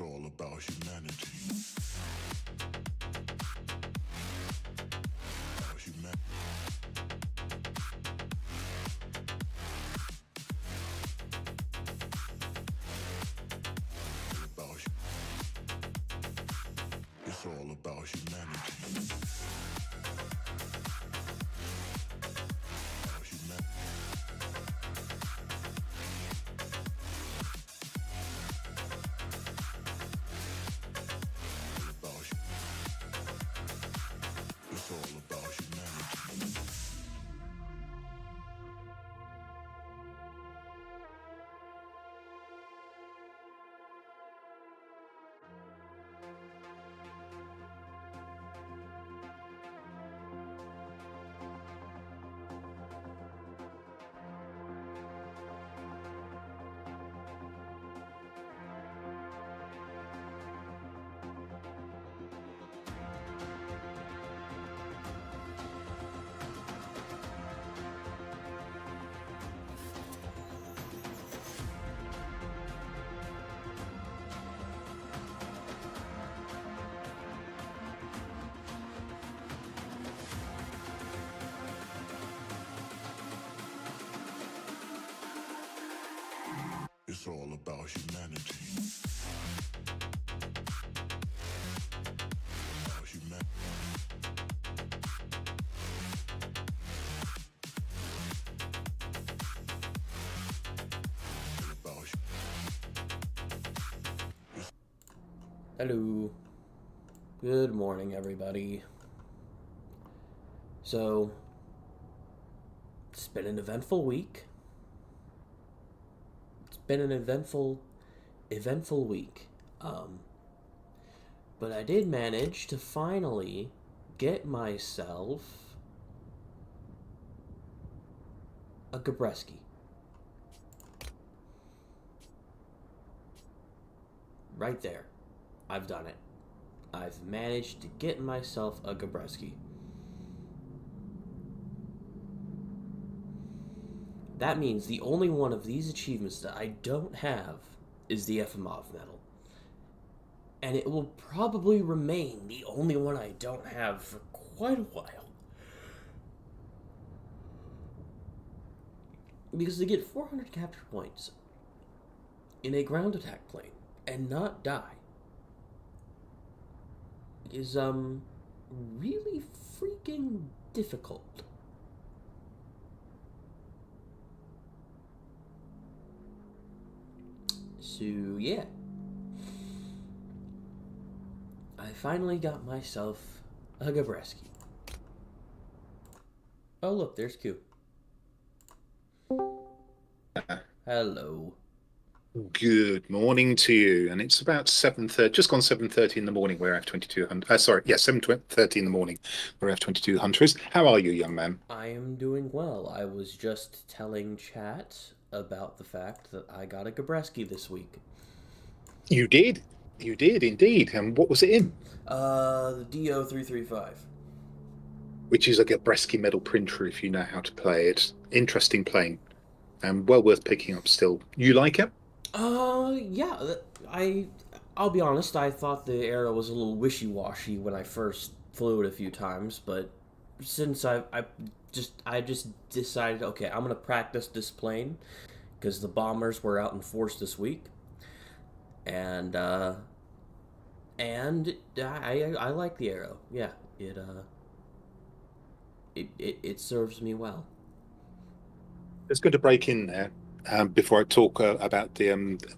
all about humanity. About humanity. It's all about humanity. About humanity. It's all about humanity. It's all about humanity. About humanity. Hello. Good morning, everybody. So, it's been an eventful week. It's been an eventful week. But I did manage to finally get myself a Gabreski. Right there. I've done it. I've managed to get myself a Gabreski. That means the only one of these achievements that I don't have is the Emma medal. And it will probably remain the only one I don't have for quite a while. Because to get 400 capture points in a ground attack plane and not die is really freaking difficult. So yeah, I finally got myself a Gabreski. Oh look, there's Q. Hello. Good morning to you, and it's about 7:30, just gone 7:30 in the morning where F-22 Hunter. 7:30 in the morning where F-22 Hunter is. How are you, young man? I am doing well. I was just telling chat about the fact that I got a Gabreski this week. You did indeed. And what was it in? The DO335. Which is a Gabreski medal printer if you know how to play it. Interesting plane, and well worth picking up still. You like it? Yeah. I'll be honest. I thought the arrow was a little wishy-washy when I first flew it a few times, but since I just decided, okay, I'm gonna practice this plane because the bombers were out in force this week, and I like the arrow. Yeah, it serves me well. It's good to break in there. Before I talk about the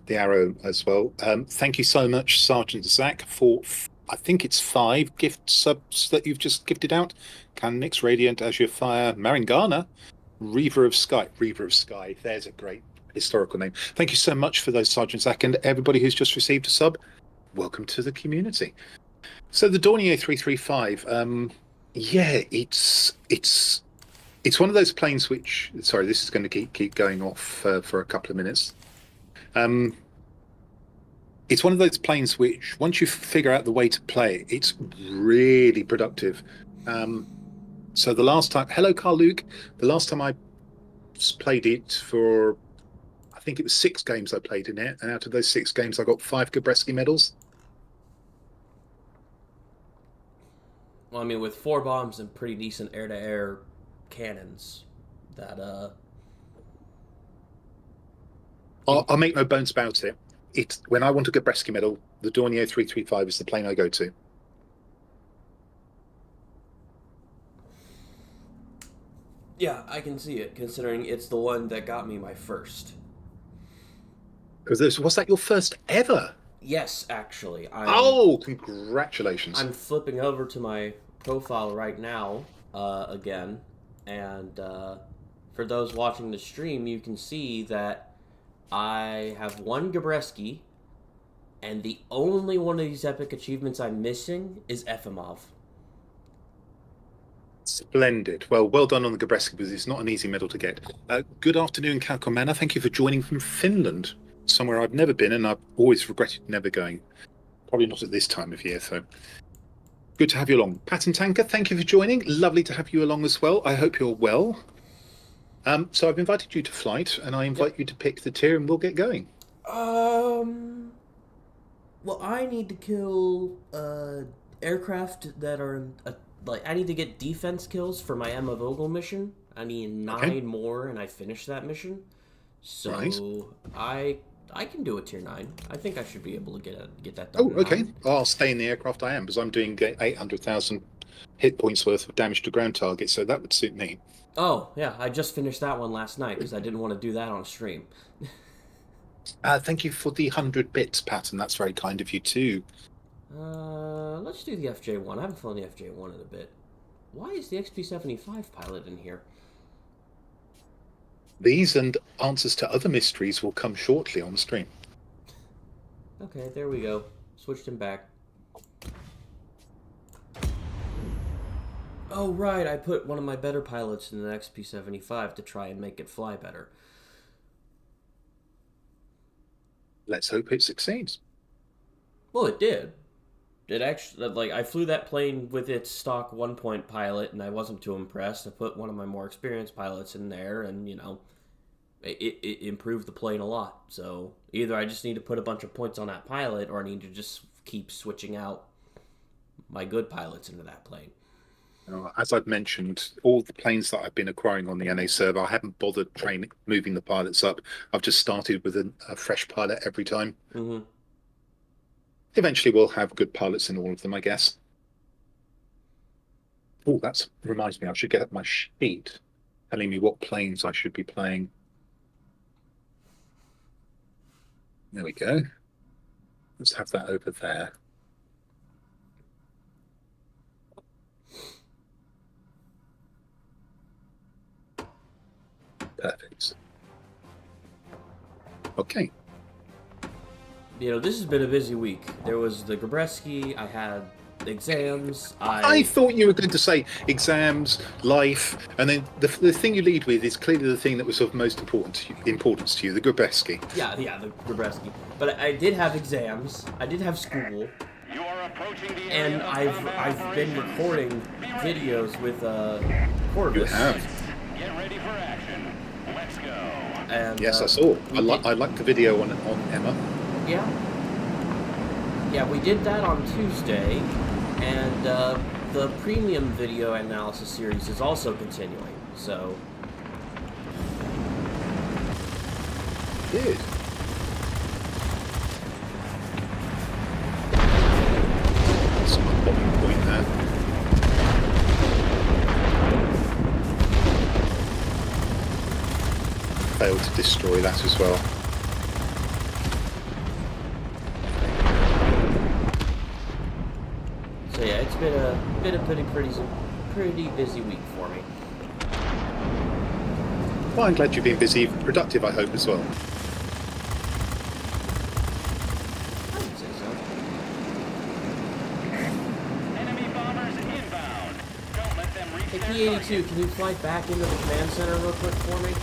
arrow as well, thank you so much, Sergeant Zach, for I think it's 5 gift subs that you've just gifted out. Canonix, Radiant, Azure Fire, Marangana, Reaver of Sky. There's a great historical name. Thank you so much for those, Sergeant Zach, and everybody who's just received a sub. Welcome to the community. So the Dornier 335, yeah, it's one of those planes which, sorry, this is going to keep going off for a couple of minutes. It's one of those planes which, once you figure out the way to play, it's really productive. So the last time, hello, Carl Luke, the last time I played it for, I think it was 6 games I played in it, and out of those 6 games, I got 5 Gabreski medals. Well, I mean, with 4 bombs and pretty decent air-to-air cannons, that I'll make no bones about it. It's when I want a Gabreski medal, the Dornier 335 is the plane I go to. Yeah, I can see it, considering it's the one that got me my first. Was that your first ever? Yes, actually. Oh, congratulations. I'm flipping over to my profile right now, again, and for those watching the stream, you can see that I have 1 Gabreski, and the only one of these epic achievements I'm missing is Efimov. Splendid. Well done on the Gabreski, because it's not an easy medal to get. Good afternoon, Kalkomana. Thank you for joining from Finland, somewhere I've never been, and I've always regretted never going. Probably not at this time of year, so good to have you along. Pat and Tanker, thank you for joining. Lovely to have you along as well. I hope you're well. So I've invited you to flight, and I invite you to pick the tier, and we'll get going. Well, I need to kill aircraft that are I need to get defense kills for my Emma Vogel mission. I need 9 more, and I finish that mission. So right. I can do a tier 9. I think I should be able to get that done. Oh, okay. I'll stay in the aircraft I am, because I'm doing 800,000 hit points worth of damage to ground targets, so that would suit me. Oh, yeah. I just finished that one last night because I didn't want to do that on stream. Thank you for the 100 bits, Pat, and that's very kind of you too. Let's do the FJ1. I haven't flown the FJ1 in a bit. Why is the XP-75 pilot in here? These and answers to other mysteries will come shortly on stream. Okay, there we go. Switched him back. Oh, right. I put one of my better pilots in the XP-75 to try and make it fly better. Let's hope it succeeds. Well, it did. It actually, I flew that plane with its stock 1-point pilot, and I wasn't too impressed. I put one of my more experienced pilots in there, and, it improved the plane a lot. So, either I just need to put a bunch of points on that pilot, or I need to just keep switching out my good pilots into that plane. As I've mentioned, all the planes that I've been acquiring on the NA server, I haven't bothered moving the pilots up. I've just started with a fresh pilot every time. Mm-hmm. Eventually, we'll have good pilots in all of them, I guess. Oh, that reminds me, I should get up my sheet telling me what planes I should be playing. There we go. Let's have that over there. Perfect. Okay. This has been a busy week. There was the Gabreski, I had exams, I thought you were going to say exams, life, and then the thing you lead with is clearly the thing that was of most importance to you, the Gabreski. Yeah, the Gabreski. But I did have exams, I did have school, and I've been recording videos with Corvus. You have. Get ready for action. Let's go. And, yes, I saw. I liked the video on Emma. Yeah, we did that on Tuesday, and the premium video analysis series is also continuing, so... Good. That's my bombing point there. Failed to destroy that as well. So yeah, it's been a pretty busy week for me. Well, I'm glad you've been busy, productive, I hope, as well. I would say so. Enemy bombers inbound. Don't let them reach Hey, their P-82, can you fly back into the command center real quick for me?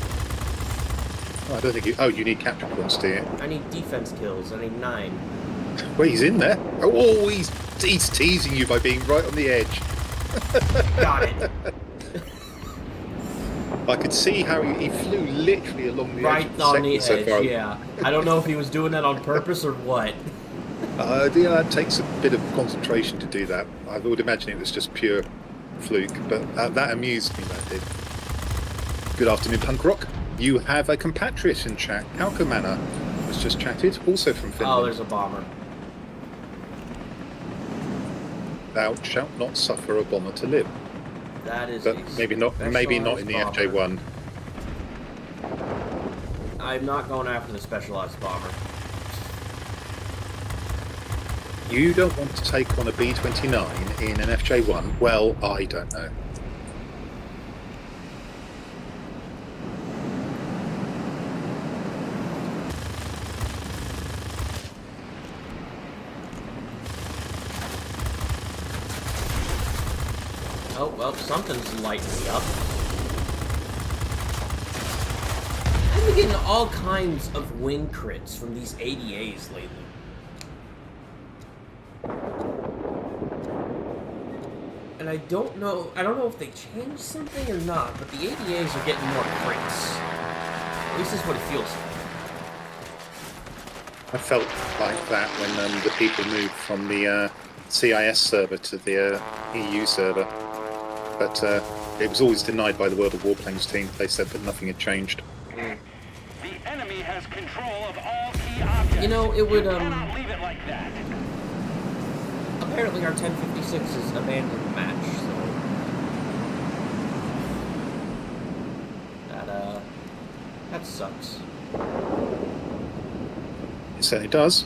Oh, I don't think you... Oh, you need capture points, do you? I need defense kills. I need 9. Well, he's in there. Oh, he's teasing you by being right on the edge. Got it. I could see how he flew literally along the edge Right of the on the sector so edge, far. yeah. I don't know if he was doing that on purpose or what. Yeah, it takes a bit of concentration to do that. I would imagine it was just pure fluke, but that amused me, that did. Good afternoon, punk rock. You have a compatriot in chat. Kauko Manor has just chatted, also from Finland. Oh, there's a bomber. Thou shalt not suffer a bomber to live. That is But a maybe not in specialized the bomber. FJ1. I'm not going after the specialized bomber. You don't want to take on a B-29 in an FJ1? Well, I don't know. Oh, well, something's lighting me up. I've been getting all kinds of wing crits from these ADAs lately. And I don't know if they changed something or not, but the ADAs are getting more crits. At least that's what it feels like. I felt like that when the people moved from the CIS server to the EU server. But it was always denied by the World of Warplanes team. They said that nothing had changed. The enemy has control of all key objects. You know, it would, You cannot leave it like that. Apparently our 1056 is abandoned the match, so... That sucks. It certainly does.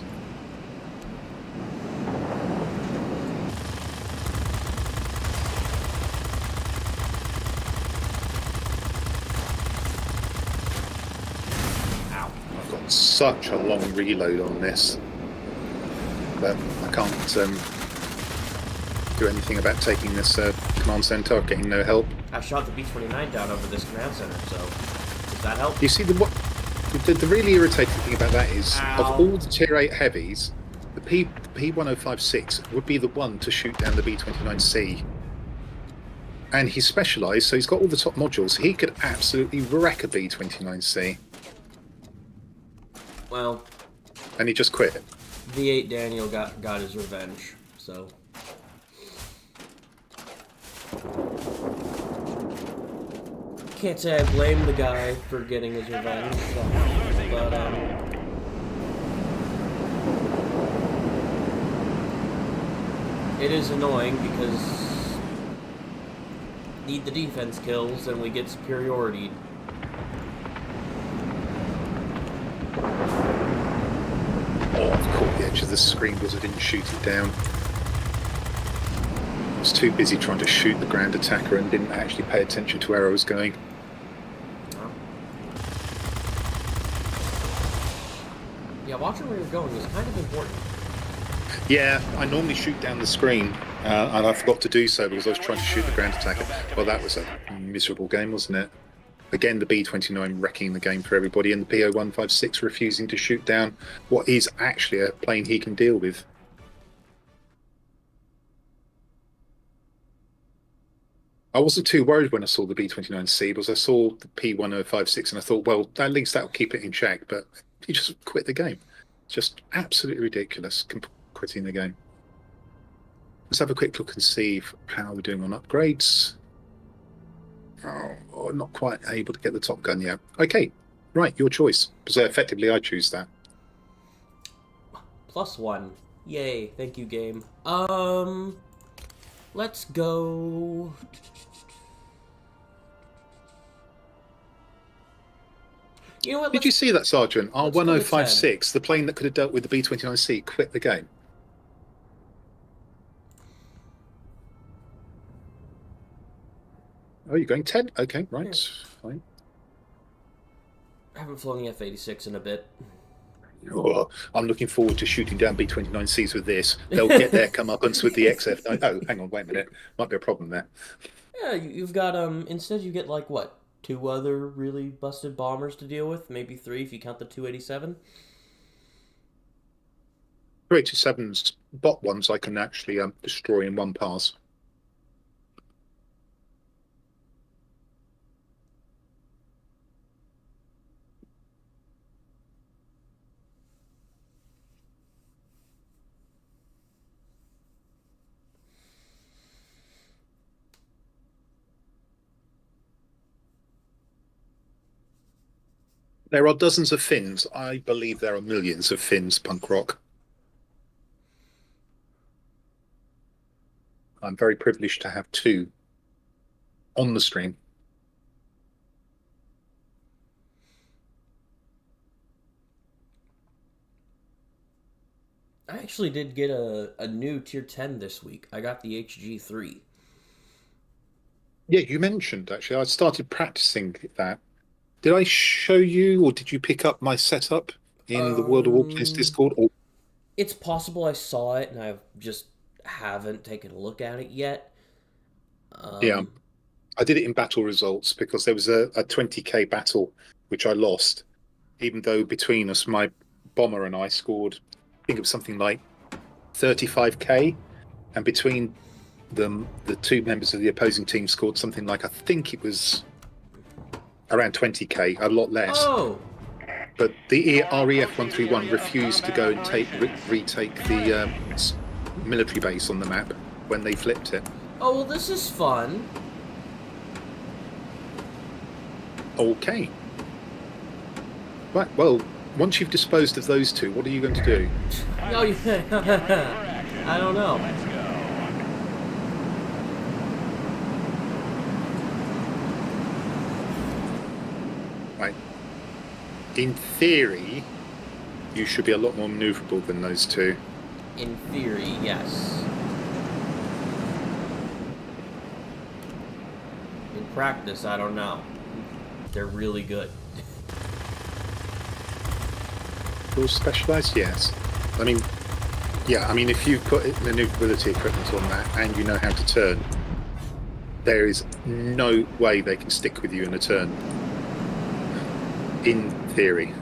Ow. I've got such a long reload on this that I can't do anything about taking this command center. I'm getting no help. I shot the B-29 down over this command center, so... Does that help? You see, the really irritating thing about that is, Ow. of all the Tier 8 heavies, the P1056 would be the one to shoot down the B-29C. And he's specialised, so he's got all the top modules. He could absolutely wreck a B-29C. Well, And he just quit. V8 Daniel got his revenge, so... Can't say I blame the guy for getting his revenge, but it is annoying because need the defense kills and we get superiority. Oh, I've caught the edge of the screen because I didn't shoot it down. I was too busy trying to shoot the ground attacker and didn't actually pay attention to where I was going. Yeah, watching where you're going is kind of important. Yeah, I normally shoot down the screen, and I forgot to do so because I was trying to shoot the ground attacker. Well, that was a miserable game, wasn't it? Again, the B-29 wrecking the game for everybody, and the P-0156 refusing to shoot down what is actually a plane he can deal with. I wasn't too worried when I saw the B-29C because I saw the P-1056 and I thought, well, at least that'll keep it in check, but he just quit the game. Just absolutely ridiculous, quitting the game. Let's have a quick look and see how we're doing on upgrades. Oh, not quite able to get the Top Gun yet. Okay, right, your choice. Because effectively I choose that. +1. Yay, thank you, game. Let's go... You know what? Did you see that, Sergeant? Our let's go to 1056, the plane that could have dealt with the B-29C, quit the game. Oh, you're going 10? Okay, right, Yeah. fine. I haven't flown the F-86 in a bit. Oh, I'm looking forward to shooting down B-29Cs with this. They'll get their comeuppance with the XF. Oh, hang on, wait a minute. Might be a problem there. Yeah, you've got, instead you get, like, what? 2 other really busted bombers to deal with? Maybe 3 if you count the 287? 387's bot ones I can actually destroy in one pass. There are dozens of Finns. I believe there are millions of Finns punk rock. I'm very privileged to have two on the stream. I actually did get a new tier 10 this week. I got the HG3. Yeah, you mentioned actually. I started practicing that. Did I show you, or did you pick up my setup in the World of Warplanes Discord? Or It's possible I saw it and I just haven't taken a look at it yet. yeah, I did it in battle results because there was a 20k battle which I lost, even though between us, my bomber and I scored, I think it was something like 35k, and between them, the two members of the opposing team scored something like, I think it was around 20k, a lot less. Oh! But the REF 131 refused to go and retake the military base on the map when they flipped it. Oh, well, this is fun. Okay. Right, well, once you've disposed of those two, what are you going to do? No, I don't know. Let's go. Right. In theory, you should be a lot more maneuverable than those two. In theory, yes. In practice, I don't know. They're really good. You're specialised? Yes. I mean, yeah, I mean, if you've put maneuverability equipment on that and you know how to turn, there is no way they can stick with you in a turn. In theory.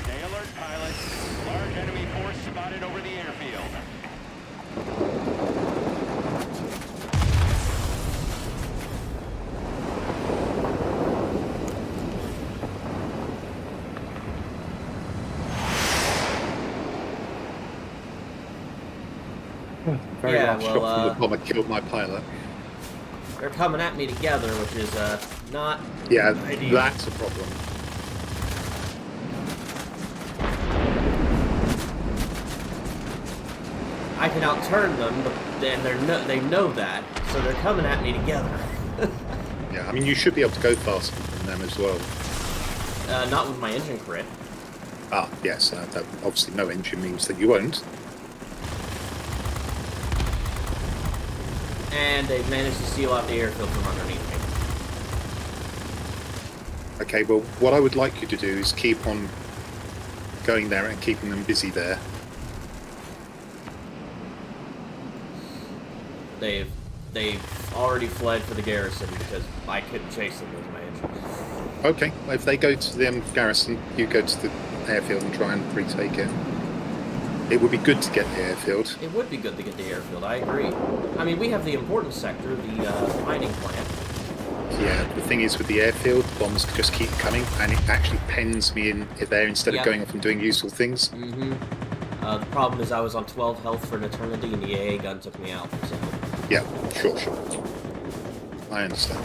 Stay alert, pilots. Large enemy force spotted over the airfield. Very Yeah, large well, shot from the bomber killed my pilot. They're coming at me together, which is not Yeah, ideal. that's a problem. I can outturn them, but then they know that, so they're coming at me together. Yeah, I mean, you should be able to go faster than them as well. Not with my engine crit. Ah, yes, that obviously no engine means that you won't. And they've managed to seal out the airfield from underneath me. Okay, well, what I would like you to do is keep on going there and keeping them busy there. They've already fled for the garrison because I couldn't chase them with my engine. Okay, well, if they go to the garrison, you go to the airfield and try and retake it. It would be good to get the airfield. It would be good to get the airfield, I agree. I mean, we have the important sector, the mining plant. Yeah, the thing is with the airfield, bombs just keep coming, and it actually pens me in there instead Yep. of going off and doing useful things. Mm-hmm. The problem is I was on 12 health for an eternity, and the AA gun took me out, so... Yeah, sure. I understand.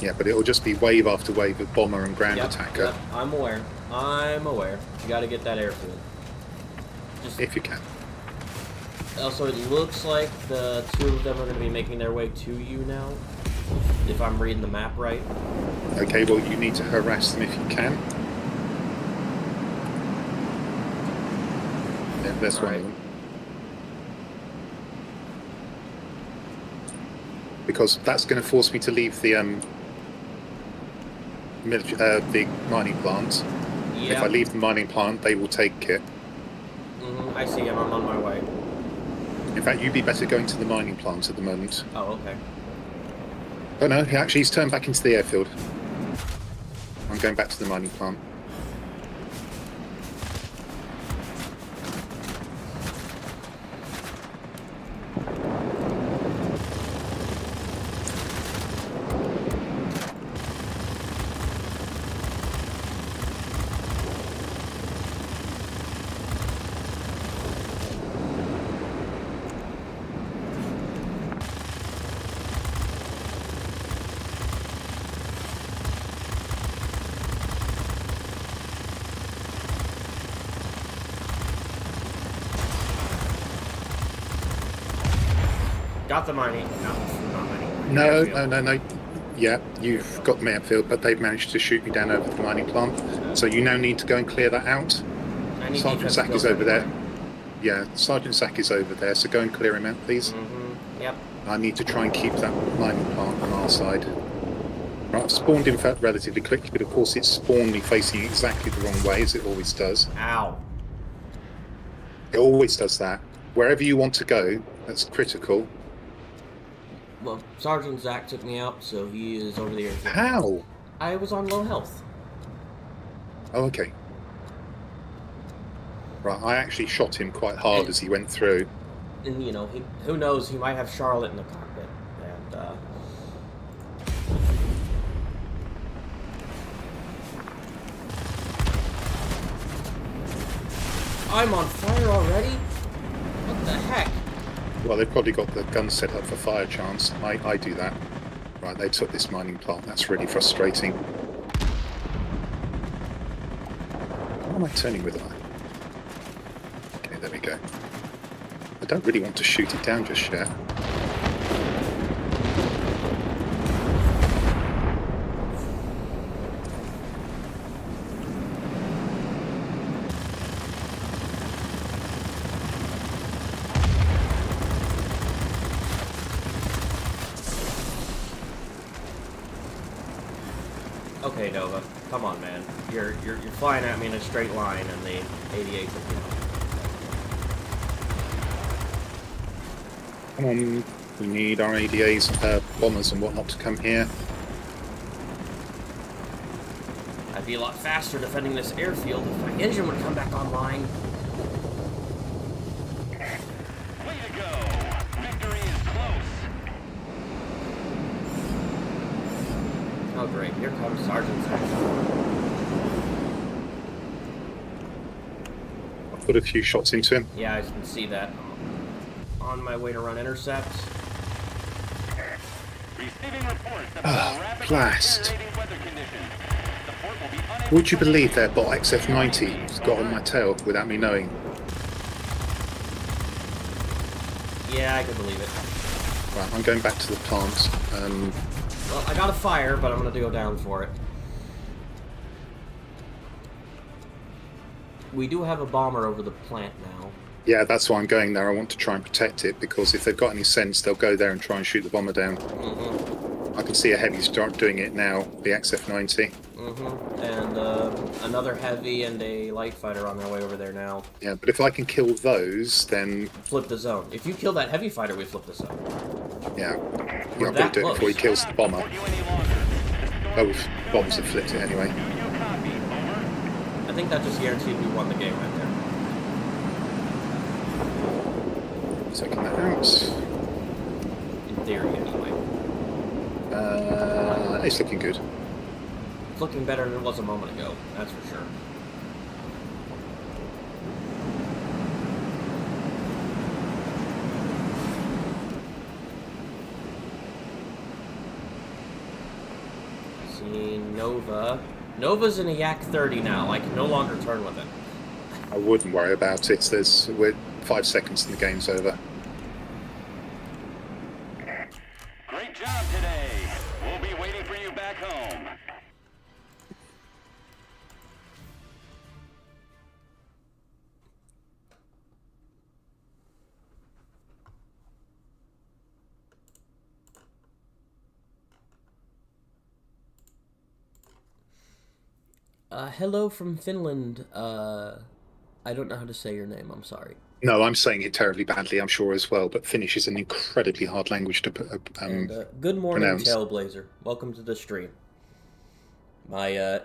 Yeah, but it'll just be wave after wave of bomber and ground attacker. Yep, I'm aware. You gotta get that airfield. Just, If you can. also, it looks like the two of them are gonna be making their way to you now, if I'm reading the map right. Okay, well, you need to harass them if you can. Yeah, there's one of them. Because that's going to force me to leave the the mining plant. Yeah. If I leave the mining plant, they will take it. I see him. I'm on my way. In fact, you'd be better going to the mining plant at the moment. Oh, okay. Oh no, he's turned back into the airfield. I'm going back to the mining plant. Got the mining. No, not mining. No, Airfield. no. Yeah, you've got the airfield, but they've managed to shoot me down over the mining plant. So you now need to go and clear that out. I need Sergeant defense Zach is skills over anyway. there. Yeah, Sergeant Zach is over there, so go and clear him out, please. Yep. I need to try and keep that mining plant on our side. Right, I've spawned in fact relatively quickly, but of course it's spawned me facing exactly the wrong way, as it always does. Ow. It always does that. Wherever you want to go, that's critical. Well, Sergeant Zach took me out, so he is over the airfield. How? I was on low health. Oh, okay. Right, I actually shot him quite hard as he went through. And, you know, who knows, he might have Charlotte in the cockpit. And, I'm on fire already? What the heck? Well, they've probably got the gun set up for fire chance. I do that. Right, they took this mining plant. That's really frustrating. What am I turning with? Okay, there we go. I don't really want to shoot it down just yet. Okay, Nova, come on, man. You're flying at me in a straight line, and the 88 took me out. Come on, we need our ADAs, bombers and whatnot to come here. I'd be a lot faster defending this airfield if my engine would come back online. Way to go. Victory is close. Oh, great. Here comes Sergeant Zach. I've put a few shots into him. Yeah, I can see that. On my way to run intercepts. Receiving reports about rapid blast. deteriorating weather conditions. The port will be unable Would you to believe their bot XF90 has got on my tail without me knowing? Yeah, I can believe it. Right, I'm going back to the plant. Well, I got a fire, but I'm going to go down for it. We do have a bomber over the plant now. Yeah, that's why I'm going there. I want to try and protect it, because if they've got any sense, they'll go there and try and shoot the bomber down. I can see a heavy start doing it now, the XF90. And another heavy and a light fighter on their way over there now. Yeah, but if I can kill those, then Flip the zone. If you kill that heavy fighter, we flip the zone. yeah, We're I've got that to do it before he close. kills the bomber. support you any longer. Both bombs have flipped it anyway. Do you copy? Over. I think that just guaranteed we won the game right there. Taking that out. In theory, anyway. It's looking good. It's looking better than it was a moment ago, that's for sure. See Nova. Nova's in a Yak 30 now. I can no longer turn with it. I wouldn't worry about it. We're 5 seconds and the game's over. Great job today. We'll be waiting for you back home. Hello from Finland. I don't know how to say your name, I'm sorry. No, I'm saying it terribly badly, I'm sure as well, but Finnish is an incredibly hard language to And good morning, pronounce. Tailblazer. Welcome to the stream. My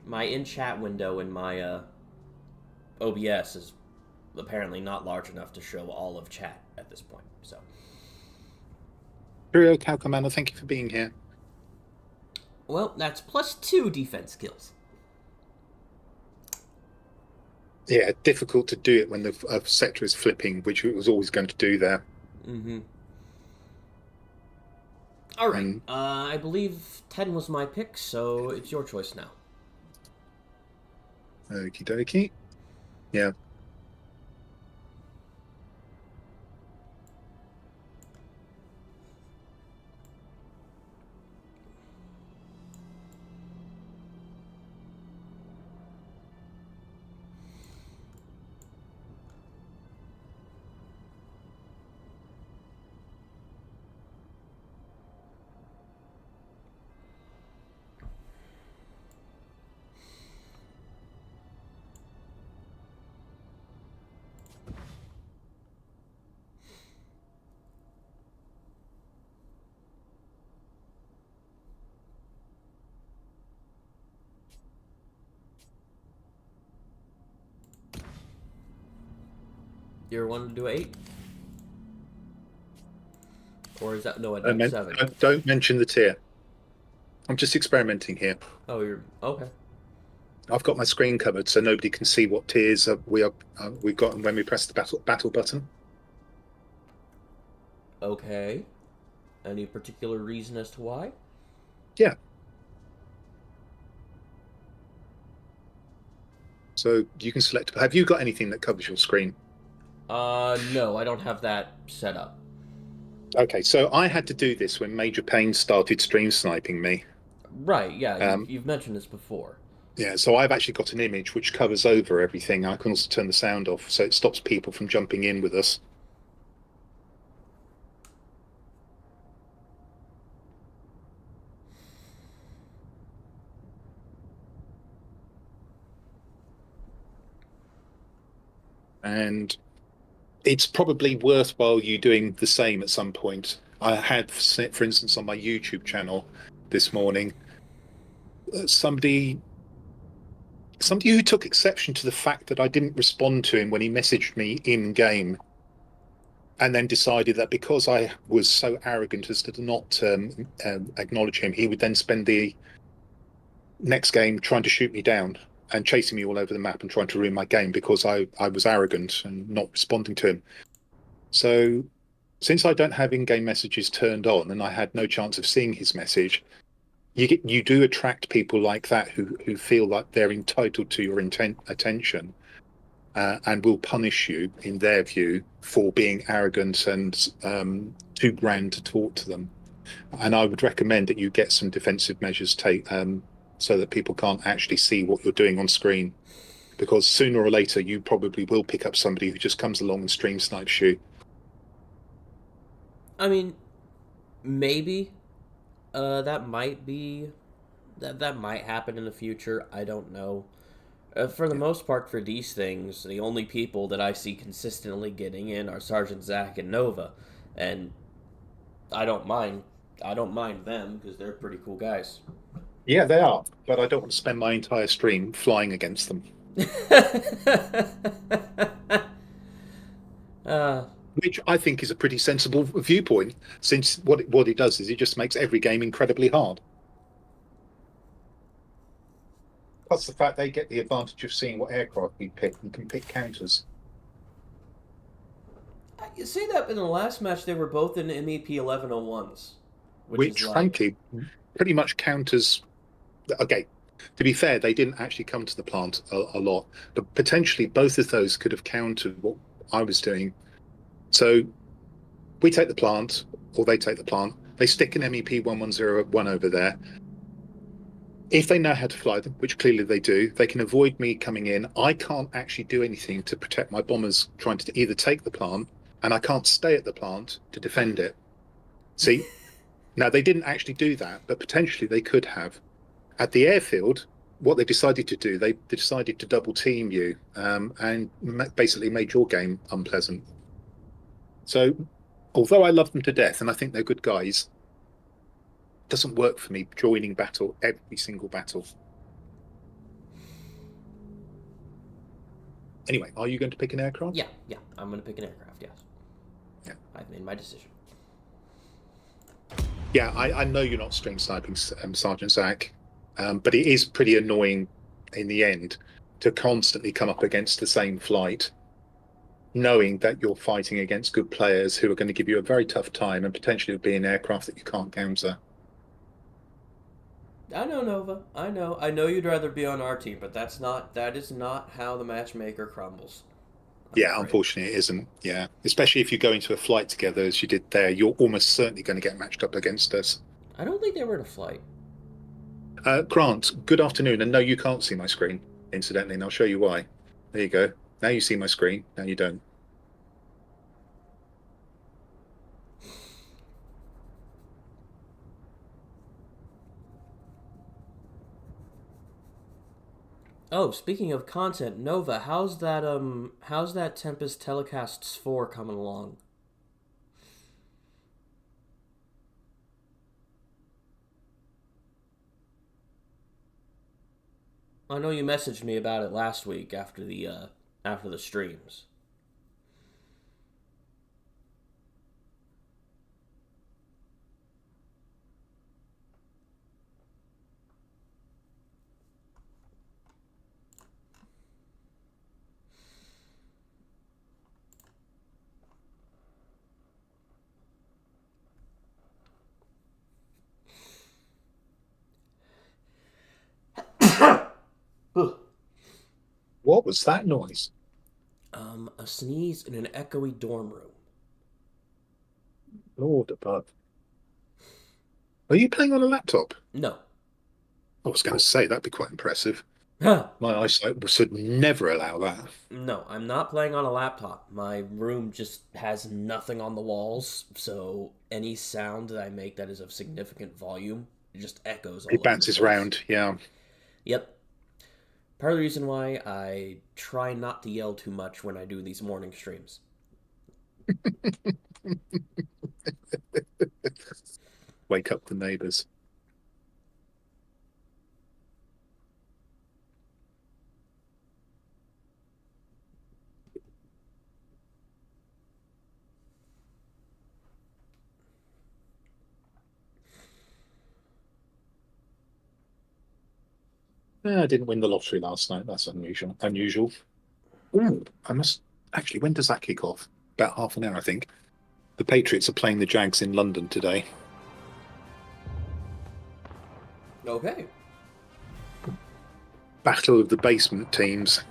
my in-chat window in my OBS is apparently not large enough to show all of chat at this point. So, Cheerio, Cow Commander, thank you for being here. well, that's +2 defense skills. Yeah, difficult to do it when the sector is flipping, which it was always going to do there. All right. I believe 10 was my pick, so it's your choice now. Okie dokie. Yeah. You're wanting to do 8? Or is that... No, Don't, that's 7. don't mention the tier. I'm just experimenting here. Oh, you're... Okay. I've got my screen covered so nobody can see what tiers we've got when we press the battle button. Okay. Any particular reason as to why? Yeah. So you can select. Have you got anything that covers your screen? No, I don't have that set up. Okay, so I had to do this when Major Payne started stream sniping me. Right, yeah, Um, you've mentioned this before. Yeah, so I've actually got an image which covers over everything. I can also turn the sound off, so it stops people from jumping in with us. And it's probably worthwhile you doing the same at some point. I had, for instance, on my YouTube channel this morning, somebody who took exception to the fact that I didn't respond to him when he messaged me in game, and then decided that because I was so arrogant as to not acknowledge him, he would then spend the next game trying to shoot me down and chasing me all over the map and trying to ruin my game because I was arrogant and not responding to him. So since I don't have in-game messages turned on and I had no chance of seeing his message, you do attract people like that who feel like they're entitled to your attention, and will punish you, in their view, for being arrogant and too grand to talk to them. And I would recommend that you get some defensive measures so that people can't actually see what you're doing on screen, because sooner or later you probably will pick up somebody who just comes along and stream snipes you. I mean, maybe that might be that might happen in the future. I don't know. For the most part, for these things, the only people that I see consistently getting in are Sergeant Zach and Nova, and I don't mind. I don't mind them because they're pretty cool guys. Yeah, they are, but I don't want to spend my entire stream flying against them. Which I think is a pretty sensible viewpoint, since what it does is it just makes every game incredibly hard. Plus the fact they get the advantage of seeing what aircraft we pick and can pick counters. You say that in the last match they were both in MEP 1101s. Which frankly, pretty much counters... Okay, to be fair, they didn't actually come to the plant a lot, but potentially both of those could have countered what I was doing. So we take the plant, or they take the plant, they stick an MEP 1101 over there. If they know how to fly them, which clearly they do, they can avoid me coming in. I can't actually do anything to protect my bombers trying to either take the plant, and I can't stay at the plant to defend it. See? Now, they didn't actually do that, but potentially they could have. At the airfield, what they decided to do, they decided to double team you, and basically made your game unpleasant. So, although I love them to death and I think they're good guys, it doesn't work for me joining battle every single battle. Anyway, are you going to pick an aircraft? Yeah, I'm going to pick an aircraft, yes. Yeah. I've made my decision. Yeah, I know you're not stream sniping, Sergeant Zach, but it is pretty annoying in the end to constantly come up against the same flight, knowing that you're fighting against good players who are going to give you a very tough time and potentially be an aircraft that you can't counter. I know, Nova. I know you'd rather be on our team, but that is not how the matchmaker crumbles. Yeah, unfortunately it isn't. Yeah, especially if you go into a flight together as you did there, you're almost certainly going to get matched up against us. I don't think they were in a flight. Grant, good afternoon. And no, you can't see my screen, incidentally, and I'll show you why. There you go. Now you see my screen. Now you don't. Oh, speaking of content, Nova, how's that Tempest Telecasts 4 coming along? I know you messaged me about it last week after the streams. Huh. What was that noise? A sneeze in an echoey dorm room. Lord above. Are you playing on a laptop? No. I was going to say that'd be quite impressive. Huh. My eyesight would never allow that. No, I'm not playing on a laptop. My room just has nothing on the walls, so any sound that I make that is of significant volume just echoes all It over the bounces place. around. Yeah. Yep. Part of the reason why I try not to yell too much when I do these morning streams. Wake up the neighbours. I didn't win the lottery last night. That's unusual. Unusual. Ooh, I must actually. When does that kick off? About half an hour, I think. The Patriots are playing the Jags in London today. Okay. Battle of the basement teams.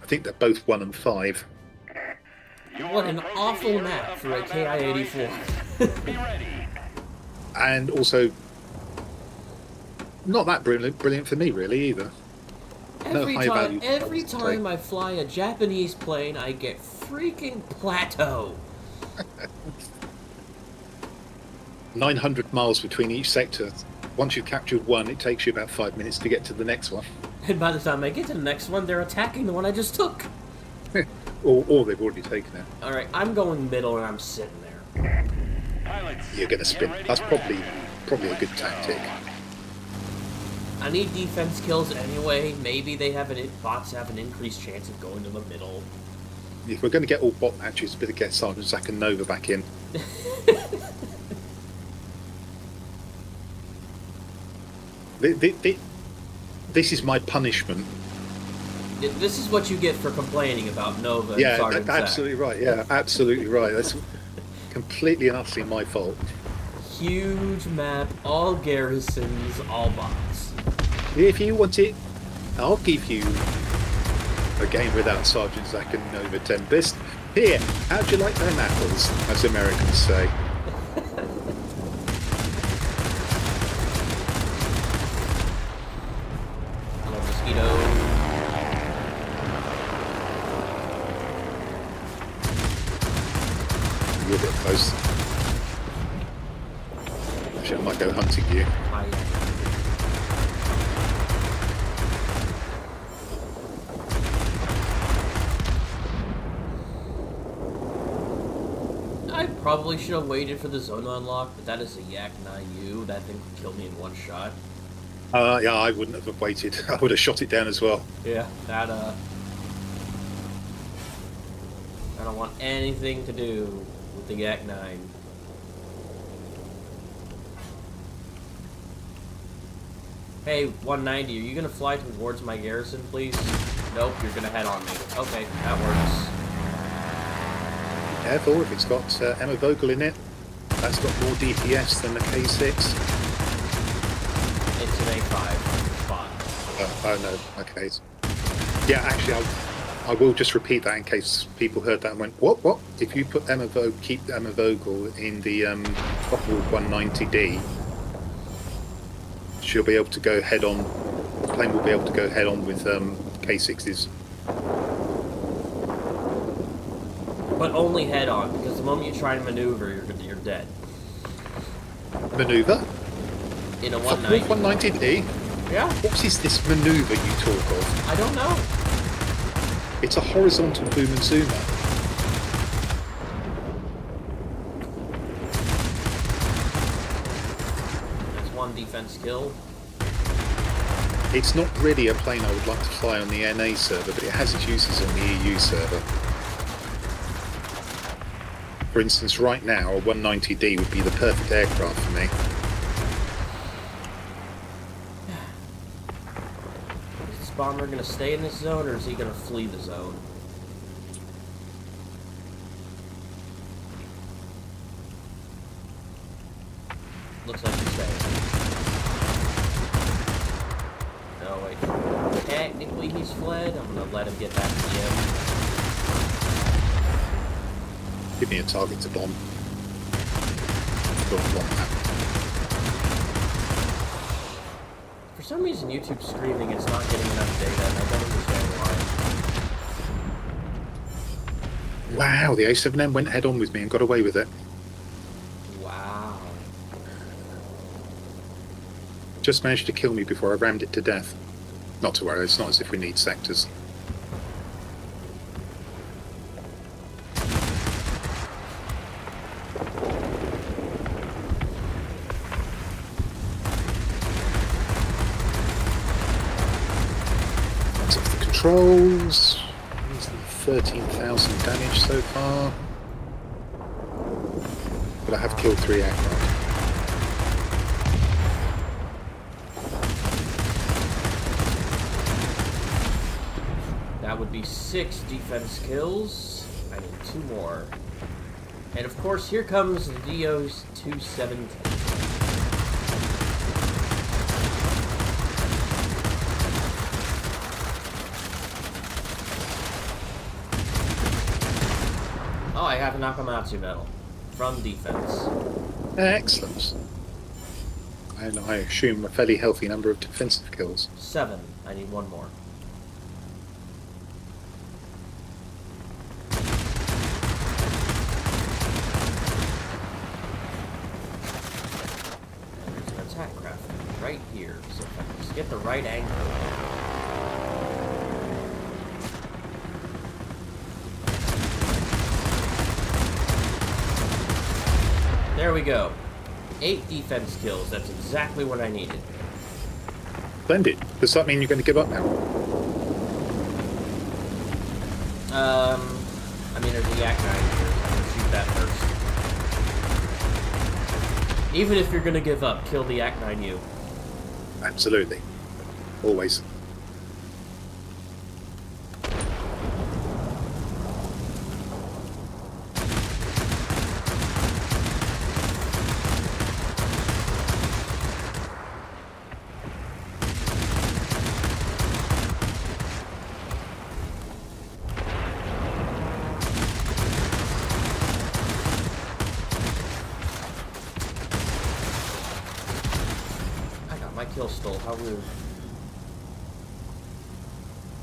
I think they're both 1 and 5. What an awful map for a KI-84. Be ready. And also, not that brilliant for me, really, either. Every time I fly a Japanese plane, I get freaking plateau. 900 miles between each sector. Once you've captured one, it takes you about 5 minutes to get to the next one. And by the time I get to the next one, they're attacking the one I just took. or they've already taken it. Alright, I'm going middle and I'm sitting there. Pilots, You're going to spin. get ready That's for probably a good tactic. I need defense kills anyway. Maybe bots have an increased chance of going to the middle. If we're going to get all bot matches, better get Sergeant Zack and Nova back in. This is my punishment. This is what you get for complaining about Nova and Yeah, Sergeant Zack. absolutely right. Yeah, absolutely right. That's completely and utterly my fault. Huge map, all garrisons, all bots. If you want it, I'll give you a game without Sergeant Zack and Nova Tempest. Here, how'd you like them apples, as Americans say? Hello, mosquito. You're a bit close. Actually, I might go hunting you. I probably should have waited for the zone to unlock, but that is a Yak 9U. That thing could kill me in one shot. Yeah, I wouldn't have waited. I would have shot it down as well. Yeah, that, I don't want anything to do with the Yak 9. Hey, 190, are you gonna fly towards my garrison, please? Nope, you're gonna head on me. Okay, that works. Careful, if it's got Emma Vogel in it, that's got more DPS than the K6. It's an A5 spot. Oh no, okay. Yeah, actually, I will just repeat that in case people heard that and went, what? If you put keep Emma Vogel in the Lockwood 190D, she'll be able to go head on. The plane will be able to go head on with K6s. But only head on, because the moment you try to maneuver, you're dead. Maneuver? In a Lockwood 190. 190D? Yeah, What is this maneuver you talk of? I don't know. It's a horizontal boom and zoomer. That's one defense kill. It's not really a plane I would like to fly on the NA server, but it has its uses on the EU server. For instance, right now, a 190D would be the perfect aircraft for me. Is this bomber gonna stay in this zone, or is he gonna flee the zone? Looks like he's staying. No, No, wait. Technically he's fled. I'm gonna let him get back to the gym. Give me a target to bomb. Don't want that. For some reason, YouTube's screaming it's not getting enough data, and I don't understand why. Wow, the A7M went head on with me and got away with it. Wow. Just managed to kill me before I rammed it to death. Not to worry, it's not as if we need sectors. That's off the controls. 13,000 damage so far. But I have killed 3 aircraft. That would be 6 defense kills. I need 2 more. And of course, here comes the DO's 2710. Oh, I have a Nakamatsu medal from defense. Excellent. And I assume a fairly healthy number of defensive kills. 7. I need 1 more. And there's an attack craft right here. So if I can just get the right angle. There we go. 8 defense kills. That's exactly what I needed. Splendid. Does that mean you're going to give up now? I mean, there's a Yak 9 here. I'm gonna shoot that first. Even if you're gonna give up, kill the Yak 9U. Absolutely. Always. My kill stole. How rude.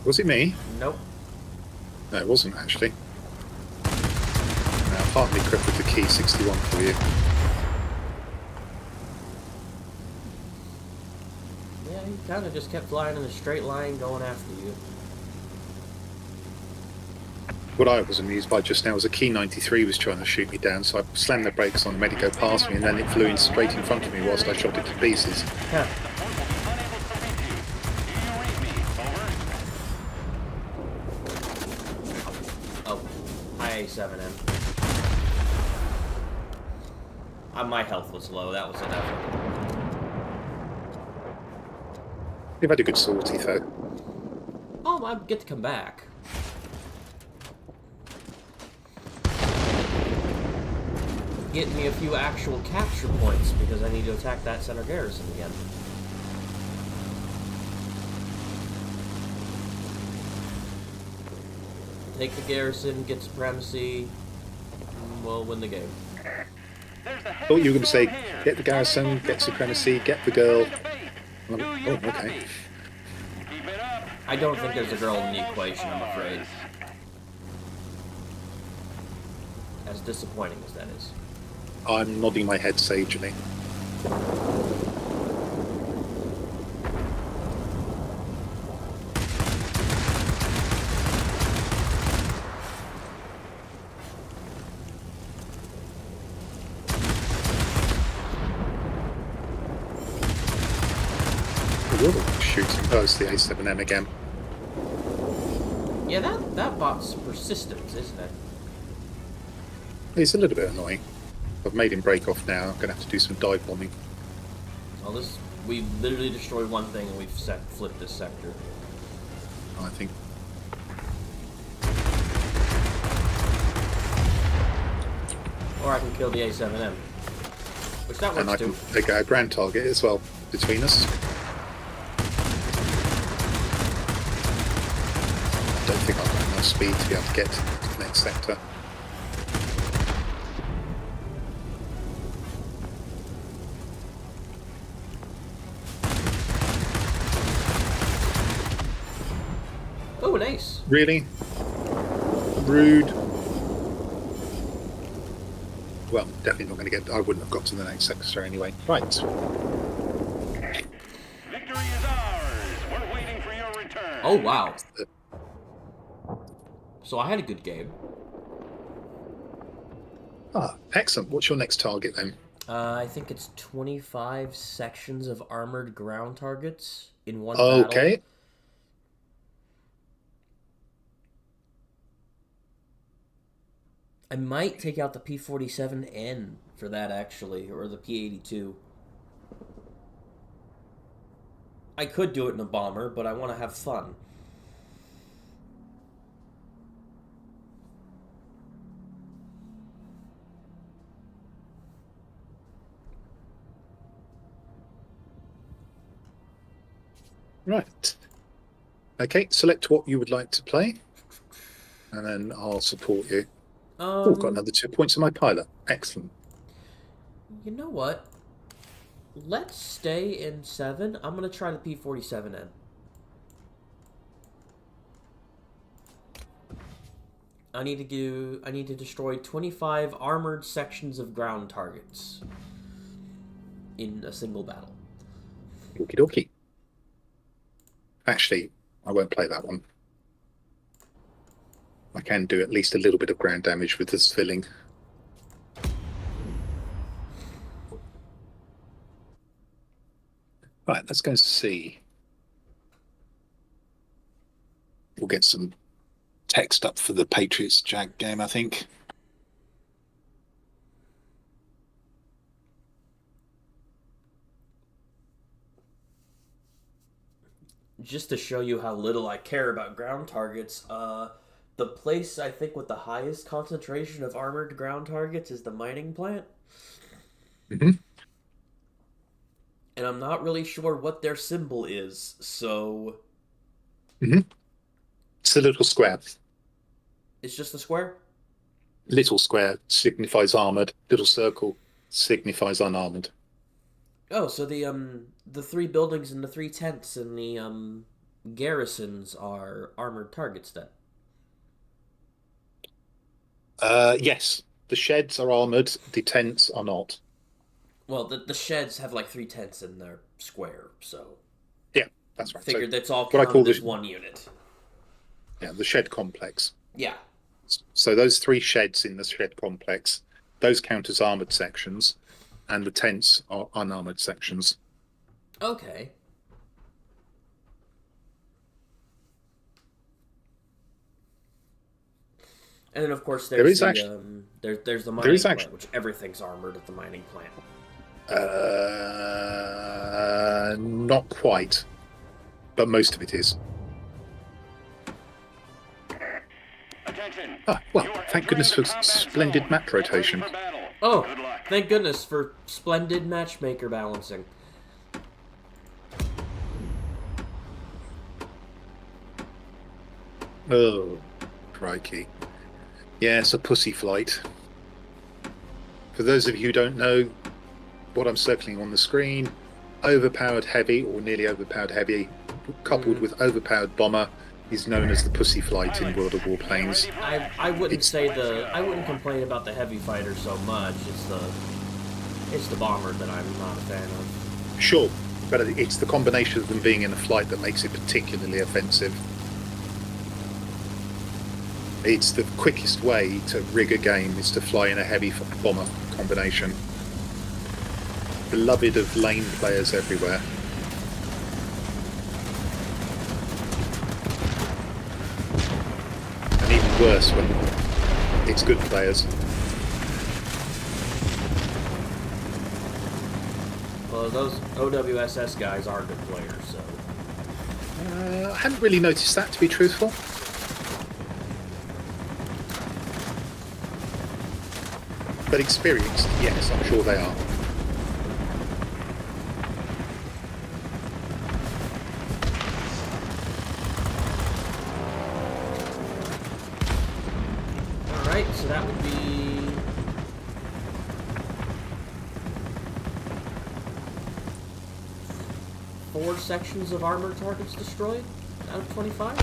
Was it me? Nope. No, it wasn't actually. Now, partly crippled the key 61 for you. Yeah, he kind of just kept flying in a straight line going after you. What I was amused by just now was a key 93 was trying to shoot me down, so I slammed the brakes on the Medico past me, and then it flew in straight in front of me whilst I shot it to pieces. Huh. Oh, hi A7M. My health was low. That was an effort. You've had a good sortie, though. Oh, I get to come back. Get me a few actual capture points because I need to attack that center garrison again. Take the garrison, get supremacy, and we'll win the game. Thought you were going to say, get the garrison, get supremacy, get the girl. Oh, okay. I don't think there's a girl in the equation, I'm afraid. As disappointing as that is. I'm nodding my head sagely. Shooting. Oh, it's the A7M again. Yeah, that bot's persistent, isn't it? It's a little bit annoying. I've made him break off now. I'm going to have to do some dive bombing. Well, we literally destroyed one thing and we've flipped this sector. I think. Or I can kill the A7M. Which that works And I too. can take out a brand target as well between us. enough speed to be able to get to the next sector. Oh, nice. Really? Rude. Well, definitely not going to get... I wouldn't have got to the next sector anyway. Right. Victory is ours. We're waiting for your return. Oh, wow. So I had a good game. Ah, excellent. What's your next target then? I think it's 25 sections of armored ground targets in one battle. Okay. I might take out the P-47N for that, actually, or the P-82. I could do it in a bomber, but I want to have fun. Right. Okay, select what you would like to play, and then I'll support you. Oh, I've got another 2 points in my pilot. Excellent. You know what? Let's stay in 7. I'm going to try the P-47N. I need to destroy 25 armored sections of ground targets in a single battle. Okie dokie. Actually, I won't play that one. I can do at least a little bit of ground damage with this filling. Right, let's go see. We'll get some text up for the Patriots Jag game, I think. Just to show you how little I care about ground targets, the place I think with the highest concentration of armored ground targets is the mining plant. Mm-hmm. And I'm not really sure what their symbol is, so... Mm-hmm. It's a little square. It's just a square? Little square signifies armoured. Little circle signifies unarmoured. Oh, so the 3 buildings and the 3 tents and the garrisons are armored targets then? Yes. The sheds are armoured, the tents are not. Well, the sheds have like 3 tents in their square, so... Yeah, that's right. Figured so that's all what I counted call as one unit. Yeah, the shed complex. Yeah. So those 3 sheds in the shed complex, those count as armoured sections, and the tents are unarmoured sections. Okay. And then, of course, there's there's the mining plant, which everything's armored at the mining plant. Not quite, but most of it is. Attention. Well, thank goodness for splendid map rotation. Oh, thank goodness for splendid matchmaker balancing. Oh, crikey. Yeah, it's a pussy flight. For those of you who don't know, what I'm circling on the screen, overpowered heavy or nearly overpowered heavy, coupled with overpowered bomber, is known as the pussy flight in World of Warplanes. I wouldn't complain about the heavy fighter so much. It's the bomber that I'm not a fan of. Sure, but it's the combination of them being in a flight that makes it particularly offensive. It's the quickest way to rig a game is to fly in a heavy bomber combination. Beloved of lane players everywhere. And even worse when it's good players. Well, those OWSS guys are good players, so... I hadn't really noticed that, to be truthful. But experienced, yes, I'm sure they are. 4 sections of armored targets destroyed out of 25.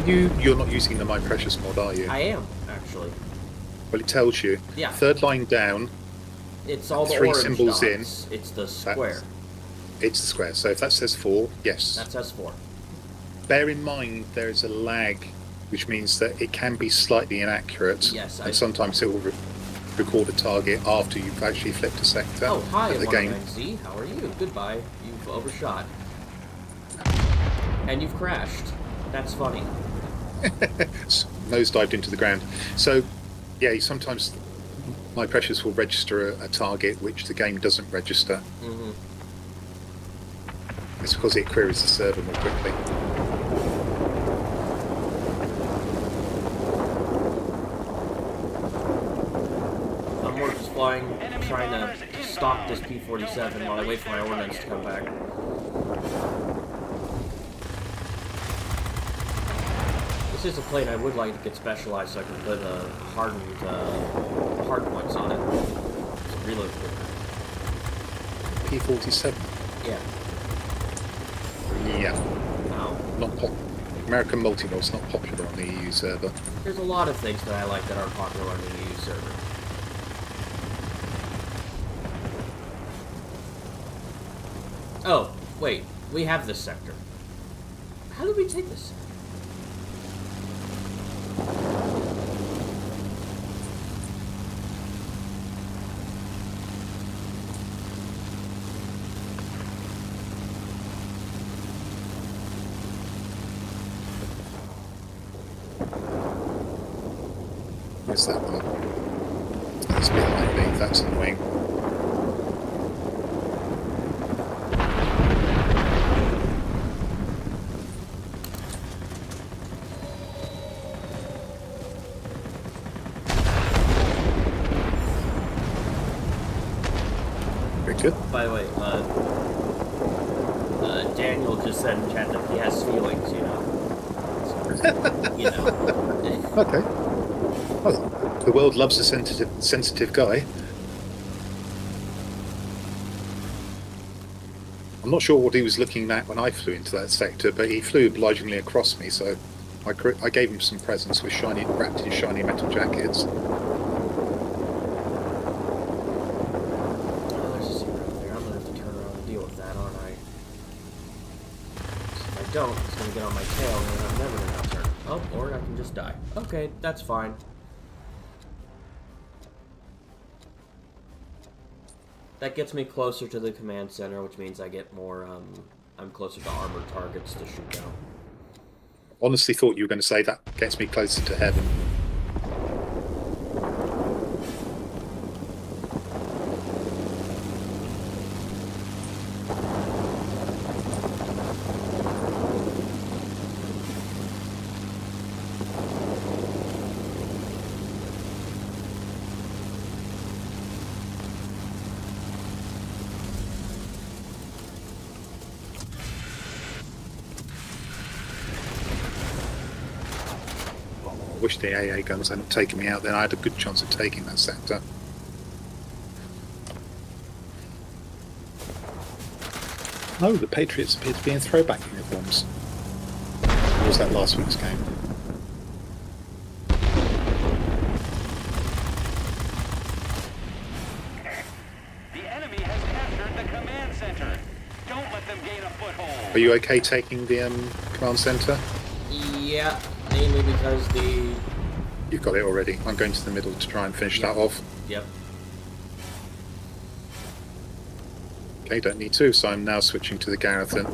You're not using the My Precious mod, are you? I am, actually. Well, it tells you. Yeah. Third line down. It's all the 3 orange symbols dots. It's the square. It's the square. So if that says 4, yes. That says 4. Bear in mind there is a lag, which means that it can be slightly inaccurate. Yes, and sometimes it will record a target after you've actually flipped a sector. Oh, hi, the game. Z. How are you? Goodbye. You've overshot. And you've crashed. That's funny. Nosedived into the ground. So, yeah, sometimes My Precious will register a target which the game doesn't register. Mm-hmm. It's because it queries the server more quickly. I'm more just flying, trying to stop this P-47 while I wait for my ordnance to come back. This is a plane I would like to get specialized so I can put hardened hard points on it. Just reload quicker. P-47? Yeah. Yeah. Now, American multi-mod's not popular on the EU server. there's a lot of things that I like that aren't popular on the EU server. Oh, wait. We have this sector. How did we take this sector? Where's that one? It's behind me, that's annoying. Very good. By the way, Daniel just said in chat that he has feelings, you know. So, you know. Okay. Well, the world loves a sensitive guy. I'm not sure what he was looking at when I flew into that sector, but he flew obligingly across me, so I gave him some presents with wrapped in shiny metal jackets. Oh, there's a zero there. I'm gonna have to turn around and deal with that, aren't I? If I don't, it's gonna get on my tail, and I'm never gonna outurn. Oh, or I can just die. Okay, that's fine. That gets me closer to the command center, which means I get more, I'm closer to armored targets to shoot down. Honestly thought you were going to say that gets me closer to heaven. I wish the AA guns hadn't taken me out, then I had a good chance of taking that sector. Oh, the Patriots appear to be in throwback uniforms. Or was that last week's game? The enemy has captured the command center. Don't let them gain a foothold. Are you okay taking the command centre? Yeah, mainly because the... You've got it already. I'm going to the middle to try and finish that off. Yep. Okay, don't need to, so I'm now switching to the Garathan.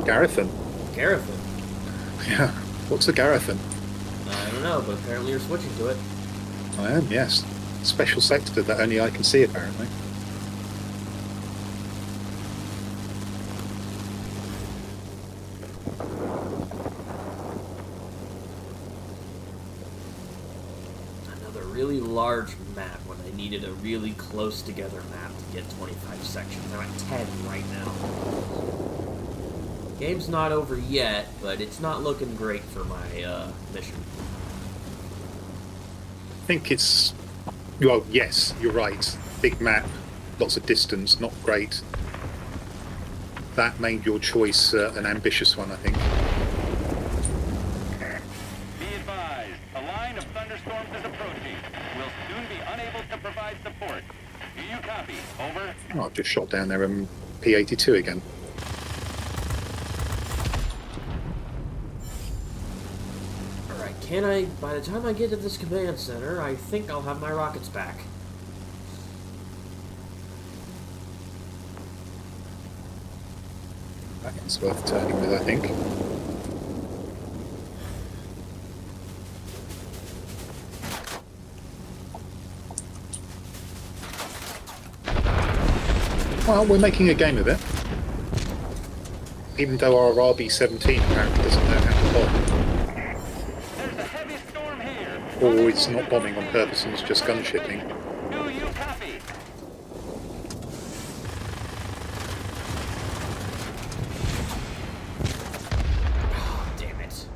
Garathan? Garathan. Yeah. What's a Garathan? I don't know, but apparently you're switching to it. I am, yes. Special sector that only I can see, apparently. Another really large map when I needed a really close together map to get 25 sections. I'm at 10 right now. Game's not over yet, but it's not looking great for my mission. I think it's... Well, yes, you're right. Big map, lots of distance, not great. that made your choice an ambitious one, I think. Be advised, a line of thunderstorms is approaching. We'll soon be unable to provide support. Do you copy? Over. Oh, I've just shot down there P-82 again. Alright, by the time I get to this command center, I think I'll have my rockets back. It's worth turning with, I think. Well, we're making a game of it. Even though our RB-17 apparently doesn't know how to bomb. There's a heavy storm here. Or it's not bombing on purpose and it's just gunshipping. Do you copy? Damn it.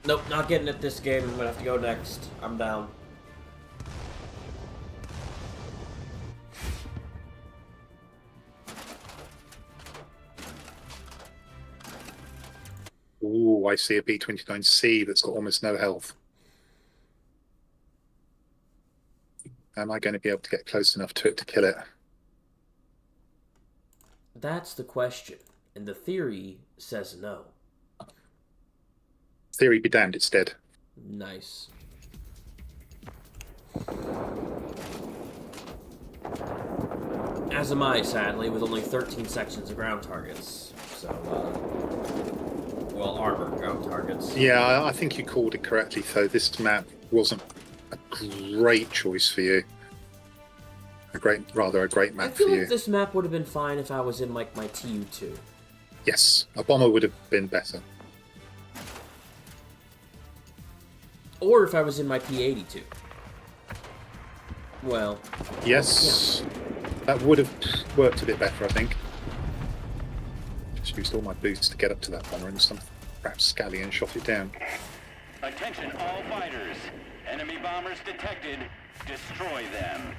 Nope, not getting it this game. I'm gonna have to go next. I'm down. Ooh, I see a B-29C that's got almost no health. Am I going to be able to get close enough to it to kill it? That's the question. And the theory says no. Theory be damned, it's dead. Nice. As am I, sadly, with only 13 sections of ground targets. So, well, armored ground targets. Yeah, I think you called it correctly, though. This map wasn't a great choice for you. Rather a great map for I feel you. like this map would have been fine if I was in, like, my TU2. Yes, a bomber would have been better. Or if I was in my P82. Well... Yes, that would have worked a bit better, I think. Just used all my boots to get up to that bomber and some perhaps scallion shot it down. Attention all fighters. Enemy bombers detected. Destroy them.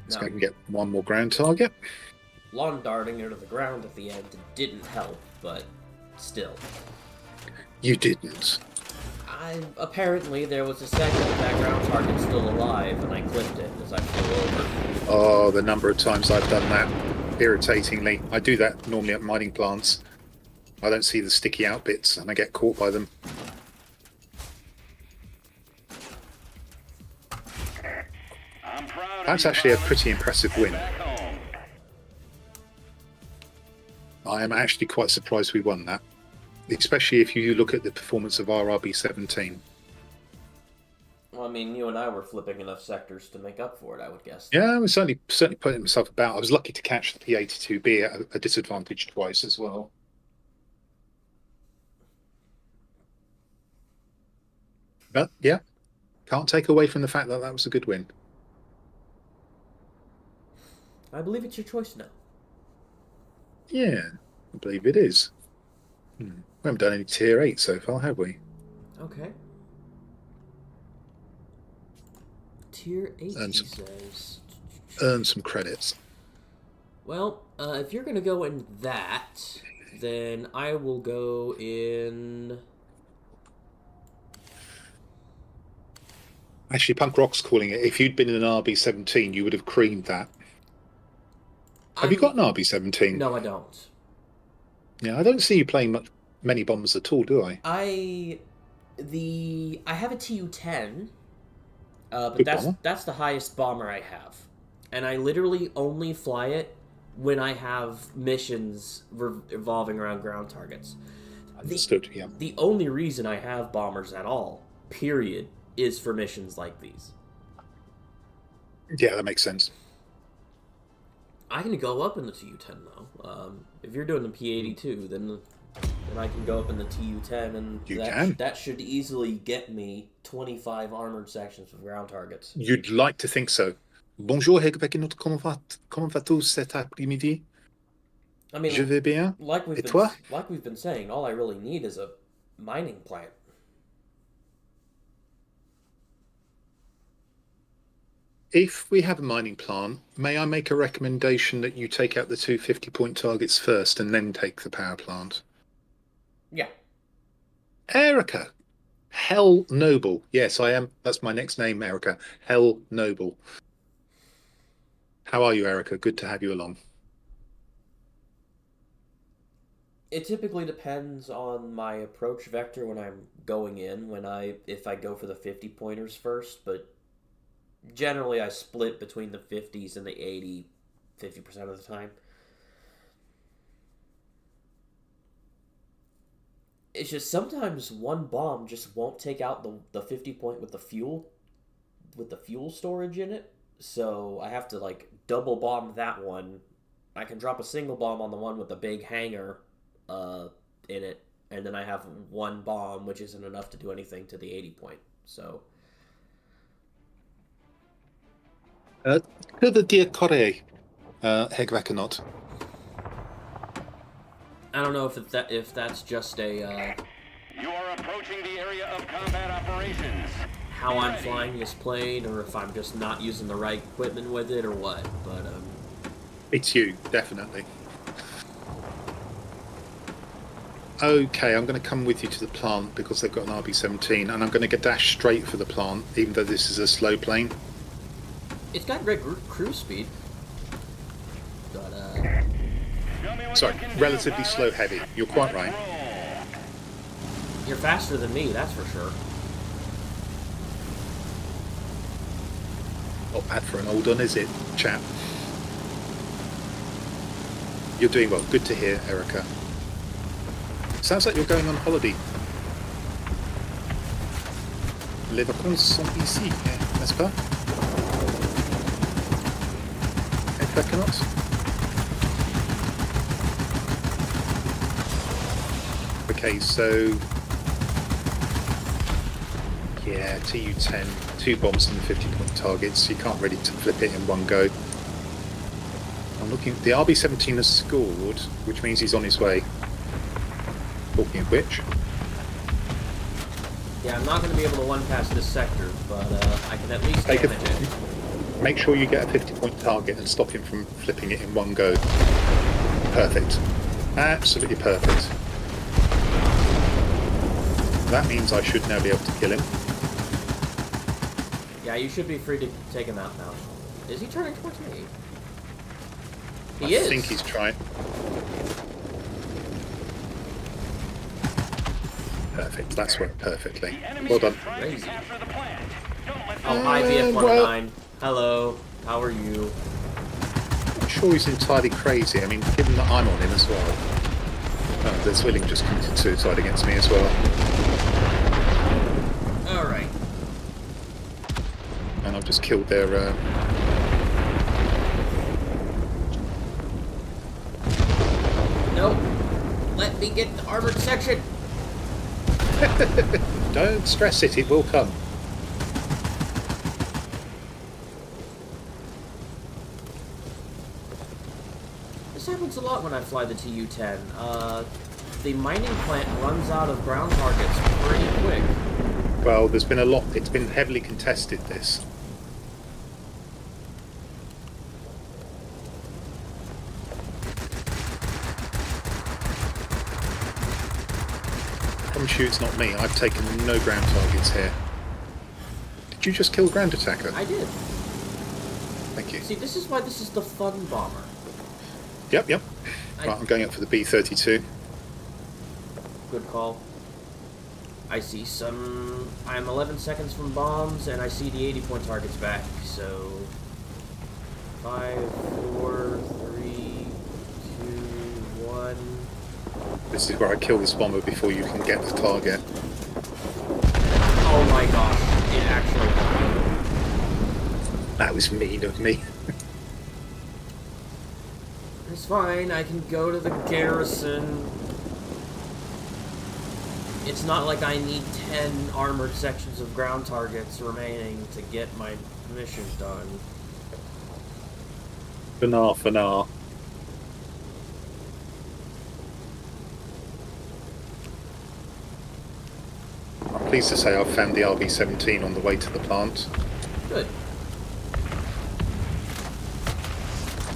So I can get one more ground target. Lawn darting her to the ground at the end didn't help, but still. You didn't. Apparently there was a second that ground target still alive, and I clipped it as I flew over. Oh, the number of times I've done that. Irritatingly. I do that normally at mining plants. I don't see the sticky out bits, and I get caught by them. I'm proud That's of you, actually a bombers. pretty impressive win. Back home. I am actually quite surprised we won that. Especially if you look at the performance of our RB-17. Well, I mean, you and I were flipping enough sectors to make up for it, I would guess. Yeah, I was certainly putting myself about. I was lucky to catch the P-82B at a disadvantage twice as well. But, yeah, can't take away from the fact that that was a good win. I believe it's your choice now. Yeah, I believe it is. We haven't done any tier 8 so far, have we? Okay. Tier 8, And he says. Earn some credits. Well, if you're going to go in that, then I will go in... Actually, Punk Rock's calling it. If you'd been in an RB-17, you would have creamed that. Have you got an RB-17? No, I don't. Yeah, I don't see you playing many bombers at all, do I? I have a TU-10, but Good bomber. that's the highest bomber I have, and I literally only fly it when I have missions revolving around ground targets. Understood, yeah. The only reason I have bombers at all, period, is for missions like these. Yeah, that makes sense. I can go up in the TU-10 though. If you're doing the P-82, then I can go up in the TU-10, and that should easily get me 25 armored sections of ground targets. You'd like to think so. Bonjour, Hegvekinout, comment vas-tu cet après-midi? I mean, Je vais bien. Et toi? Like we've been saying, all I really need is a mining plant. If we have a mining plant, may I make a recommendation that you take out the 250-point targets first and then take the power plant? Yeah. Erica, Hell Noble. Yes, I am. That's my next name, Erica. Hell Noble. How are you, Erica? Good to have you along. It typically depends on my approach vector when I'm going in, if I go for the 50 pointers first, but generally I split between the 50s and the 50% of the time. It's just sometimes one bomb just won't take out the 50 point with the fuel storage in it. So I have to like double bomb that one. I can drop a single bomb on the one with the big hangar in it, and then I have one bomb, which isn't enough to do anything to the 80 point. So The dear Corre, Hegvakanot. I don't know if that's just a You are approaching the area of combat operations. how I'm flying this plane, or if I'm just not using the right equipment with it, or what. But It's you, definitely. Okay, I'm going to come with you to the plant because they've got an RB-17, and I'm going to get dash straight for the plant, even though this is a slow plane. it's got great cruise speed. But Show me what Sorry, you can do, relatively pilot. slow heavy. You're quite Let's right. roll. you're faster than me, that's for sure. Not bad for an old one, is it, chap? You're doing well. Good to hear, Erica. Sounds like you're going on holiday. Les vacances sont ici, n'est-ce pas? Vacances? Okay, so yeah, TU-10, 2 bombs and 50-point targets. You can't really flip it in one go. I'm looking. The RB-17 has scored, which means he's on his way. Talking of which, Yeah, I'm not going to be able to one pass this sector, but I can at least Take a- damage it. make sure you get a 50-point target and stop him from flipping it in one go. Perfect. Absolutely perfect. That means I should now be able to kill him. Yeah, you should be free to take him out now. Is he turning towards me? I He is. think he's trying. Perfect. That's worked perfectly. The enemy Well is done. trying to Crazy. capture the plant. Don't let Oh, them- hi, VF109. well- Hello. How are you? I'm sure he's entirely crazy. I mean, given that I'm on him as well. Oh, there's Willing just committed suicide against me as well. Alright. And I've just killed their... Nope. Let me get the armored section. Don't stress it, it will come. This happens a lot when I fly the TU-10. The mining plant runs out of ground targets pretty quick. Well, there's been a lot. It's been heavily contested, this. I promise you it's not me. I've taken no ground targets here. Did you just kill ground attacker? I did. Thank you. See, this is why this is the fun bomber. Yep. I- Right, I'm going up for the B-32. Good call. I see some... I'm 11 seconds from bombs, and I see the 80-point targets back, so... 5, 4, 3, 2, 1... This is where I kill this bomber before you can get the target. Oh my gosh, it actually... That was mean of me. It's fine, I can go to the garrison. It's not like I need 10 armored sections of ground targets remaining to get my mission done. For now. I'm pleased to say I've found the RB-17 on the way to the plant. Good.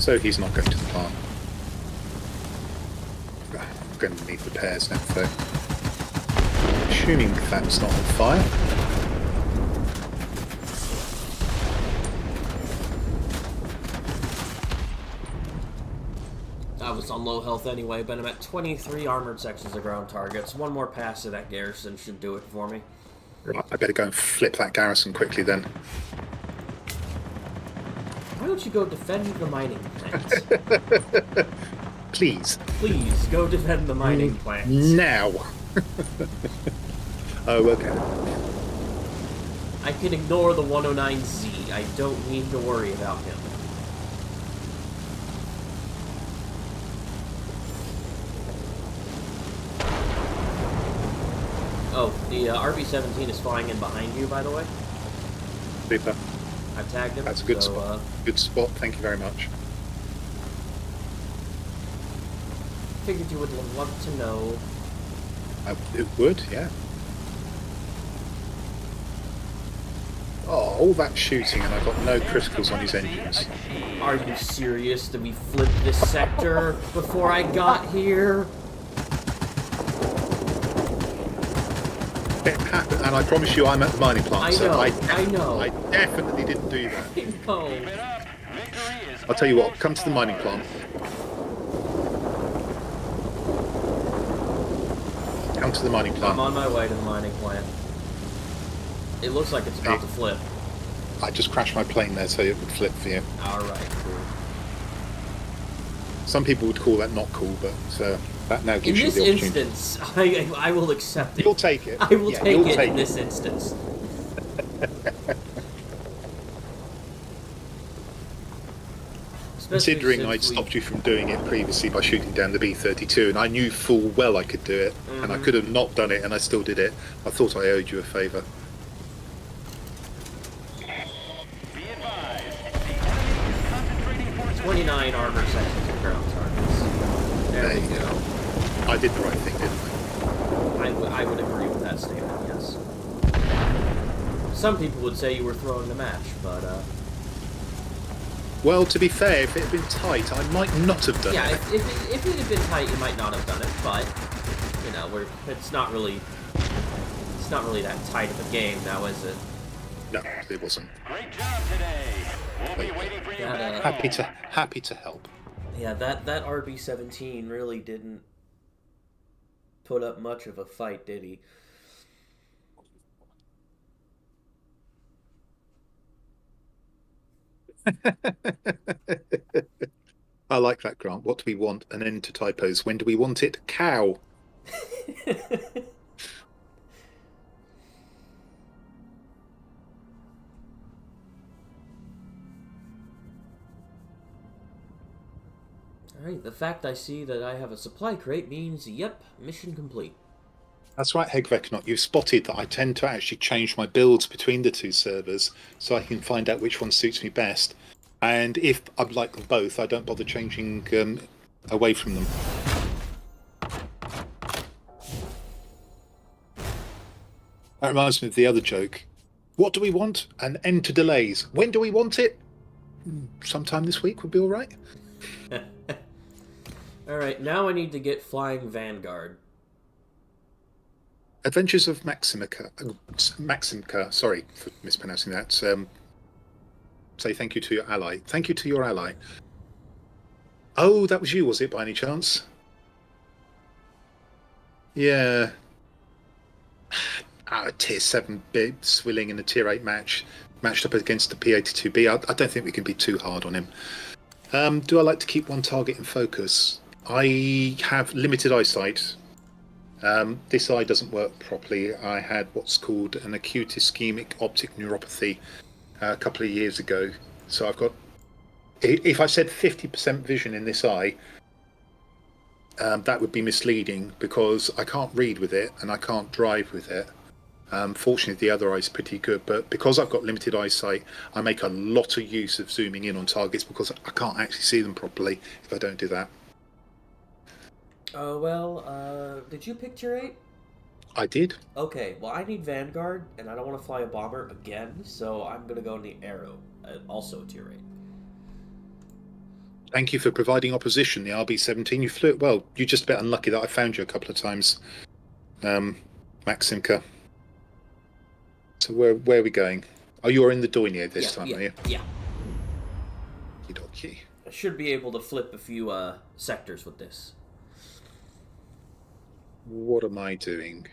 So he's not going to the plant. I'm going to need repairs now, though. Assuming that's not on fire. I was on low health anyway, but I'm at 23 armored sections of ground targets. One more pass to that garrison should do it for me. Right, I better go and flip that garrison quickly then. Why don't you go defend the mining plants? Please. Please, go defend the mining plants. Now. Oh, okay. I can ignore the 109Z. I don't need to worry about him. Oh, the RB-17 is flying in behind you, by the way. Super. I've tagged him. That's a good spot. Good spot. Thank you very much. Figured you would want to know. It would, yeah. Oh, all that shooting and I got no criticals on his engines. Are you serious? Did we flip this sector before I got here? It happened, and I promise you I'm at the mining plant. I so know, I know. I definitely didn't do that. I know. I'll tell you what, come to the mining plant. Come to the mining plant. I'm on my way to the mining plant. It looks like it's about to flip. I just crashed my plane there so it would flip for you. Alright, cool. Some people would call that not cool, but that now In gives you this the opportunity. instance, I will accept it. You'll take it. I will Yeah, take you'll it take in this instance. Considering I'd stopped you from doing it previously by shooting down the B-32, and I knew full well I could do it, and I could have not done it, and I still did it, I thought I owed you a favour. Be advised, the enemy is concentrating forces. 29 armor sections of ground targets. There we go. I did the right thing, didn't I would agree with that statement, yes. Some people would say you were throwing the match, but, Well, to be fair, if it had been tight, I might not have done yeah, it. if it had been tight, you might not have done it, but, you know, it's not really that tight of a game now, is it? No, it wasn't. Great job today. We'll be waiting for you back home. Happy to help. Yeah, that RB-17 really didn't put up much of a fight, did he? I like that, Grant. What do we want? An end to typos. When do we want it? Cow. Alright, the fact I see that I have a supply crate means, yep, mission complete. That's right, Hegveknot. You've spotted that I tend to actually change my builds between the two servers so I can find out which one suits me best. And if I like them both, I don't bother changing away from them. That reminds me of the other joke. What do we want? An end to delays. When do we want it? Sometime this week would be all right. Alright, now I need to get Flying Vanguard. Adventures of Maximica. Sorry for mispronouncing that. Say thank you to your ally. Thank you to your ally. Oh, that was you, was it, by any chance? Yeah. A tier 7 bit swilling in a tier 8 match, matched up against the P-82B. I don't think we can be too hard on him. Do I like to keep one target in focus? I have limited eyesight. This eye doesn't work properly. I had what's called an acute ischemic optic neuropathy a couple of years ago. So I've got, if I said 50% vision in this eye, that would be misleading because I can't read with it and I can't drive with it. Fortunately, the other eye is pretty good, but because I've got limited eyesight, I make a lot of use of zooming in on targets because I can't actually see them properly if I don't do that. Did you pick tier 8? I did. Okay, well I need Vanguard, and I don't want to fly a bomber again, so I'm going to go in the Arrow, also tier Thank you for providing opposition, the RB-17. You flew it well. You're just a bit unlucky that I found you a couple of times, Maximka. So where are we going? Oh, you're in the Dornier this time, are you? Yeah. Okey-dokey. I should be able to flip a few sectors with this. What am I doing?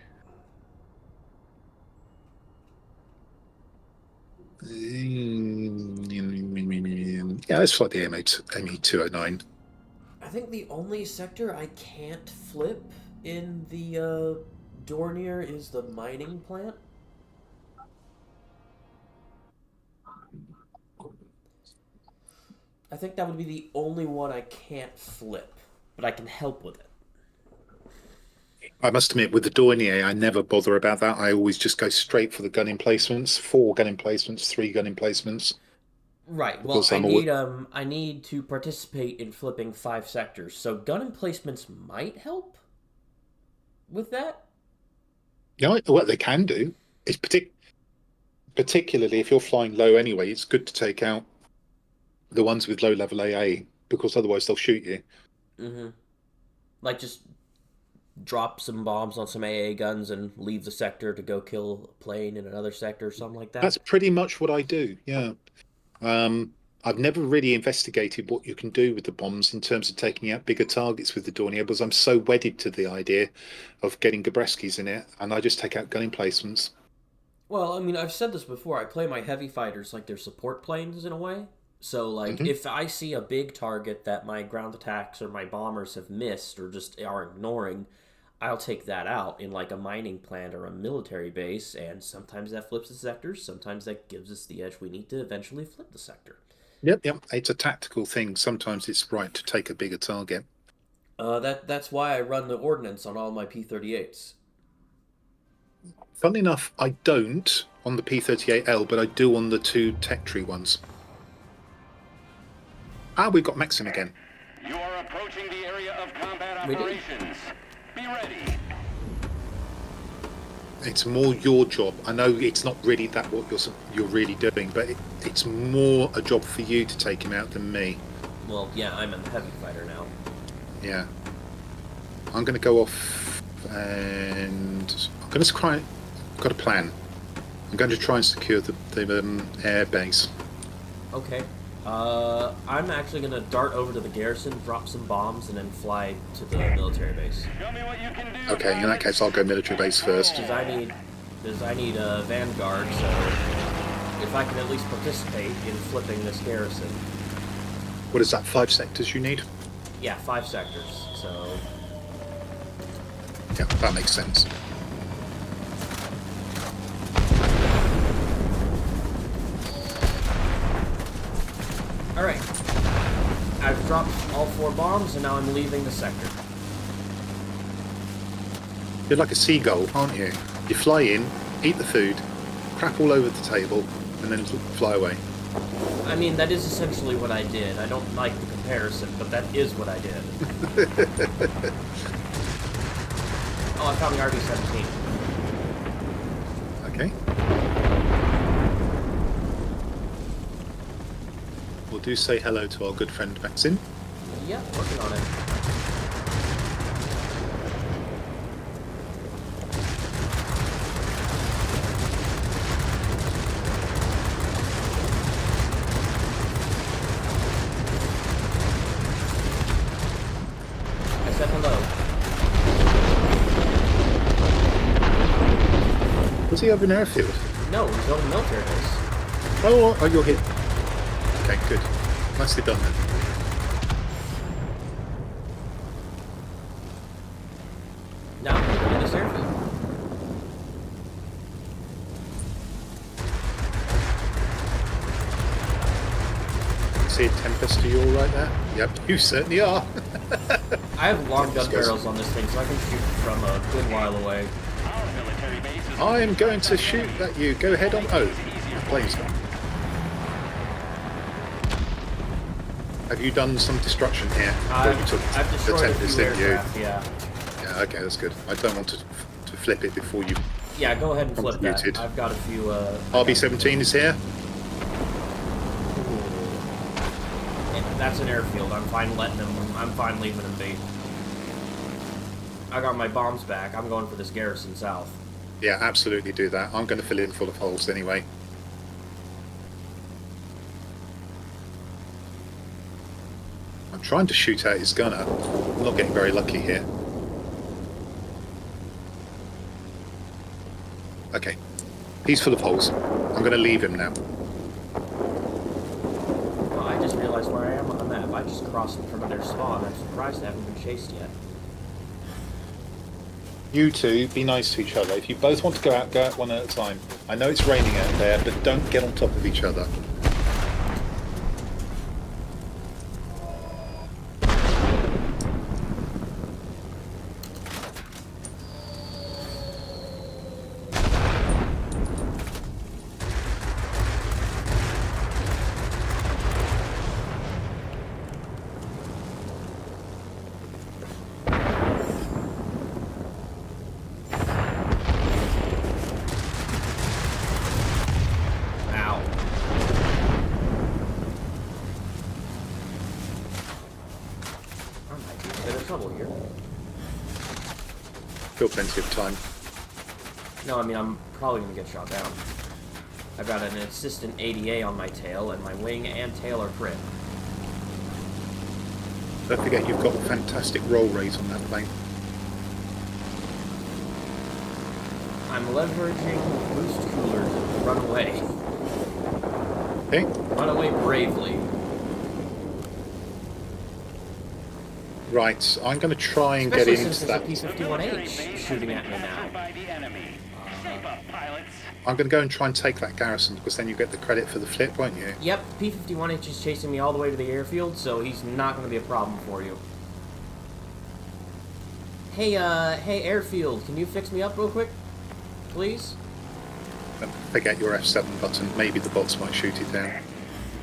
Yeah, let's fly the ME209. I think the only sector I can't flip in the Dornier is the mining plant. I think that would be the only one I can't flip, but I can help with it. I must admit, with the Dornier, I never bother about that. I always just go straight for the gun emplacements. 4 gun emplacements, 3 gun emplacements. Right. Well, I need to participate in flipping 5 sectors, so gun emplacements might help with that. Yeah, what they can do is particularly if you're flying low anyway, it's good to take out the ones with low level AA because otherwise they'll shoot you. Mm-hmm. Like just drop some bombs on some AA guns and leave the sector to go kill a plane in another sector or something like that. That's pretty much what I do. Yeah. I've never really investigated what you can do with the bombs in terms of taking out bigger targets with the Dornier because I'm so wedded to the idea of getting Gabreskis in it, and I just take out gun emplacements. Well, I mean, I've said this before. I play my heavy fighters like they're support planes in a way. So, like, if I see a big target that my ground attacks or my bombers have missed or just are ignoring, I'll take that out in, like, a mining plant or a military base, and sometimes that flips the sectors, sometimes that gives us the edge we need to eventually flip the sector. Yep. It's a tactical thing. Sometimes it's right to take a bigger target. That's why I run the ordnance on all my P-38s. Funnily enough, I don't on the P-38L, but I do on the 2 tech tree ones. Ah, we've got Maxim again. You are approaching the area of combat operations. Be ready. It's more your job. I know it's not really that what you're really doing, but it's more a job for you to take him out than me. Well, yeah, I'm a heavy fighter now. Yeah. I'm going to go off and I'm going to try. I've got a plan. I'm going to try and secure the air base. Okay. I'm actually going to dart over to the garrison, drop some bombs, and then fly to the military base. Show me what you can do. Okay, in that case, I'll go military base first. Because I need a vanguard, so if I can at least participate in flipping this garrison. What is that, 5 sectors you need? Yeah, 5 sectors, so... Yeah, that makes sense. Alright. I've dropped all 4 bombs, and now I'm leaving the sector. You're like a seagull, aren't you? You fly in, eat the food, crap all over the table, and then fly away. I mean, that is essentially what I did. I don't like the comparison, but that is what I did. Oh, I found the RB-17. Okay. We'll do say hello to our good friend Maxim. Yeah, working on it. I said hello. Was he over an airfield? No, he's on the military base. Oh, you're here. Okay, good. Nicely done then. Now I'm in this airfield. See a Tempest to your right there? Yep, you certainly are. I have long gun Tempest goes. barrels on this thing, so I can shoot from a good while away. Our military base is I am going to shoot at you. Go ahead on. Oh, the plane's gone. Have you done some destruction here? Or you took I've the destroyed a Tempest, few didn't you? aircraft, yeah. Yeah, okay, that's good. I don't want to flip it before you. Yeah, go ahead and flip that. Contributed. I've got a few, RB-17 is here. That's an airfield. I'm fine letting him. I'm fine leaving him be. I got my bombs back. I'm going for this garrison south. Yeah, absolutely do that. I'm going to fill in full of holes anyway. I'm trying to shoot out his gunner. I'm not getting very lucky here. Okay. He's full of holes. I'm going to leave him now. Well, I just realized where I am on the map. I just crossed in front of their spawn. I'm surprised I haven't been chased yet. You two, be nice to each other. If you both want to go out one at a time. I know it's raining out there, but don't get on top of each other. Still plenty of time. No, I mean, I'm probably going to get shot down. I've got an assistant ADA on my tail, and my wing and tail are crit. Don't forget you've got a fantastic roll rate on that plane. I'm leveraging boost coolers to run away. Okay. Run away bravely. Right, I'm going to try and Especially get into that. Since there's a P-51H shooting at me now. I'm going to go and try and take that garrison, because then you get the credit for the flip, won't you? Yep, P-51H is chasing me all the way to the airfield, so he's not going to be a problem for you. Hey, airfield, can you fix me up real quick? Please? Don't forget your F7 button. Maybe the bots might shoot it down.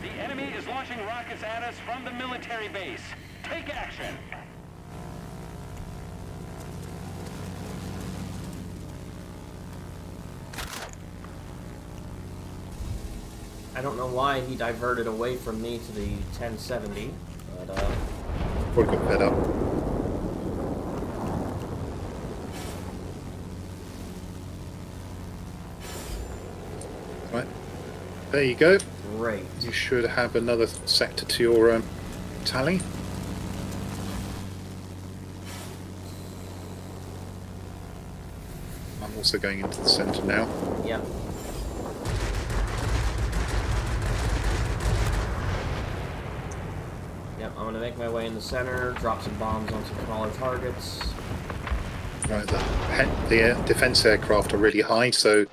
The enemy is launching rockets at us from the military base. Take action! I don't know why he diverted away from me to the 1070, but, Probably got fed up. Right. There you go. great. You should have another sector to your tally. I'm also going into the centre now. Yep. Yep, I'm gonna make my way in the center, drop some bombs on some smaller targets. Right, the defence aircraft are really high, so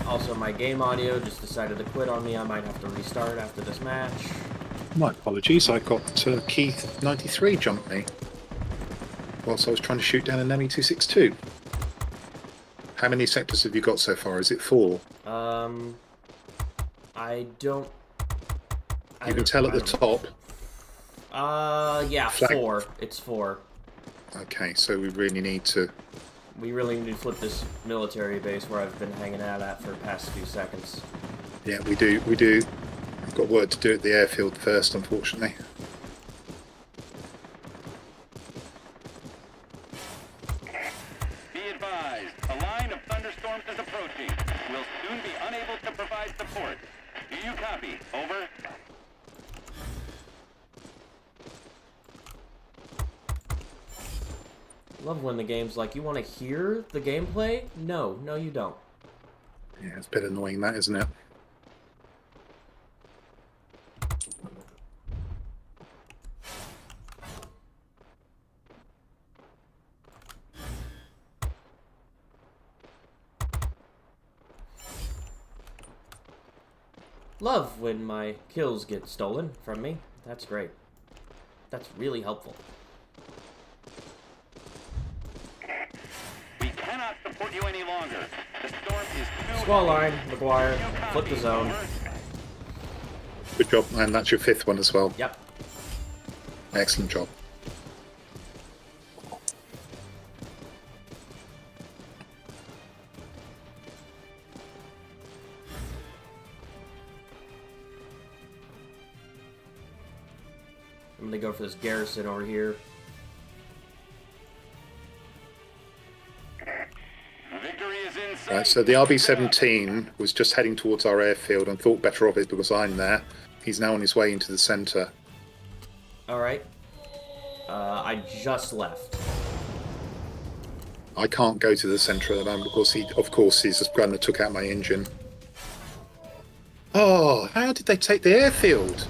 Also, my game audio just decided to quit on me. I might have to restart after this match. my apologies, I got Keith 93 jumped me whilst I was trying to shoot down an ME262. How many sectors have you got so far? Is it 4? I don't... You can tell at the top. Yeah, Flag. 4. It's 4. Okay, so we really need to... We really need to flip this military base where I've been hanging out at for the past few seconds. Yeah, we do. We've got work to do at the airfield first, unfortunately. Be advised, a line of thunderstorms is approaching. We'll soon be unable to provide support. Do you copy? Over. Love when the game's like, you want to hear the gameplay? No, you don't. Yeah, it's a bit annoying that, isn't it? Love when my kills get stolen from me. That's great. That's really helpful. We cannot support you any longer. The storm is too... Squall line, McGuire, Do you copy? flip the zone. Over. Good job, and that's your 5th one as well. Yep. Excellent job. I'm gonna go for this garrison over here. Victory is in sight. Right, so the RB-17 was just heading towards our airfield and thought better of it because I'm there. He's now on his way into the centre. Alright. I just left. I can't go to the centre at the moment because of course, he's the gun that took out my engine. Oh, how did they take the airfield?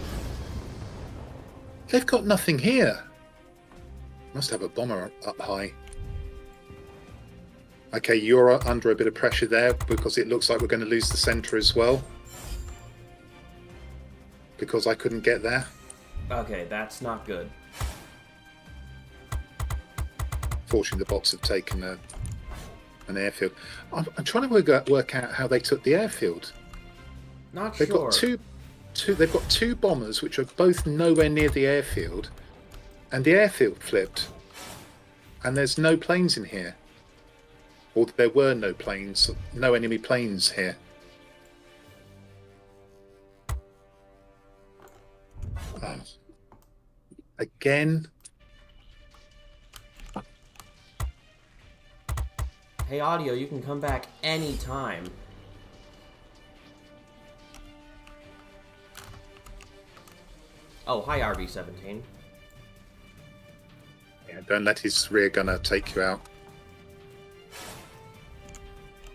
They've got nothing here. Must have a bomber up high. Okay, you're under a bit of pressure there because it looks like we're going to lose the centre as well. Because I couldn't get there. Okay, that's not good. Fortunately, the bots have taken an airfield. I'm trying to work out how they took the airfield. Not They've sure. got they've got two bombers which are both nowhere near the airfield, and the airfield flipped. And there's no planes in here. Or there were no planes, no enemy planes here. Oh. Again. Hey, audio, you can come back anytime. Oh, hi, RB-17. Yeah, don't let his rear gunner take you out.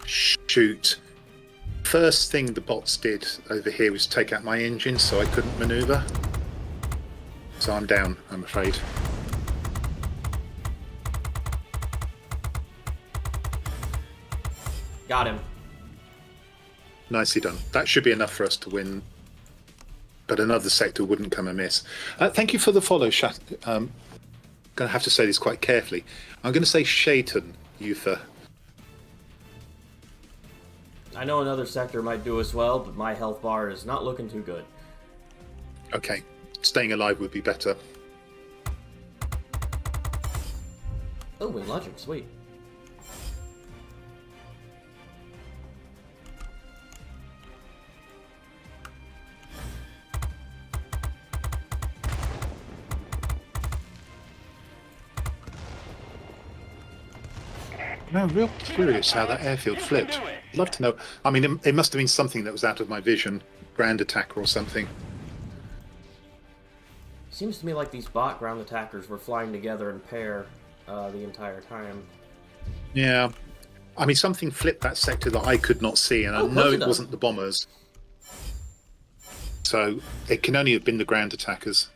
Shoot. First thing the bots did over here was take out my engine so I couldn't manoeuvre. So I'm down, I'm afraid. Got him. Nicely done. That should be enough for us to win. But another sector wouldn't come amiss. Thank you for the follow, I'm going to have to say this quite carefully. I'm going to say Shaitan, Uther. I know another sector might do as well, but my health bar is not looking too good. Okay, staying alive would be better. Oh, wing logic, sweet. No, real curious how that airfield flipped. Love to know. I mean, it must have been something that was out of my vision. Ground attacker or something. Seems to me like these bot ground attackers were flying together in pair the entire time. Yeah. I mean, something flipped that sector that I could not see, and I Oh, know close it enough. wasn't the bombers. So it can only have been the ground attackers.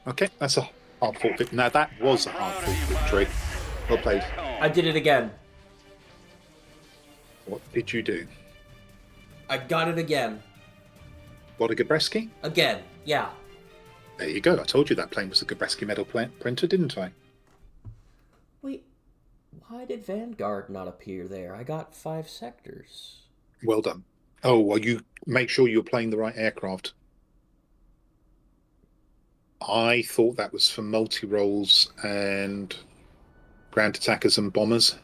Okay, that's a hard-fought victory. Now, that was a hard-fought victory. Well played. I did it again. What did you do? I got it again. What, a Gabreski? Again. Yeah. There you go. I told you that plane was a Gabreski medal printer, didn't I? Wait, why did Vanguard not appear there? I got 5 sectors. Well done. Oh, well, you make sure you're playing the right aircraft. I thought that was for multi-roles and ground attackers and bombers.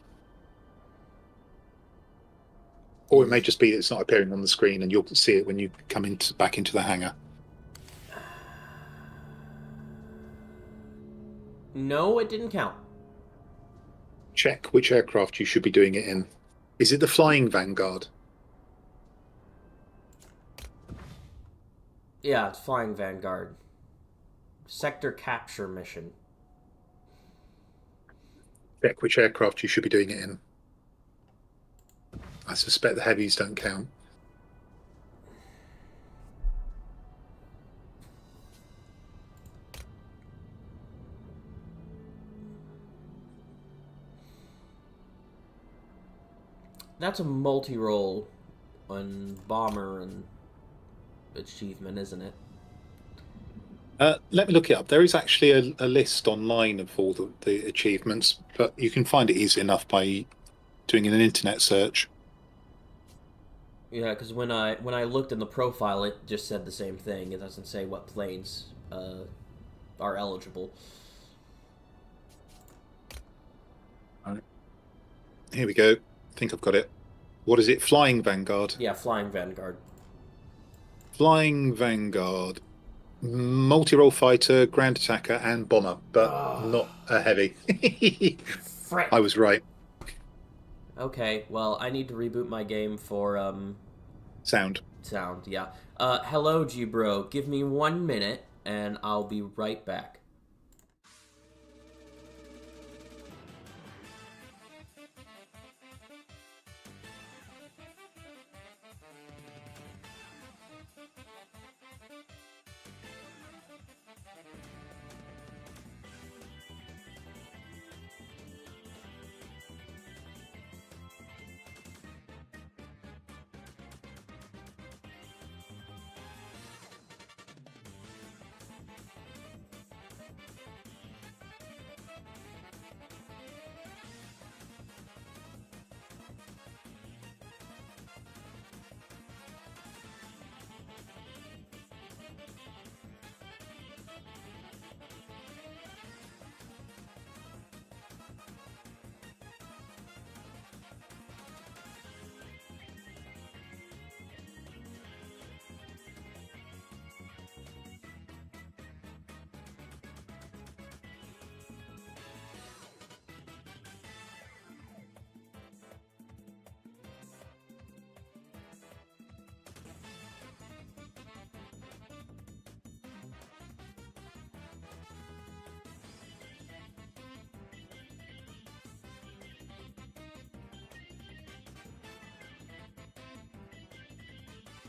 Or it may just be that it's not appearing on the screen and you'll see it when you come back into the hangar. No, it didn't count. Check which aircraft you should be doing it in. Is it the Flying Vanguard? Yeah, it's Flying Vanguard. Sector capture mission. Check which aircraft you should be doing it in. I suspect the heavies don't count. That's a multi-role on bomber and achievement, isn't it? Let me look it up. There is actually a list online of all the achievements, but you can find it easy enough by doing an internet search. Yeah, because when I looked in the profile, it just said the same thing. It doesn't say what planes are eligible. All right. Here we go. I think I've got it. What is it? Flying Vanguard. Yeah, Flying Vanguard. Flying Vanguard, multi-role fighter, ground attacker, and bomber, but not a heavy. Frick. I was right. Okay, well, I need to reboot my game for, Sound. sound, yeah. Hello, G-Bro. Give me 1 minute, and I'll be right back.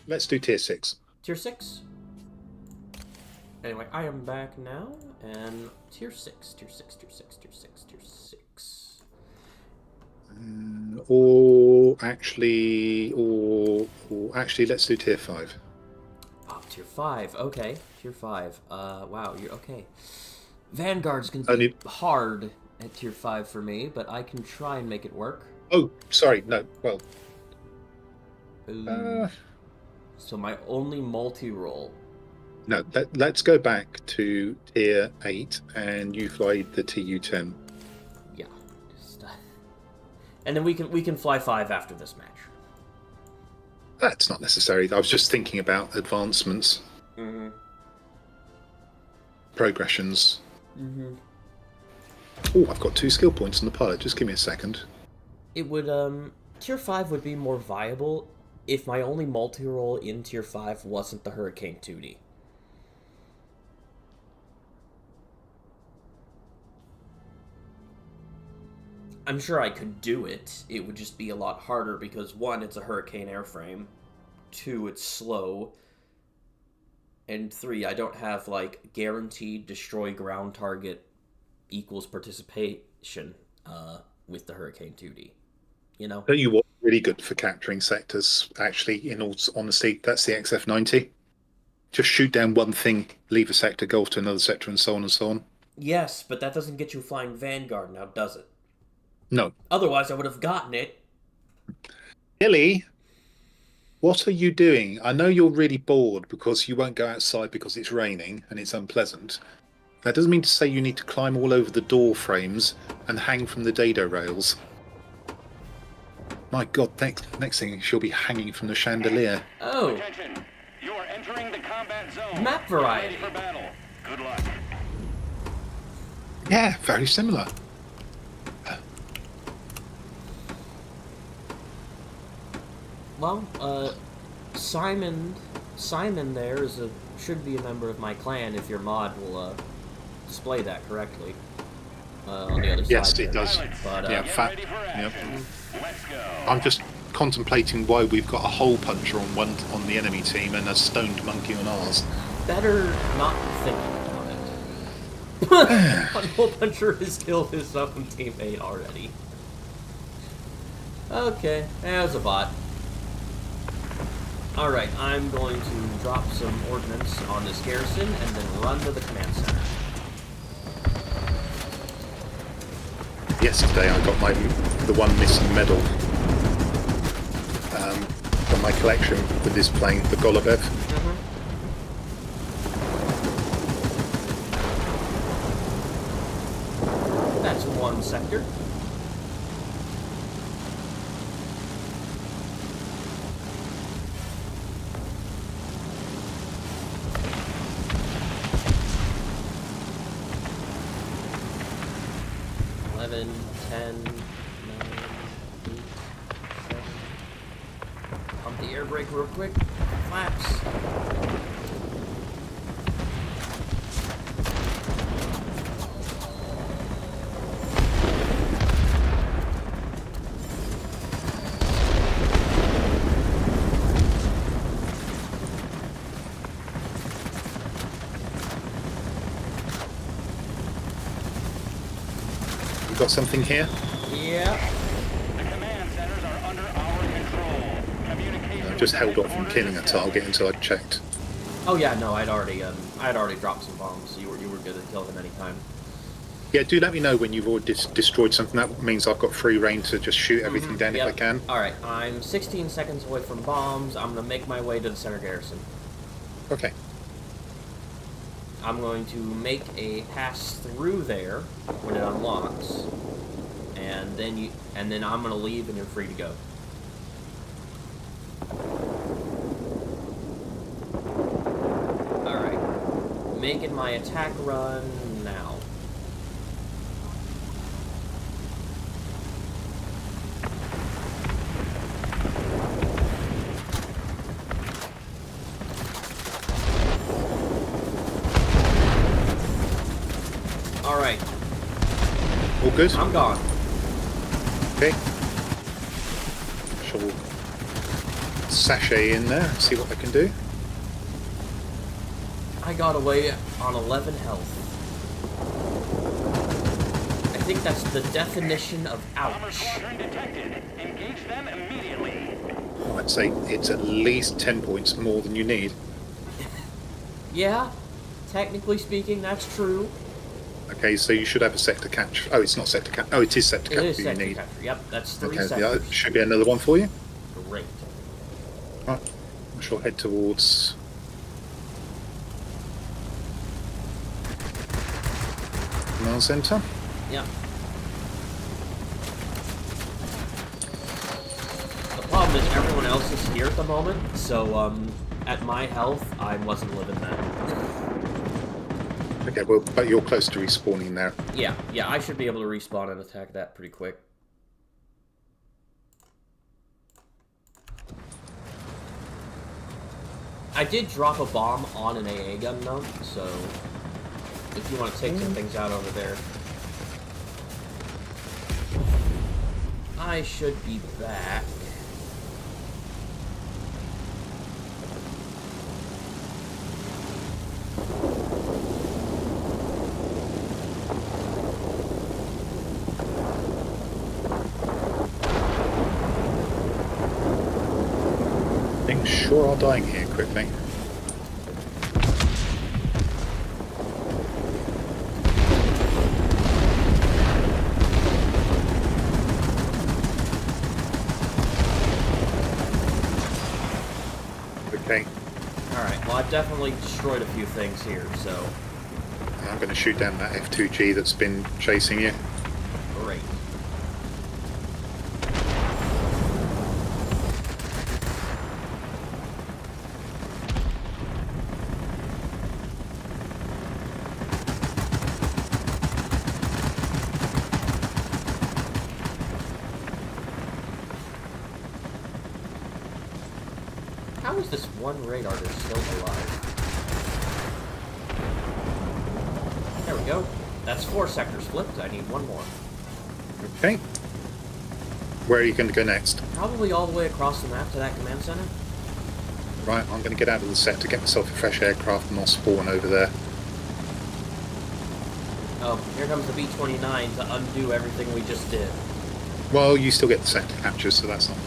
Let's do tier 6. Tier 6. Anyway, I am back now, and tier 6, tier 6, tier 6, tier 6, tier 6. Or actually, let's do tier 5. Oh, tier 5, okay. Tier 5. Wow, you're okay. Vanguard's gonna be hard at tier 5 for me, but I can try and make it work. Oh, sorry, no, well... So my only multi-roll. No, let's go back to tier 8, and you fly the TU-10. Yeah. Just, and then we can fly 5 after this match. That's not necessary. I was just thinking about advancements. Mm-hmm. Progressions. Mm-hmm. Oh, I've got 2 skill points on the pilot. Just give me a second. It would, tier 5 would be more viable if my only multi-roll in tier 5 wasn't the Hurricane 2D. I'm sure I could do it. It would just be a lot harder because 1, it's a Hurricane airframe. 2, it's slow. And 3, I don't have, like, guaranteed destroy ground target equals participation with the Hurricane 2D. You know? Tell you what, really good for capturing sectors, actually, in all honesty, that's the XF-90. Just shoot down one thing, leave a sector, go off to another sector, and so on and so on. Yes, but that doesn't get you flying Vanguard now, does it? No. Otherwise, I would have gotten it. Billy, what are you doing? I know you're really bored because you won't go outside because it's raining and it's unpleasant. That doesn't mean to say you need to climb all over the door frames and hang from the dado rails. My God, next thing she'll be hanging from the chandelier. Oh. Attention. You are entering the combat zone. Map variety. Get ready for battle. Good luck. Yeah, very similar. Well, Simon there should be a member of my clan if your mod will display that correctly. On the other side. Yes, it does. But, yeah, Get ready for action. Yep. Let's go. I'm just contemplating why we've got a hole puncher on the enemy team and a stoned monkey on ours. better not thinking about it. One hole puncher has killed his own teammate already. Okay, that was a bot. Alright, I'm going to drop some ordnance on this garrison and then run to the command center. Yesterday I got the one missing medal from my collection with this plane, the Golubev. That's one sector. 10, 9, 8, 7. Pump the air brake real quick. Flaps. You got something here? Yeah. The command centers are under our control. Communication I just with held the off from headquarters killing a is target until I checked. Oh yeah, no, I'd already dropped some bombs, so you were good to kill him anytime. Yeah, do let me know when you've already destroyed something. That means I've got free reign to just shoot everything down Yep. if I can. Alright, I'm 16 seconds away from bombs. I'm gonna make my way to the center garrison. Okay. I'm going to make a pass through there when it unlocks. And then I'm gonna leave and you're free to go. Alright. Making my attack run now. Alright. All good? I'm gone. Okay. Shall sashay in there and see what I can do. I got away on 11 health. I think that's the definition of Bomber ouch. squadron detected. Engage them immediately. I'd say it's at least 10 points more than you need. Yeah, technically speaking, that's true. Okay, so you should have a sector catch. Oh, it's not sector catch. Oh, it is sector It catch is that you sector need. capture. Yep, that's 3 Okay, yeah, sectors. should be another one for you. Great. Right, I shall head towards. Command centre. Yep. The problem is everyone else is here at the moment, so at my health, I wasn't living that. Okay, well, but you're close to respawning there. Yeah, I should be able to respawn and attack that pretty quick. I did drop a bomb on an AA gun though, so if you want to take some things out over there. I should be back. Things sure are dying here quickly. Okay, Alright, well I've definitely destroyed a few things here, so I'm going to shoot down that F2G that's been chasing you. great. How is this one radar that's still alive? There we go. That's 4 sectors flipped. I need one more. Okay. Where are you going to go next? Probably all the way across the map to that command center. Right, I'm going to get out of the sector, get myself a fresh aircraft, and I'll spawn over there. Oh, here comes the B-29 to undo everything we just did. Well, you still get the sector capture, so that's not...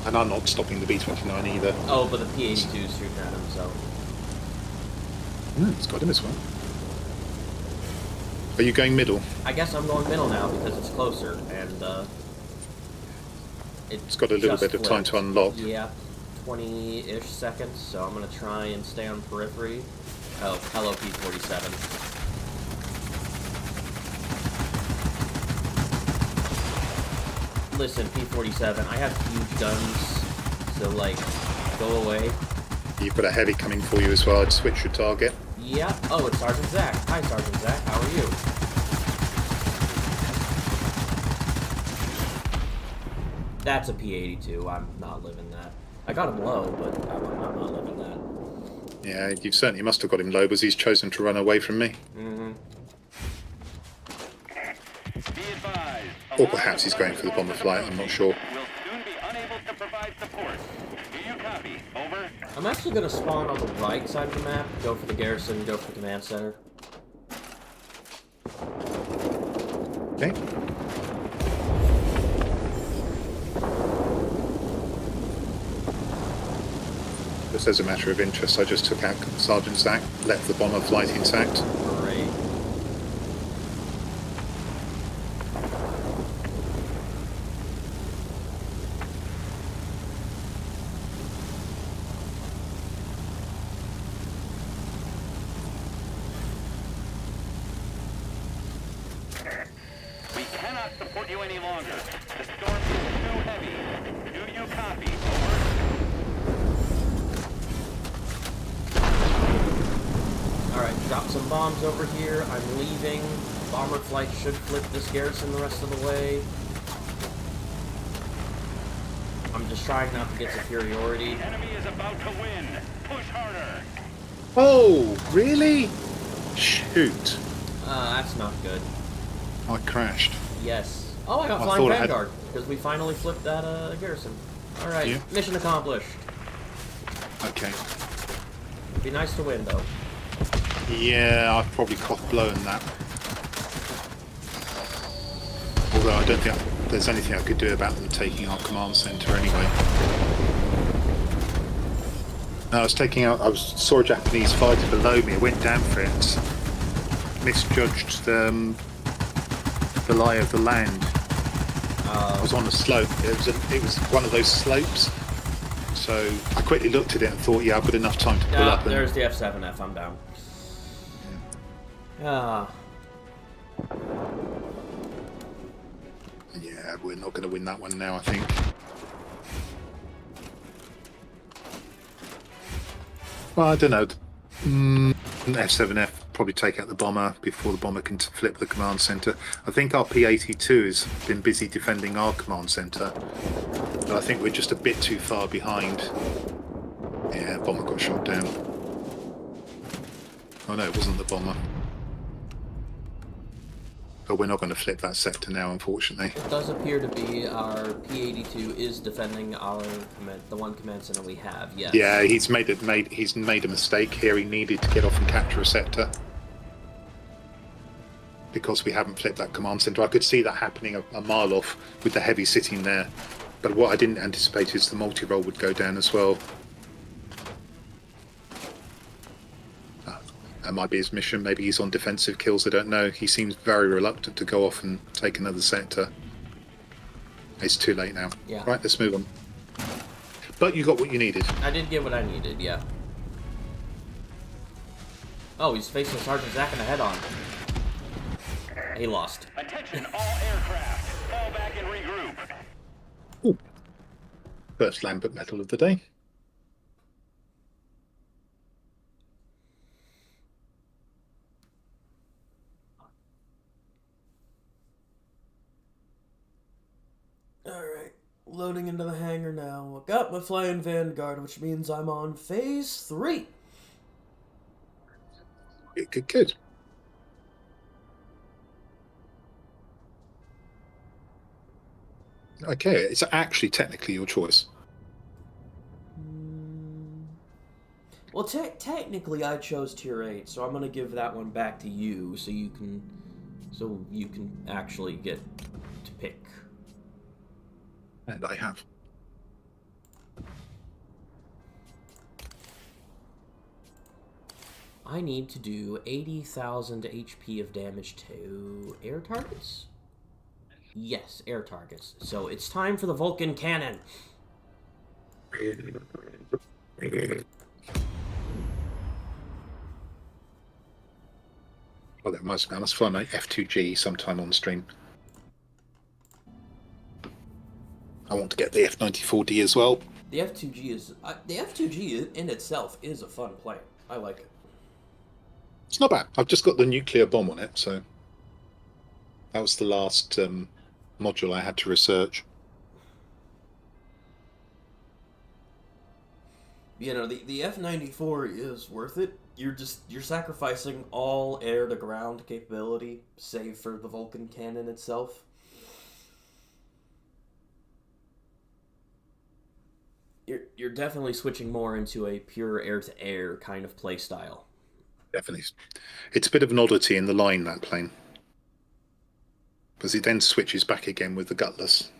And I'm not stopping the B-29 either. Oh, but the P-82's shooting at him, so... It's got him as well. Are you going middle? I guess I'm going middle now because it's closer, and, It's got a little just bit of time to flipped. unlock. Yeah, 20-ish seconds, so I'm gonna try and stay on periphery. Oh, hello, P-47. Listen, P-47, I have huge guns, so, like, go away. You've got a heavy coming for you as well. I'd switch your target. Yeah. Oh, it's Sergeant Zach. Hi, Sergeant Zach. How are you? That's a P-82. I'm not living that. I got him low, but I'm not living that. Yeah, you certainly must have got him low, because he's chosen to run away from me. Mm-hmm. Be advised. Or perhaps he's going for the bomber flight, I'm not sure. Will soon be unable to provide support. Do you copy? Over. I'm actually going to spawn on the right side of the map, go for the garrison, go for the command center. Okay. Just as a matter of interest, I just took out Sergeant Zach, left the bomber flight intact. Great. We cannot support you any longer. The storm is too heavy. Do you copy? Over. Alright, drop some bombs over here. I'm leaving. Bomber flight should flip this garrison the rest of the way. I'm just trying not to get superiority. The enemy is about to win. Push harder. Oh, really? Shoot. That's not good. I crashed. Yes. Oh, I got I Flying thought I had- Vanguard, because we finally flipped that garrison. Alright, Yeah. mission accomplished. Okay. Be nice to win, though. Yeah, I've probably coughed blown that. Although I don't think there's anything I could do about them taking our command centre anyway. No, I saw a Japanese fighter below me. I went down for it. Misjudged the lie of the land. I was on a slope. It was one of those slopes. So I quickly looked at it and thought, yeah, I've got enough time to pull up. And There's the F-7F. I'm down. Ah. yeah, we're not going to win that one now, I think. Well, I don't know. F-7F probably take out the bomber before the bomber can flip the command centre. I think our P-82 has been busy defending our command centre, but I think we're just a bit too far behind. Yeah, bomber got shot down. Oh no, it wasn't the bomber. But we're not going to flip that sector now, unfortunately. It does appear to be our P-82 is defending the one command center we have, yes. Yeah, he's made a mistake here. He needed to get off and capture a sector because we haven't flipped that command center. I could see that happening a mile off with the heavy sitting there, but what I didn't anticipate is the multi-roll would go down as well. That might be his mission. Maybe he's on defensive kills. I don't know. He seems very reluctant to go off and take another sector. It's too late now. Yeah. Right, let's move on. But you got what you needed. I did get what I needed, yeah. Oh, he's facing Sergeant Zach in the head-on. He lost. Attention all aircraft. Fall back and regroup. Ooh. First Lambert medal of the day. Alright, loading into the hangar now. Got my Flying Vanguard, which means I'm on phase 3. Good. Okay, it's actually technically your choice. Well, technically I chose tier 8, so I'm gonna give that one back to you, so you can actually get to pick. And I have. I need to do 80,000 HP of damage to air targets? Yes, air targets. So it's time for the Vulcan cannon. Oh, I must fly my F2G sometime on stream. I want to get the F94D as well. The F2G is the F2G in itself is a fun plane. I like it. It's not bad. I've just got the nuclear bomb on it, so that was the last module I had to research. You know, the F-94 is worth it. You're sacrificing all air-to-ground capability, save for the Vulcan cannon itself. You're definitely switching more into a pure air-to-air kind of playstyle. Definitely. It's a bit of an oddity in the line, that plane. Because it then switches back again with the gutless.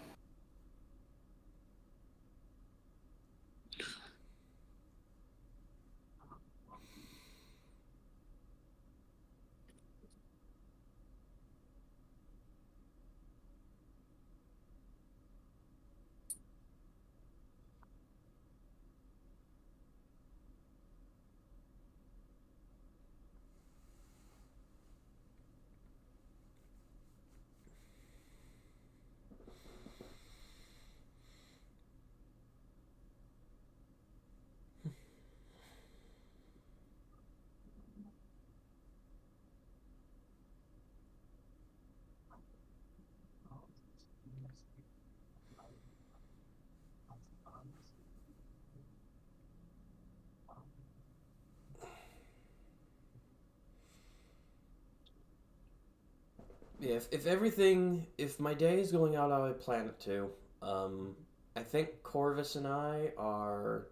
Yeah, if my day is going out how I plan it to, I think Corvus and I are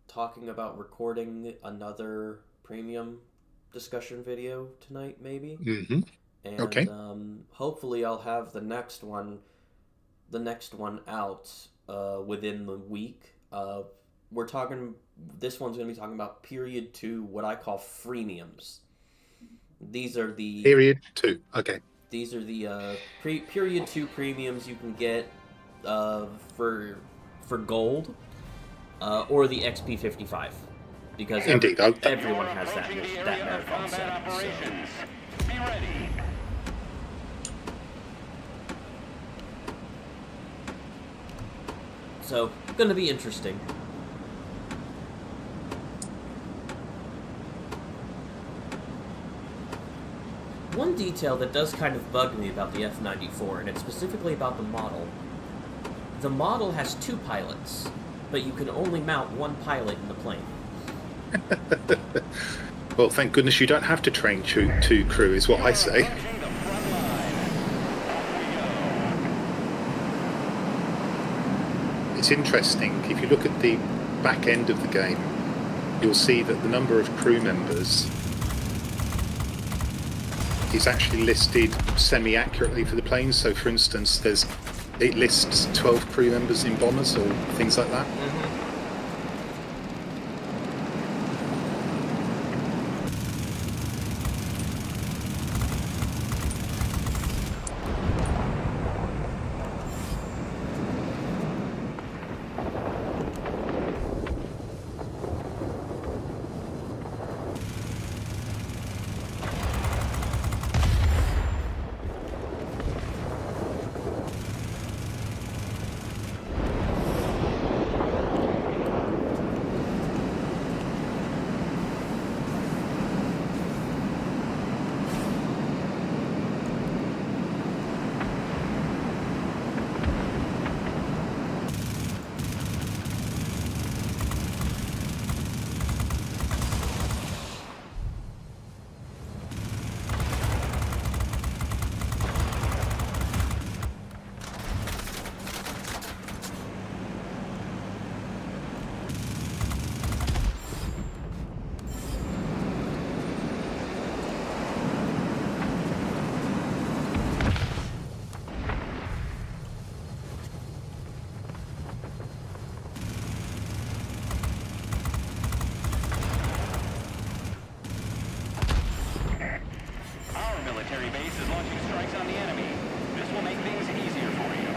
talking about recording another premium discussion video tonight, maybe. Mm-hmm. And Okay. hopefully I'll have the next one out within the week. This one's going to be talking about period 2, what I call freemiums. These are the Period 2. Okay. These are the period 2 premiums you can get for gold or the XP55 because Indeed. everyone has that marathon set. Be ready. So, gonna be interesting. One detail that does kind of bug me about the F-94, and it's specifically about the model. The model has 2 pilots, but you can only mount 1 pilot in the plane. Well, thank goodness you don't have to train 2 crew, is what I say. Approaching the front line. Off we go. It's interesting. If you look at the back end of the game, you'll see that the number of crew members is actually listed semi-accurately for the planes. So, for instance, it lists 12 crew members in bombers or things like that. Our military base is launching strikes on the enemy. This will make things easier for you.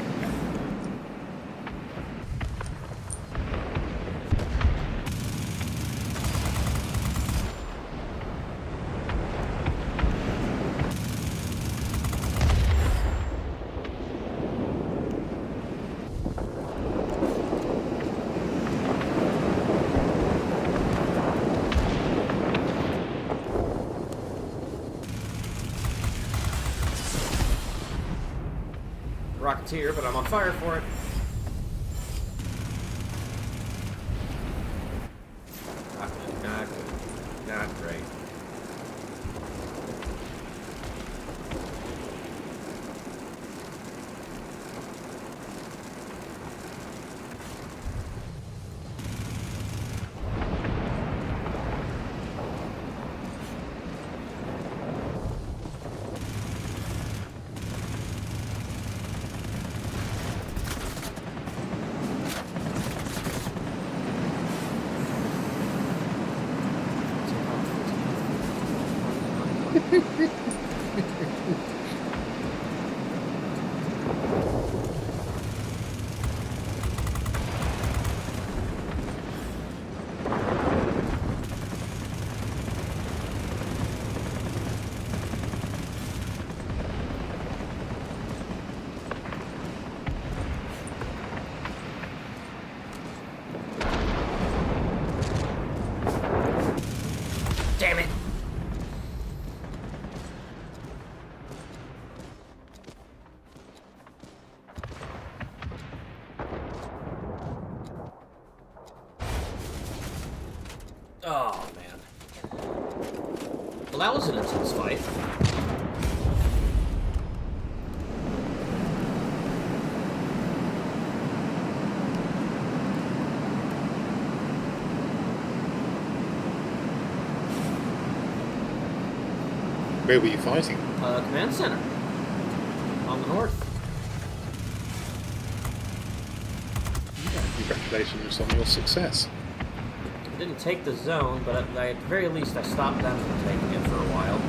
Rocketeer, but I'm on fire for it. Damn it! Oh, man. Well, that was an intense fight. Where were you fighting? Command center. On the north. Congratulations on your success. Didn't take the zone, but at the very least I stopped them from taking it for a while.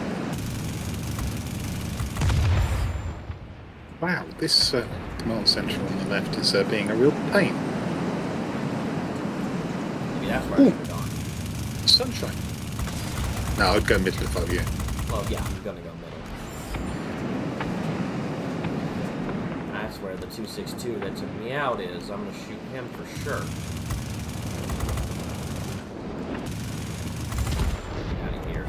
Wow, this command central on the left is being a real pain. Maybe that's where I should have gone. Sunshine. No, I'd go middle if I were you. Well, yeah, I'm gonna go middle. That's where the 262 that took me out is. I'm gonna shoot him for sure. Get out of here.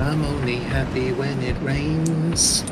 I'm only happy when it rains.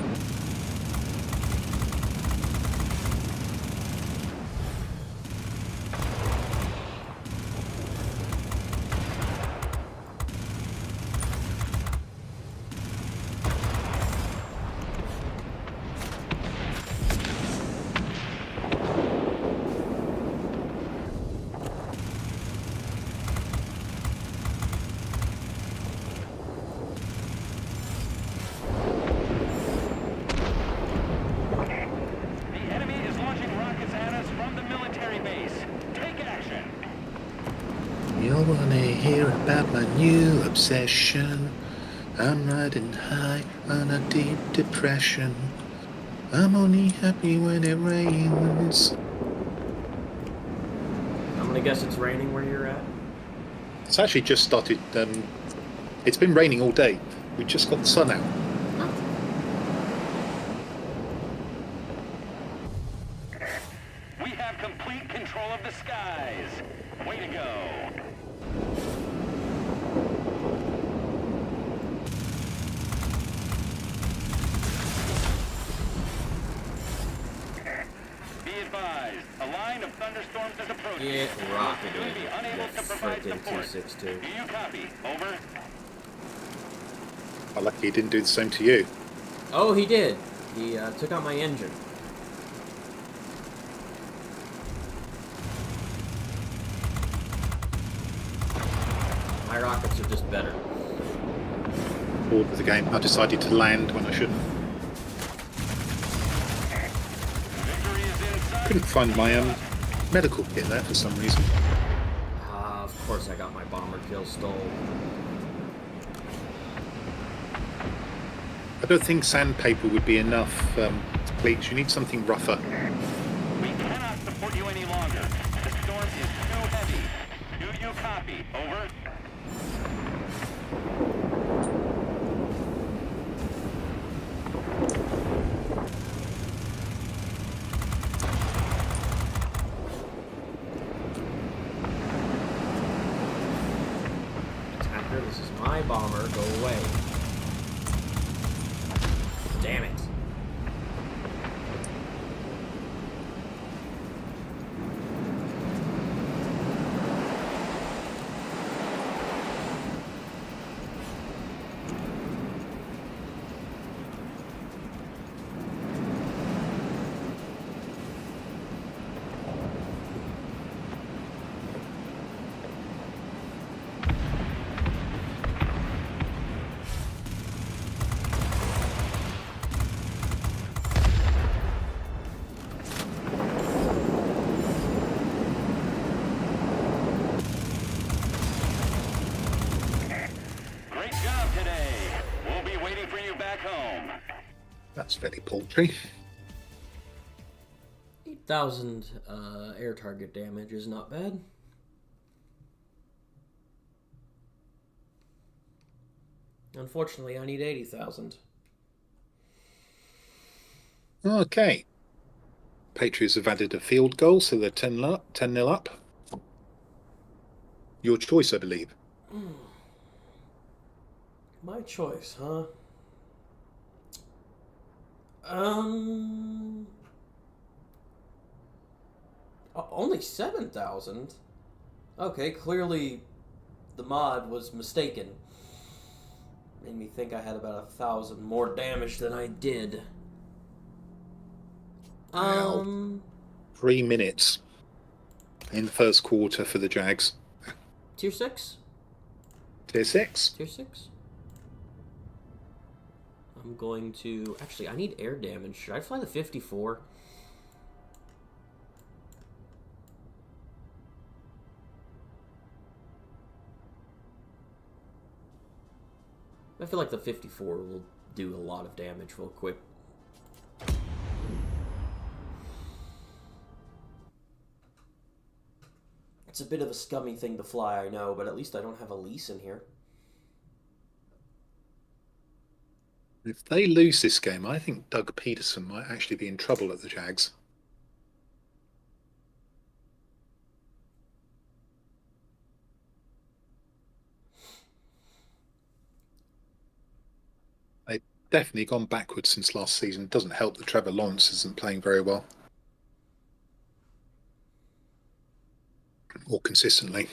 You wanna hear about my new obsession? I'm riding high on a deep depression. I'm only happy when it rains. I'm gonna guess it's raining where you're at. It's actually just started. It's been raining all day. We just got the sun out. We have complete control of the skies. Way to go. Be advised, a line of thunderstorms is approaching. Get rocketed, We'll be unable you to provide frickin' support. 262. Do you copy? Over. I'm lucky he didn't do the same to you. Oh, he did. He took out my engine. My rockets are just better. Bored with the game. I decided to land when I shouldn't. Victory is in sight. Couldn't find my medical kit there for some reason. Of course I got my bomber kill stolen. I don't think sandpaper would be enough, Bleach. You need something rougher. We cannot support you any longer. The storm is too heavy. Do you copy? Over. Attacker, this is my bomber. Go away. Damn it. back home. That's fairly paltry. 8,000 air target damage is not bad. Unfortunately, I need 80,000. Okay. Patriots have added a field goal, so they're 10-0 up. Your choice, I believe. My choice, huh? Only 7,000? Okay, clearly the mod was mistaken. Made me think I had about 1,000 more damage than I did. 3 minutes in the first quarter for the Jags. Tier 6? Tier 6. Tier 6? I'm going to... Actually, I need air damage. Should I fly the 54? I feel like the 54 will do a lot of damage real quick. It's a bit of a scummy thing to fly, I know, but at least I don't have a lease in here. If they lose this game, I think Doug Peterson might actually be in trouble at the Jags. They've definitely gone backwards since last season. It doesn't help that Trevor Lawrence isn't playing very well. Or consistently.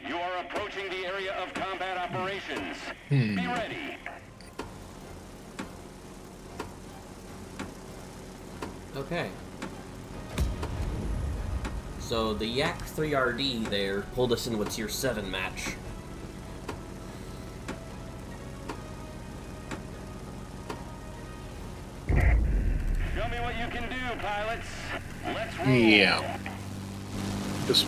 You are approaching the area of combat operations. Be ready. Okay. So the Yak 3RD there pulled us into a Tier 7 match. Show me what you can do, pilots. Let's roll. Yeah. Just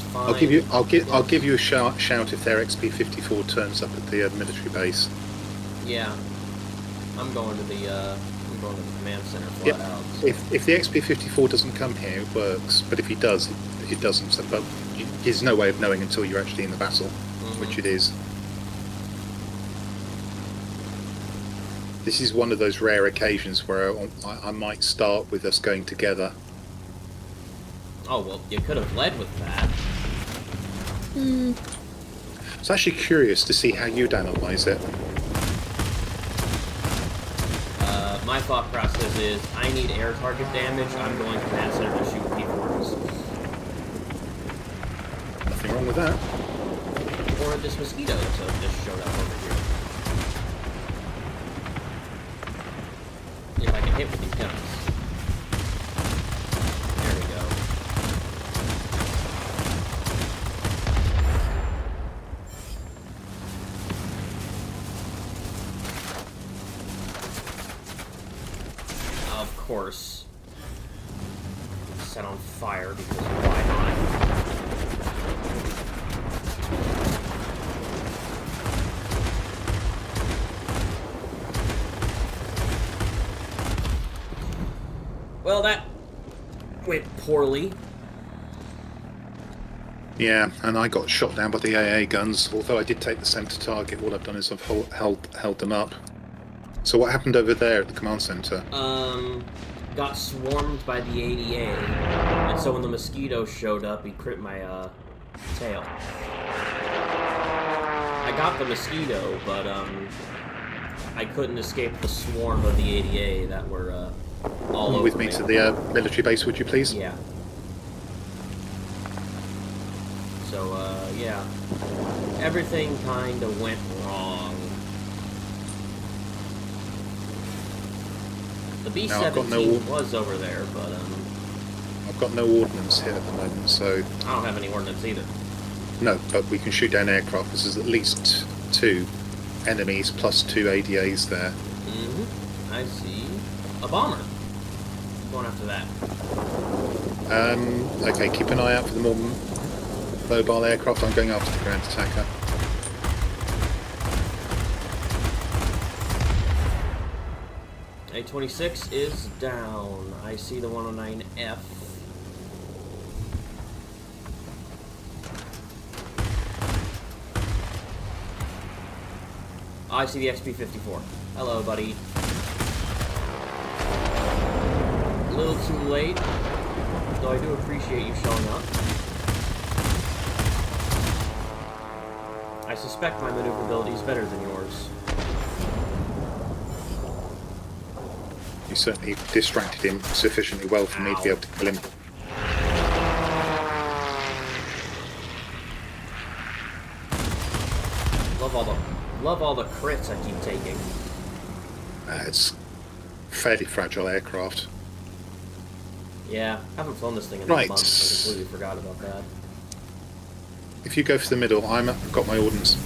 fine. I'll give you a shout if their XP-54 turns up at the military base. Yeah. I'm going to the command center flat out. So. If the XP-54 doesn't come here, it works. But if he does, it doesn't. So, but there's no way of knowing until you're actually in the battle, which it is. This is one of those rare occasions where I might start with us going together. Oh, well, you could have led with that. It's actually curious to see how you'd analyse it. My thought process is, I need air target damage, I'm going to command center to shoot P-4s. Nothing wrong with that. Or this mosquito that just showed up over here. If I can hit with these guns. There we go. Of course. Set on fire because why not? Well, that went poorly. Yeah, and I got shot down by the AA guns. Although I did take the center target, all I've done is I've held them up. So what happened over there at the command center? Got swarmed by the ADA, and so when the mosquito showed up, he crit my tail. I got the mosquito, but I couldn't escape the swarm of the ADA that were all over With me to the military base, would you please? Yeah. So yeah, everything kind of went wrong. The B-17 was over there, but I've got no ordnance here at the moment, so I don't have any ordnance either. no. But we can shoot down aircraft. This is at least 2 enemies plus 2 ADAs there. Mm-hmm. I see a bomber. Going after that. Okay, keep an eye out for the more mobile aircraft. I'm going after the ground attacker. A-26 is down. I see the 109F. I see the XP-54. Hello, buddy. A little too late, though I do appreciate you showing up. I suspect my maneuverability is better than yours. You certainly distracted him sufficiently well for me to be able to kill him. Love all the crits I keep taking. It's fairly fragile aircraft. Yeah, I haven't flown this thing in Right. months. I completely forgot about that. If you go for the middle, I've got my ordnance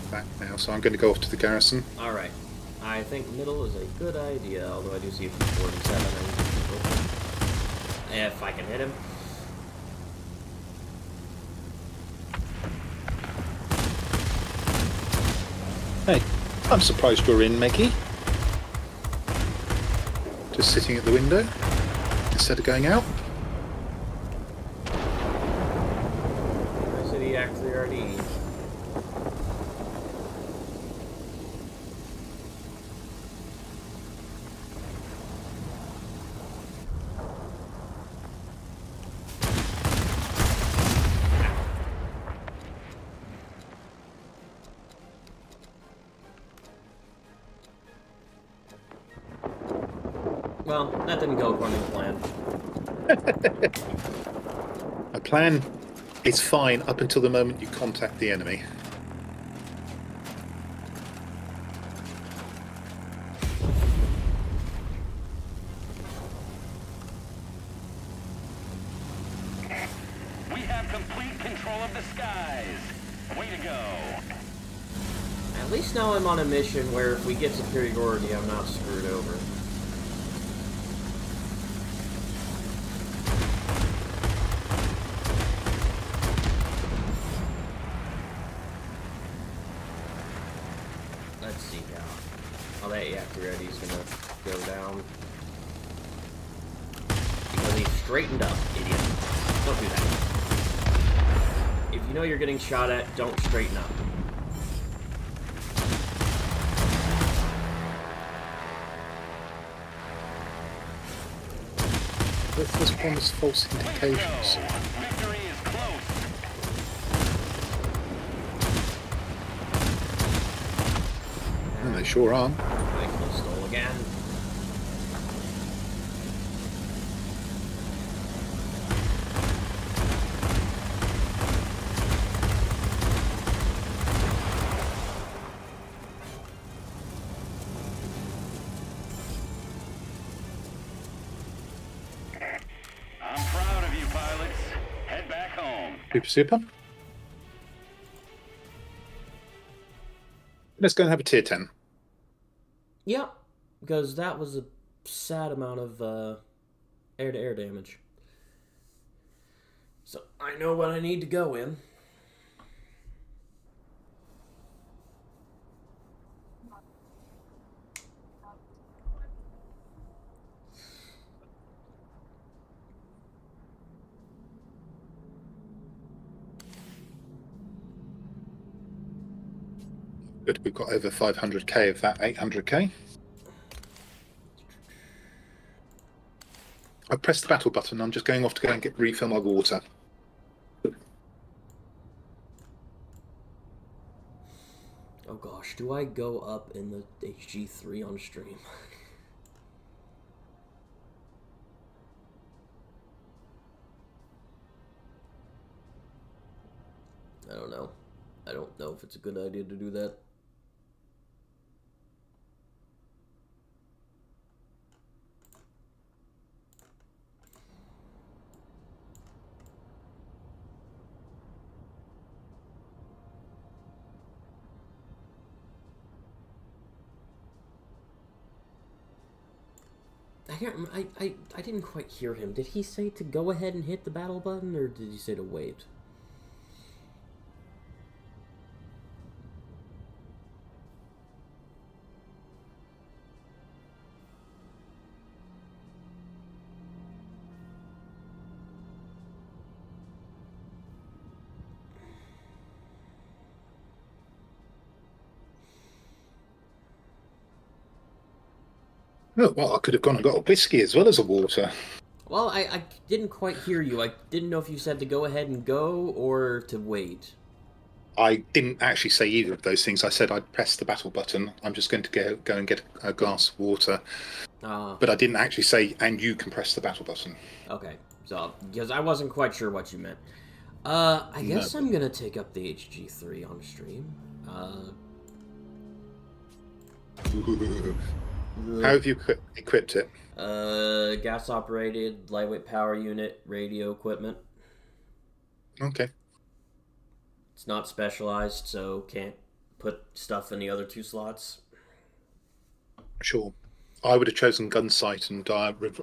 back now, so I'm going to go off to the garrison. Alright. I think middle is a good idea, although I do see a 47 and if I can hit him. Hey, I'm surprised you're in, Meggie. Just sitting at the window instead of going out. I see the Act-3RD. Well, that didn't go according to plan. My plan is fine up until the moment you contact the enemy. We have complete control of the skies. Way to go. At least now I'm on a mission where if we get superiority, I'm not screwed over. Let's see now. Oh, that Act-3RD is gonna go down. Because he's straightened up, idiot. Don't do that. If you know you're getting shot at, don't straighten up. This one is false indications. Victory is close. And they sure are. Rifle stole again. I'm proud of you, pilots. Head back home. Super. Let's go and have a tier 10. Yeah, because that was a sad amount of air-to-air damage. So I know what I need to go in. Good, we've got over 500k of that 800k. I pressed the battle button. I'm just going off to go and refill my water. Oh gosh, do I go up in the HG3 on stream? I don't know. I don't know if it's a good idea to do that. I didn't quite hear him. Did he say to go ahead and hit the battle button, or did he say to wait? Oh, well, I could have gone and got a whiskey as well as a water. Well, I didn't quite hear you. I didn't know if you said to go ahead and go or to wait. I didn't actually say either of those things. I said I'd press the battle button. I'm just going to go and get a glass of water. But I didn't actually say, and you can press the battle button. Okay, so, because I wasn't quite sure what you meant. I guess I'm going to take up the HG3 on stream. How have you equipped it? Gas-operated, lightweight power unit, radio equipment. Okay. It's not specialized, so can't put stuff in the other two slots. Sure. I would have chosen gun sight and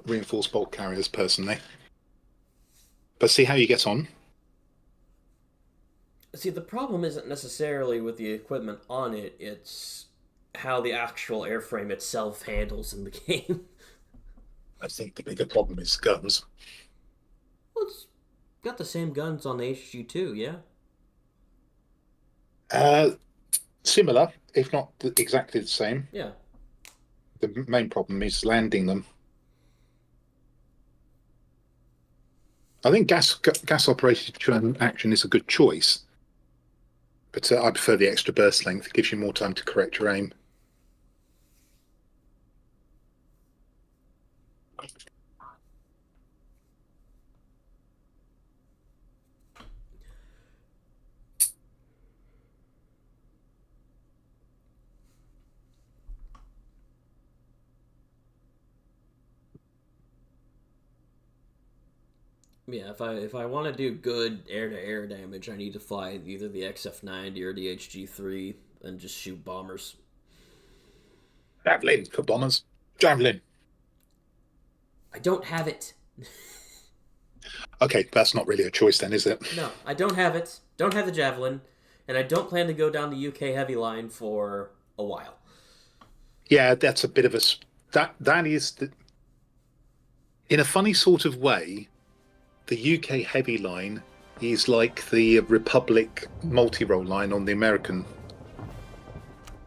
reinforced bolt carriers personally. But see how you get on. See, the problem isn't necessarily with the equipment on it, it's how the actual airframe itself handles in the game. I think the bigger problem is guns. Well, it's got the same guns on the HG2, yeah? Similar, if not exactly the same. Yeah. The main problem is landing them. I think gas-operated action is a good choice, but I prefer the extra burst length. It gives you more time to correct your aim. Yeah, if I want to do good air-to-air damage, I need to fly either the XF-90 or the HG-3 and just shoot bombers. Javelin for bombers. Javelin. I don't have it. Okay, that's not really a choice then, is it? No, I don't have it. Don't have the Javelin, and I don't plan to go down the UK heavy line for a while. Yeah, that's a bit of a... That is... In a funny sort of way, the UK heavy line is like the Republic multi-role line on the American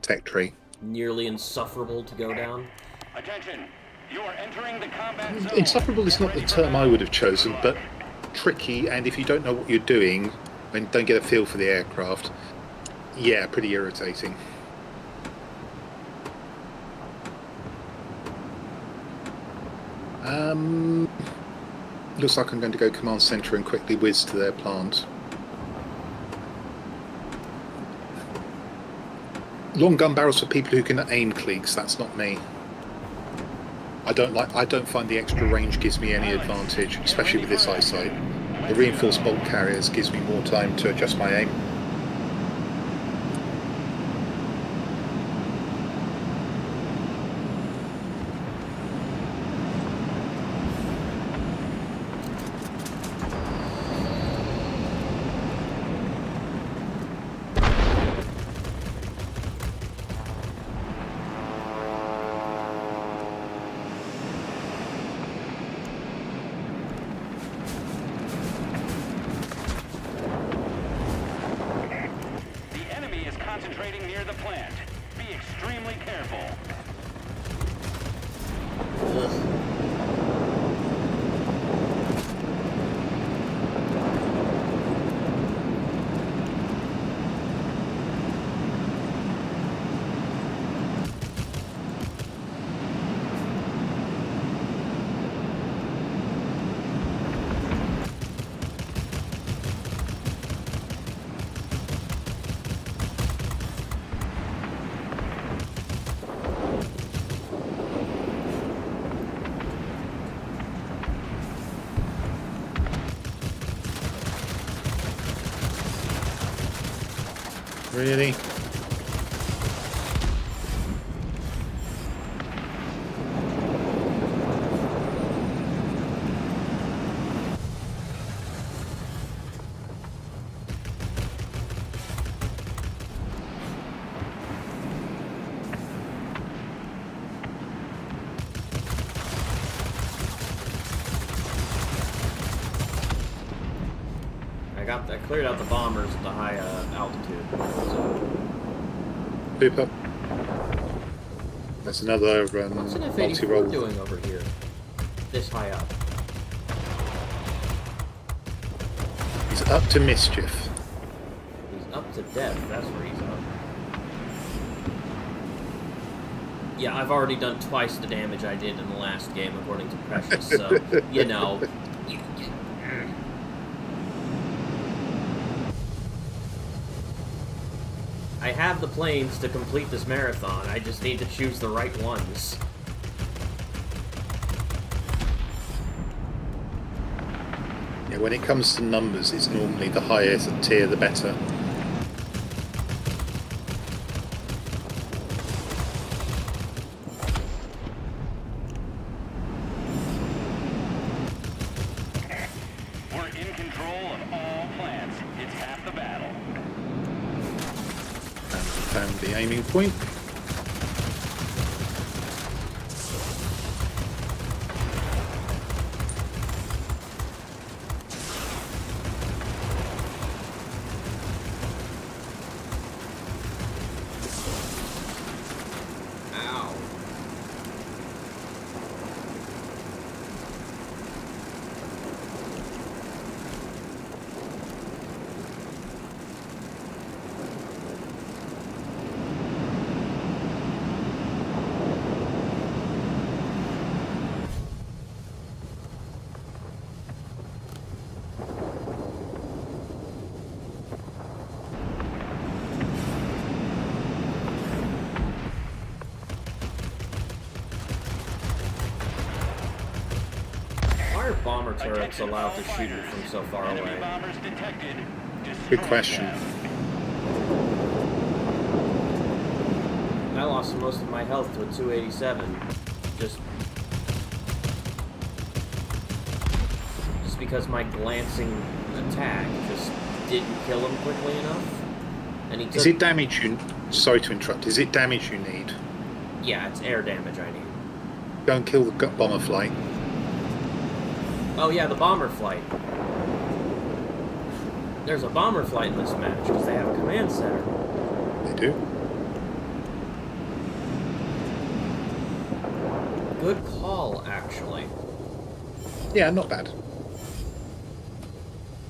tech tree. Nearly insufferable to go down. Attention, you are entering the combat zone. Insufferable is not the term I would have chosen, but tricky, and if you don't know what you're doing and don't get a feel for the aircraft, yeah, pretty irritating. Looks like I'm going to go command center and quickly whiz to their plant. Long gun barrels for people who can aim cliques. That's not me. I don't find the extra range gives me any advantage, especially with this eyesight. The reinforced bolt carriers gives me more time to adjust my aim. approaching near the plant. Be extremely careful. Really? I cleared out the bombers at the high altitude. So. Super. There's another What's an F-84 multi-roll. doing over here? This high up. He's up to mischief. He's up to death, that's where he's up. Yeah, I've already done twice the damage I did in the last game, according to Precious, so, you know. I have the planes to complete this marathon, I just need to choose the right ones. Yeah, when it comes to numbers, it's normally the higher the tier, the better. We're in control of all plants. It's half the battle. And found the aiming point. Ow. Why are bomber turrets allowed to shoot you from so far Enemy away? bombers detected. Destroy Good question. them. I lost most of my health to a 287. Just because my glancing attack just didn't kill him quickly enough. And he took... Is it damage you... Sorry to interrupt. Is it damage you need? Yeah, it's air damage I need. Don't kill the bomber flight. Oh yeah, the bomber flight. There's a bomber flight in this match because they have a command center. They do. Good call, actually. Yeah, not bad.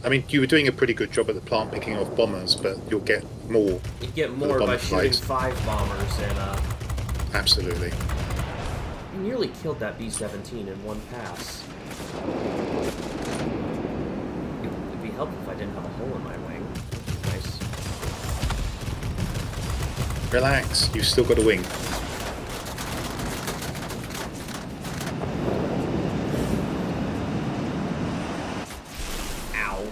I mean, you were doing a pretty good job at the plant picking off bombers, but you'll get more. You get for the more by bomber shooting flights. 5 bombers and Absolutely. you nearly killed that B-17 in one pass. It'd be helpful if I didn't have a hole in my wing. Nice. Relax, you've still got a wing. Ow.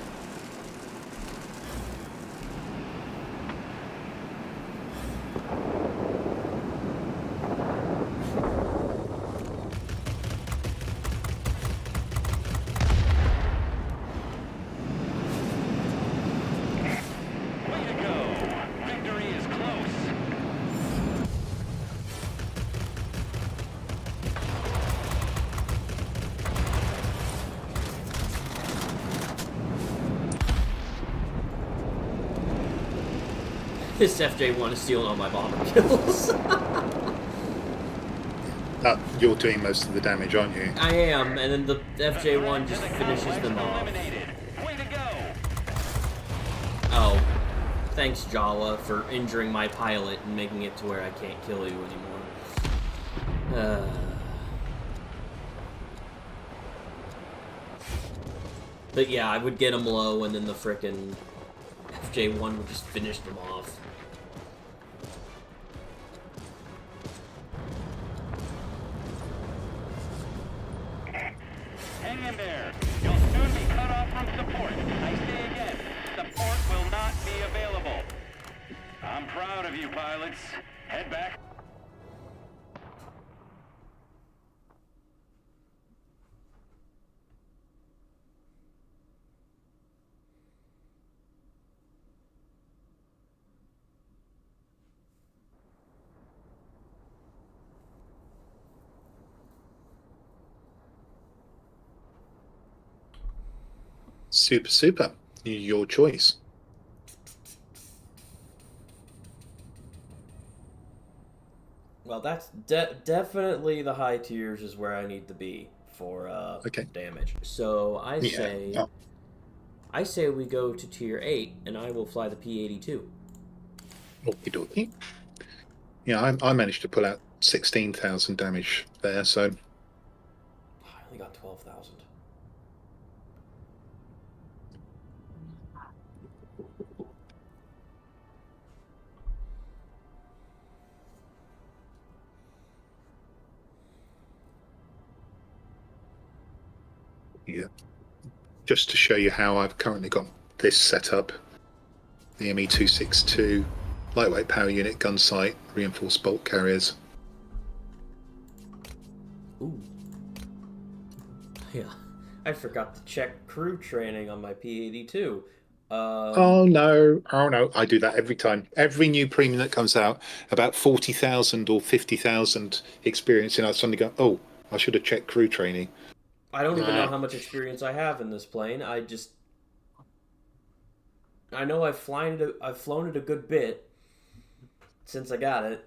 Way to go. Victory is close. This FJ1 is stealing all my bomber kills. You're doing most of the damage, aren't you? I am, and then the FJ1 just finishes them off. Eliminated. Way to go. Oh. Thanks, Jawa, for injuring my pilot and making it to where I can't kill you anymore. But yeah, I would get them low, and then the frickin' FJ1 would just finish them off. Hang in there. You'll soon be cut off from support. I say again, support will not be available. I'm proud of you, pilots. Head back. Super. Your choice. Well, that's definitely the high tiers is where I need to be for damage. So I say we go to tier 8, and I will fly the P-82. Okie dokie. Yeah, I managed to pull out 16,000 damage there, so... I only got 12,000. Yeah. Just to show you how I've currently got this set up. The ME-262, lightweight power unit, gun sight, reinforced bolt carriers. Ooh. Yeah. I forgot to check crew training on my P-82. Oh no, I do that every time. Every new premium that comes out, about 40,000 or 50,000 experience, and I suddenly go, oh, I should have checked crew training. I don't even know how much experience I have in this plane. I know I've flown it a good bit since I got it.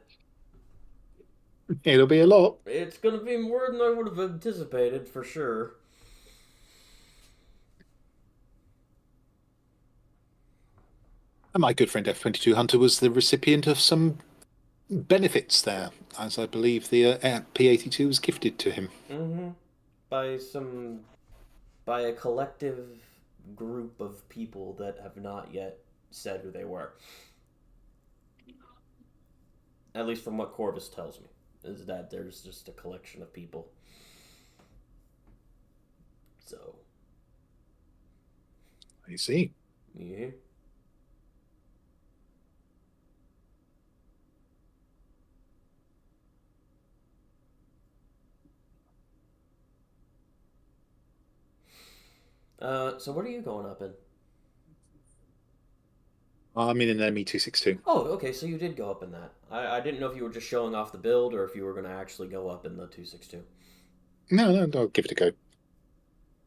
It'll be a lot. It's gonna be more than I would have anticipated, for sure. And my good friend F-22 Hunter was the recipient of some benefits there, as I believe the P-82 was gifted to him. Mm-hmm. By a collective group of people that have not yet said who they were. At least from what Corvus tells me, is that there's just a collection of people. So. I see. Yeah. So what are you going up in? I'm in an ME-262. Oh, okay, so you did go up in that. I didn't know if you were just showing off the build or if you were going to actually go up in the 262. No, I'll give it a go.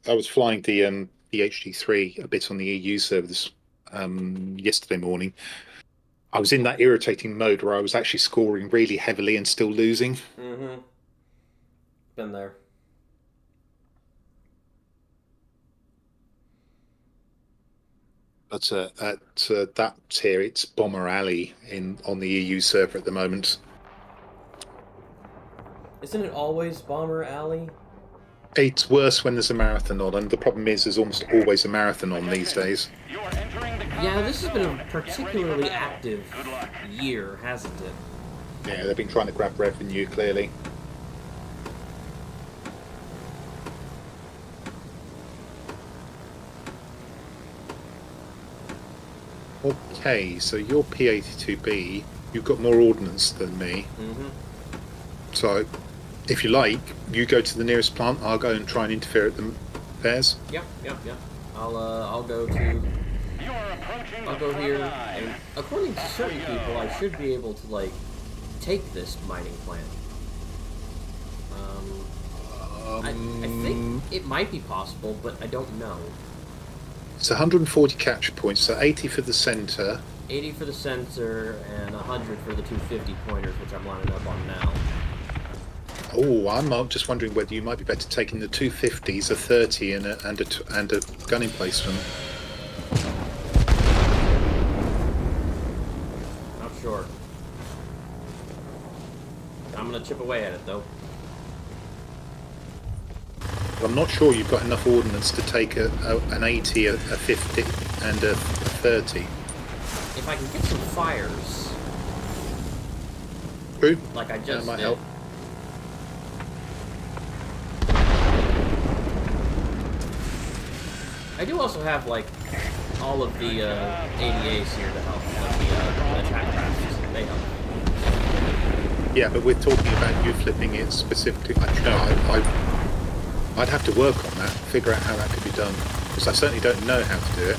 I was flying the HD3 a bit on the EU service yesterday morning. I was in that irritating mode where I was actually scoring really heavily and still losing. Mm-hmm. Been there. But at that tier, it's Bomber Alley on the EU server at the moment. Isn't it always Bomber Alley? It's worse when there's a marathon on, and the problem is there's almost always a marathon on these days. Yeah, this has been a particularly active year, hasn't it? Yeah, they've been trying to grab revenue, clearly. Okay, so your P-82B, you've got more ordnance than me. Mm-hmm. So, if you like, you go to the nearest plant. I'll go and try and interfere at theirs. Yep. I'll go here, and according to certain people, I should be able to, like, take this mining plant. I think it might be possible, but I don't know. It's 140 capture points, so 80 for the centre, 80 for the sensor and 100 for the 250 pointers, which I'm lining up on now. Oh, I'm just wondering whether you might be better taking the 250s, a 30, and a gun emplacement. Not sure. I'm gonna chip away at it though. But I'm not sure you've got enough ordnance to take an 80, a 50, and a 30. If I can get some fires, True. like I just That might did. help. I do also have like all of the ADAs here to help, like the attack crafts. They help. Yeah, but we're talking about you flipping it specifically. I'd have to work on that, figure out how that could be done, because I certainly don't know how to do it.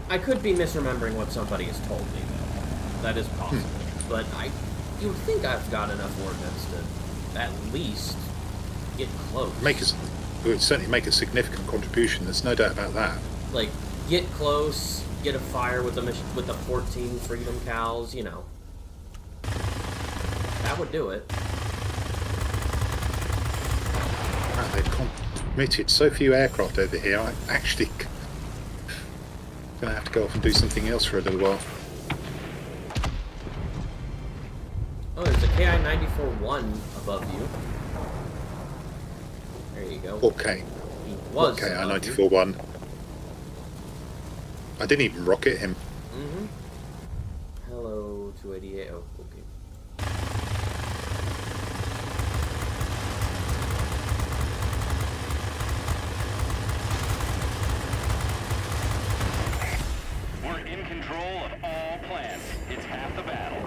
I could be misremembering what somebody has told me, though. That is possible. But you would think I've got enough ordnance to at least get close. It would certainly make a significant contribution. There's no doubt about that. Like, get close, get a fire with the 14 Freedom Cows, you know. That would do it. Wow, they've committed so few aircraft over here. I'm actually going to have to go off and do something else for a little while. Oh, there's a KI-94-1 above you. There you go. Okay. He was Okay, above you. I-94-1. I didn't even rocket him. Mm-hmm. Hello, 288. Oh, okay. We're in control of all plants. It's half the battle.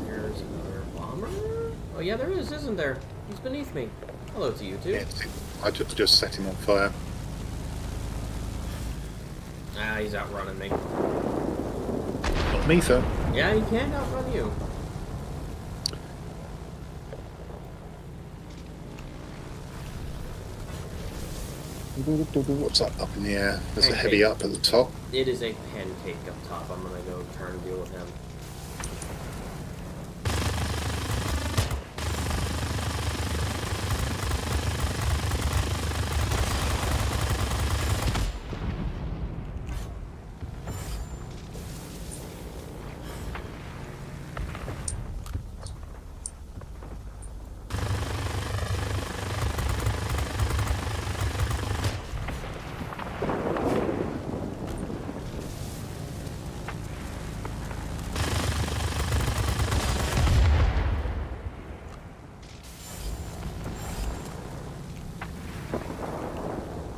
There's another bomber. Oh yeah, there is, isn't there? He's beneath me. Hello to you too. Yeah, I just set him on fire. Ah, he's outrunning me. Not me, though. Yeah, he can outrun you. What's up in the air? There's a Pancake. heavy up at the top. It is a pancake up top. I'm gonna go turn and deal with him.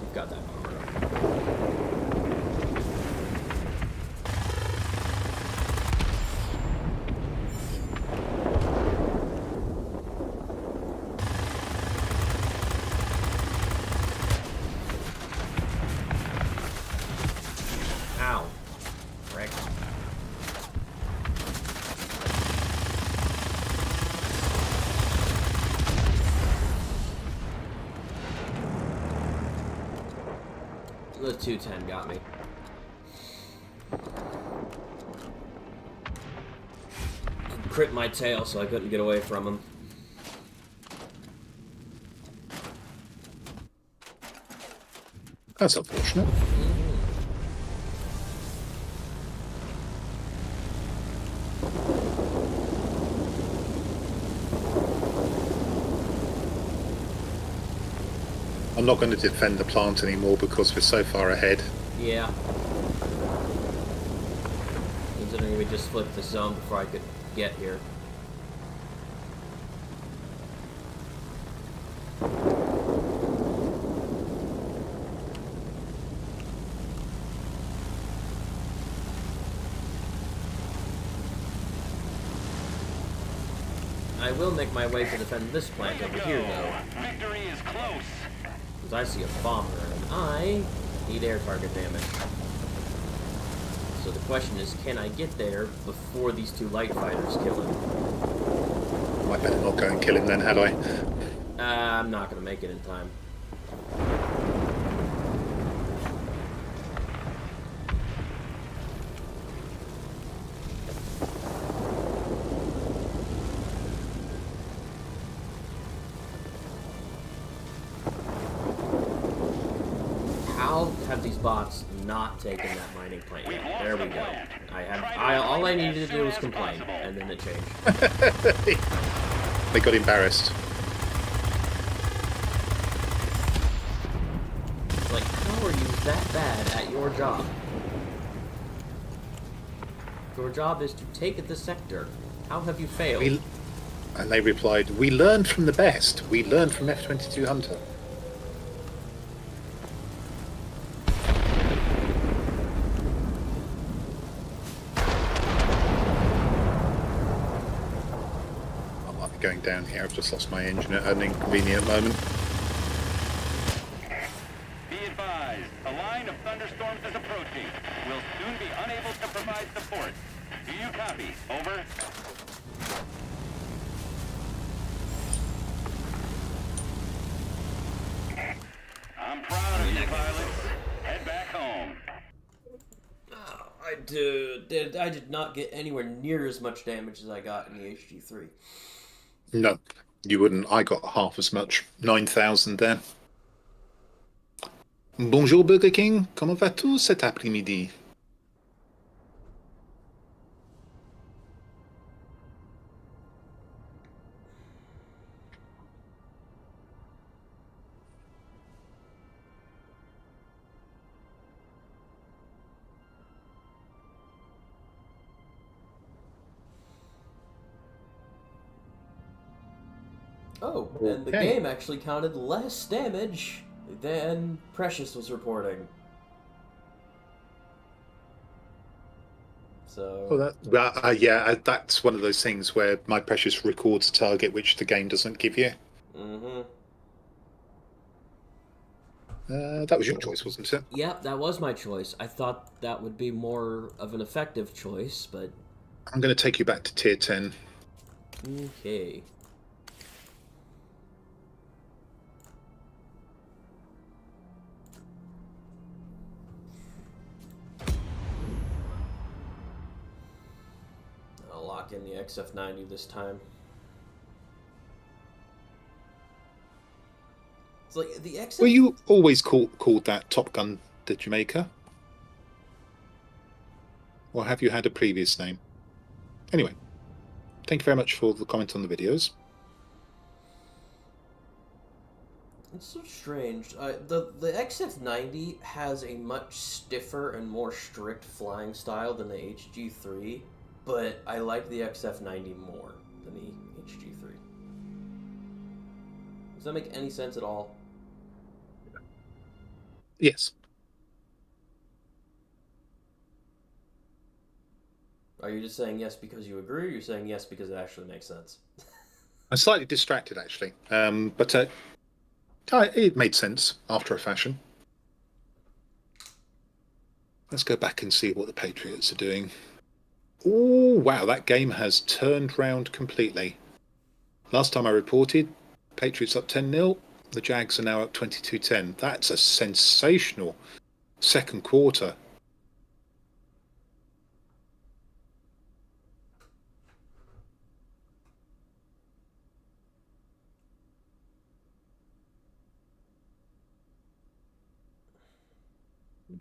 You've got that bomber. Ow. Frick. The 210 got me. Crit my tail so I couldn't get away from him. That's unfortunate. I'm not going to defend the plant anymore because we're so far ahead. Yeah. Considering we just flipped the zone before I could get here. I will make my way to defend this plant over here, though. Victory is close. Because I see a bomber, and I need air target damage. So the question is, can I get there before these two light fighters kill him? I better not go and kill him then, had I? I'm not going to make it in time. bots not taking that mining plant We've yet. lost There we the go. plant. All I needed to do was as complain, possible. and then it changed. They got embarrassed. It's like, how are you that bad at your job? Your job is to take the sector. How have you failed? And they replied, "We learned from the best. We learned from F-22 Hunter." I might be going down here. I've just lost my engine at an inconvenient moment. Be advised, a line of thunderstorms is approaching. We'll soon be unable to provide support. Do you copy? Over. I'm proud of you, pilots. Head back home. I did not get anywhere near as much damage as I got in the HG3. No, you wouldn't. I got half as much. 9,000 there. Bonjour Burger King, comment vas-tu cet après-midi? Oh, and the Okay. game actually counted less damage than Precious was reporting. So... Oh, that's one of those things where my Precious records a target which the game doesn't give you. Mm-hmm. That was your choice, wasn't it? Yep, that was my choice. I thought that would be more of an effective choice, but... I'm going to take you back to tier 10. Okay. I'll lock in the XF90 this time. It's like the XF... Were you always called that Top Gun the Jamaica? Or have you had a previous name? Anyway, thank you very much for the comment on the videos. It's so strange. The XF90 has a much stiffer and more strict flying style than the HG3, but I like the XF90 more than the HG3. Does that make any sense at all? Yes. Are you just saying yes because you agree, or you're saying yes because it actually makes sense? I'm slightly distracted, actually. But it made sense after a fashion. Let's go back and see what the Patriots are doing. Oh, wow, that game has turned round completely. Last time I reported, Patriots up 10-0. The Jags are now up 22-10. That's a sensational second quarter.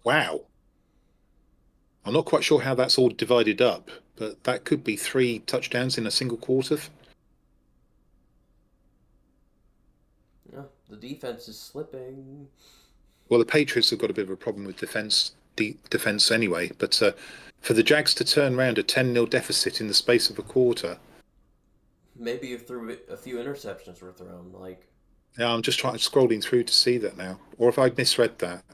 Wow. I'm not quite sure how that's all divided up, but that could be 3 touchdowns in a single quarter. Yeah, the defense is slipping. Well, the Patriots have got a bit of a problem with defense anyway, but for the Jags to turn around a 10-0 deficit in the space of a quarter. Maybe if through a few interceptions were thrown, like... Yeah, I'm just scrolling through to see that now. Or if I misread that.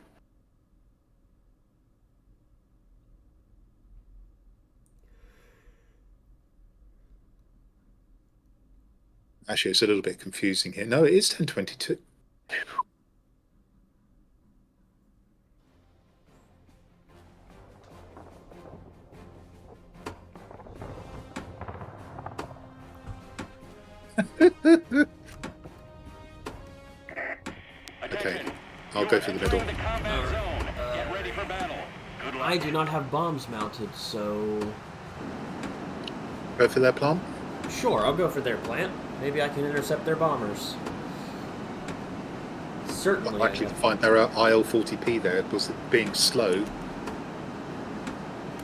Actually, it's a little bit confusing here. No, it is 10-22. Okay, I'll go for the middle. The combat zone. Get ready for battle. Good luck. I do not have bombs mounted, so... Go for their plant. Sure, I'll go for their plant. Maybe I can intercept their bombers. Certainly. likely to find there are IL-40P there, because being slow,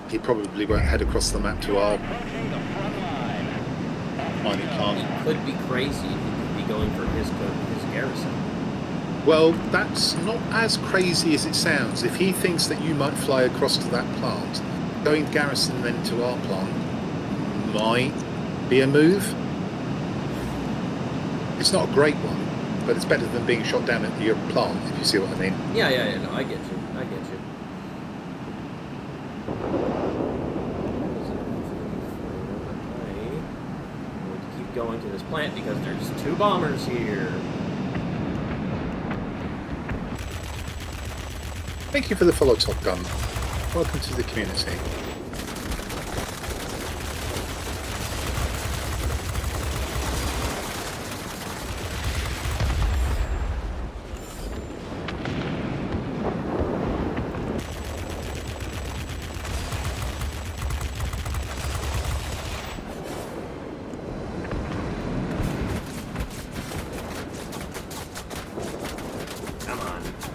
he probably won't head across the map to our Approaching the front line. mining He plant. could be crazy. He could be going for his garrison. Well, that's not as crazy as it sounds. If he thinks that you might fly across to that plant, going garrison then to our plant might be a move. It's not a great one, but it's better than being shot down at your plant, if you see what I mean. Yeah, no, I get you. I get you. I'm going to keep going to this plant because there's 2 bombers here. Thank you for the follow, Top Gun. Welcome to the community.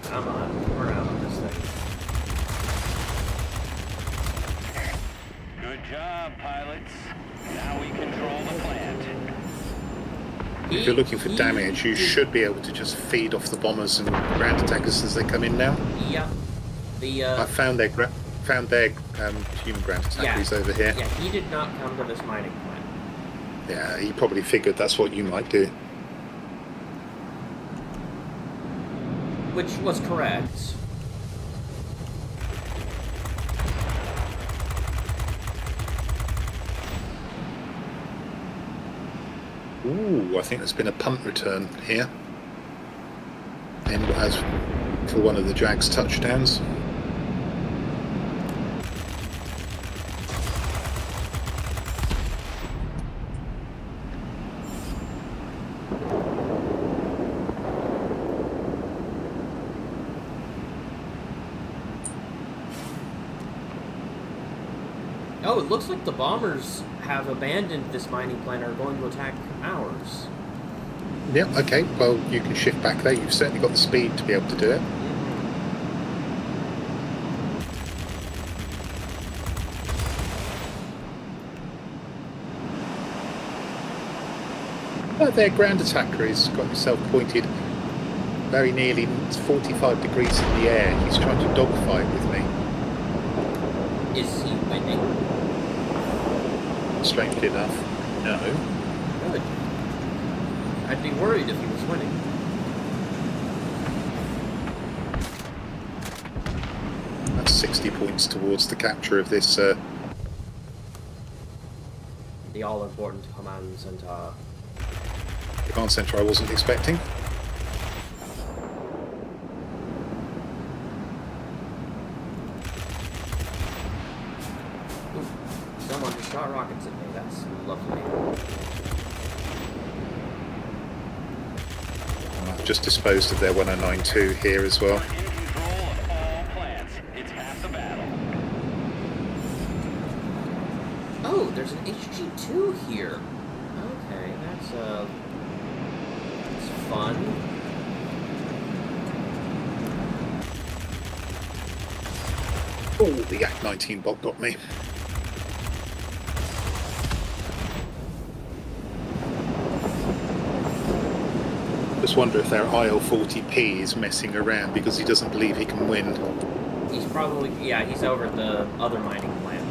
Come on, we're out on this thing. Good job, pilots. Now we control the plant. If you're looking for damage, you should be able to just feed off the bombers and ground attackers as they come in now. Yeah. I found their human ground attackers over here. Yeah, he did not come to this mining plant. Yeah, he probably figured that's what you might do. Which was correct. Ooh, I think there's been a punt return here. And as for one of the Jags touchdowns. Oh, it looks like the bombers have abandoned this mining plant and are going to attack ours. Yeah, okay, well, you can shift back there. You've certainly got the speed to be able to do it. Their ground attacker has got himself pointed very nearly 45 degrees in the air. He's trying to dogfight with me. Is he winning? Strangely enough, no. Good. I'd be worried if he was winning. That's 60 points towards the capture of this. The all-important command center. Command center I wasn't expecting. Ooh, someone just shot rockets at me. That's lovely. I've just disposed of their 1092 here as well. In control of all plants. It's half the battle. Oh, there's an HG2 here. Okay, that's fun. Oh, the Yak-19 bot got me. Just wonder if their IL-40P is messing around because he doesn't believe he can win. He's probably, yeah, he's over at the other mining plant.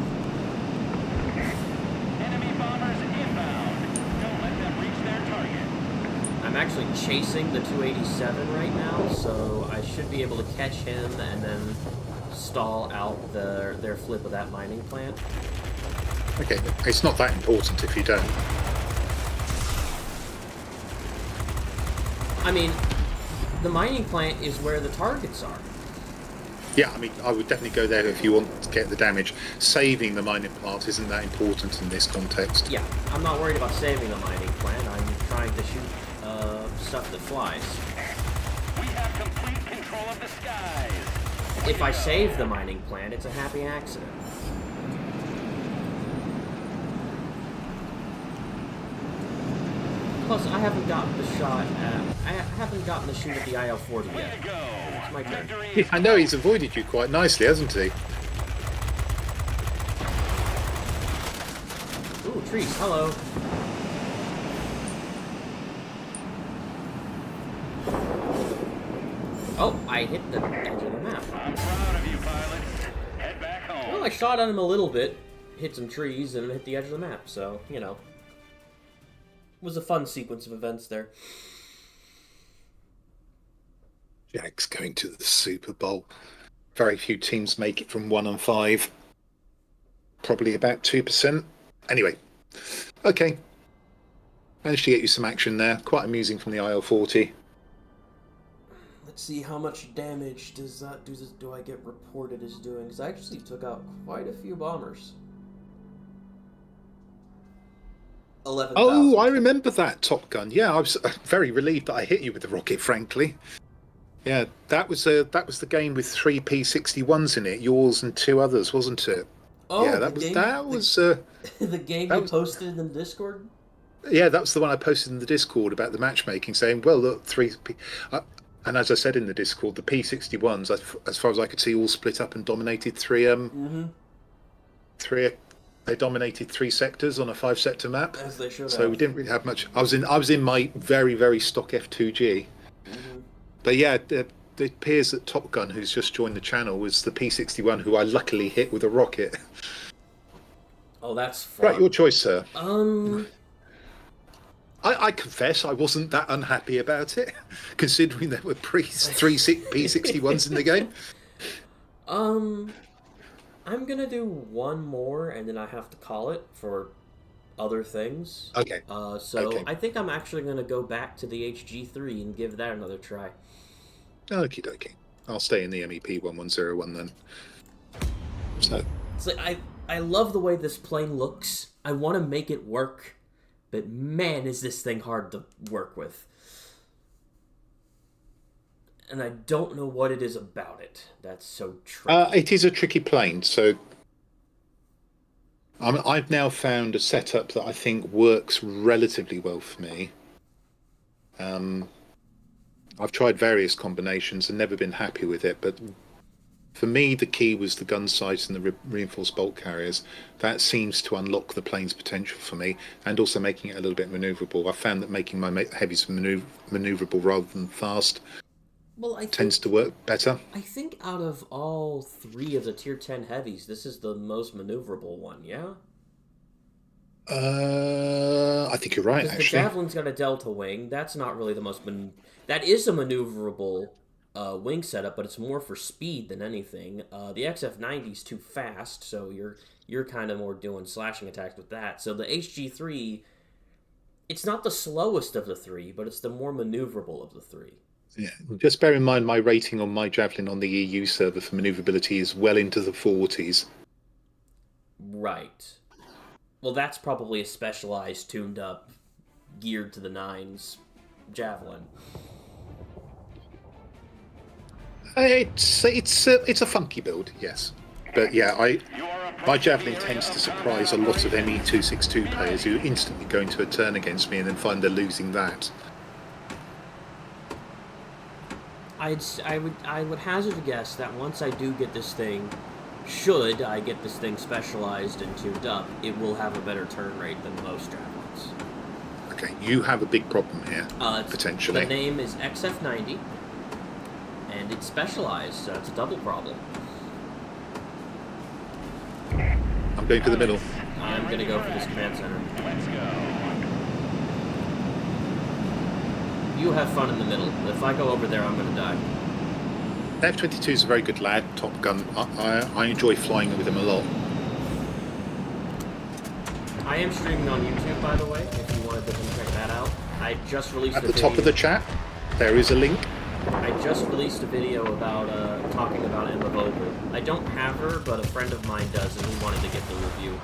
Enemy bombers inbound. Don't let them reach their target. I'm actually chasing the 287 right now, so I should be able to catch him and then stall out their flip of that mining plant. Okay, it's not that important if you don't. I mean, the mining plant is where the targets are. Yeah, I mean, I would definitely go there if you want to get the damage. Saving the mining plant isn't that important in this context. Yeah, I'm not worried about saving the mining plant. I'm trying to shoot stuff that flies. We have complete control of the skies. If I save the mining plant, it's a happy accident. Plus, I haven't gotten the shot at... I haven't gotten the shoot at the IL-40 yet. It's my turn. Yeah, I know he's avoided you quite nicely, hasn't he? Ooh, trees, hello. Oh, I hit the edge of the map. I'm proud of you, pilots. Head back home. Well, I shot at him a little bit, hit some trees, and hit the edge of the map, so, you know. It was a fun sequence of events there. Jack's going to the Super Bowl. Very few teams make it from 1 and 5. Probably about 2%. Anyway, okay. Managed to get you some action there. Quite amusing from the IL-40. Let's see how much damage does that do I get reported as doing? Because I actually took out quite a few bombers. 11,000. Oh, I remember that Top Gun. Yeah, I was very relieved that I hit you with the rocket, frankly. Yeah, that was the game with 3 P-61s in it, yours and 2 others, wasn't it? Oh, yeah, the game you posted in the Discord? Yeah, that was the one I posted in the Discord about the matchmaking, saying, well, look, 3 P... and as I said in the Discord, the P-61s, as far as I could see, all split up and dominated 3... They dominated 3 sectors on a 5-sector map. As they should so have. we didn't really have much. I was in my very, very stock F2G. But yeah, it appears that Top Gun, who's just joined the channel, was the P-61 who I luckily hit with a rocket. Oh, that's fun. Right, your choice, sir. I I confess I wasn't that unhappy about it, considering there were 3 P-61s in the game. I'm gonna do one more, and then I have to call it for other things. Okay. Okay. I think I'm actually gonna go back to the HG3 and give that another try. Okie dokie. I'll stay in the MEP 1101 then. So. It's like I love the way this plane looks. I want to make it work, but man, is this thing hard to work with. And I don't know what it is about it that's so tricky. It is a tricky plane, so I've now found a setup that I think works relatively well for me. I've tried various combinations and never been happy with it, but for me the key was the gun sights and the reinforced bolt carriers. That seems to unlock the plane's potential for me, and also making it a little bit manoeuvrable. I found that making my heavies manoeuvrable rather than fast tends to work better. I think out of all 3 of the Tier 10 heavies, this is the most maneuverable one, yeah? I think you're right, actually. The Javelin's got a delta wing. That's not really the most... That is a maneuverable wing setup, but it's more for speed than anything. The XF-90's too fast, so you're kind of more doing slashing attacks with that. So the HG-3, it's not the slowest of the 3, but it's the more maneuverable of the 3. Yeah, just bear in mind my rating on my Javelin on the EU server for maneuverability is well into the 40s. Right. Well, that's probably a specialized, tuned up, geared to the 9s Javelin. It's a funky build, yes. But yeah, my Javelin tends to surprise a lot of ME262 players who instantly go into a turn against me and then find they're losing that. I would hazard a guess that once I do get this thing, should I get this thing specialized and tuned up, it will have a better turn rate than most Javelins. Okay, you have a big problem here, potentially. The name is XF-90, and it's specialized, so it's a double problem. I'm going for the middle. I'm going to go for this command center. Let's go. You have fun in the middle. If I go over there, I'm going to die. F-22 is a very good lad, Top Gun. I enjoy flying with him a lot. I am streaming on YouTube, by the way, if you wanted to come check that out. I just released At the top of the chat, there is a link. I just released a video about talking about Emma Vogel. I don't have her, but a friend of mine does, and he wanted to get the review.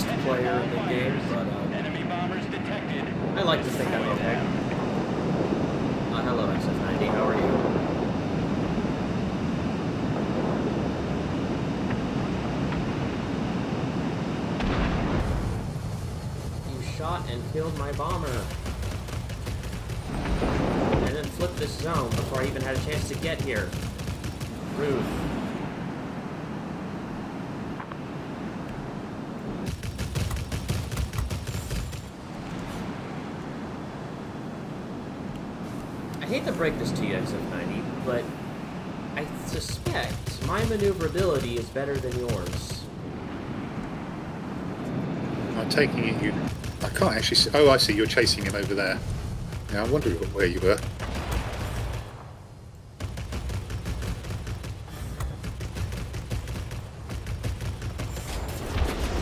best player in the game, but Enemy bombers detected. I like to think I'm okay. Hello, SF90. How are you? You shot and killed my bomber. And then flipped this zone before I even had a chance to get here. Rude. I hate to break this to you, XF90, but I suspect my maneuverability is better than yours. I'm taking it you... I can't actually see... Oh, I see. You're chasing him over there. Yeah, I wonder where you were.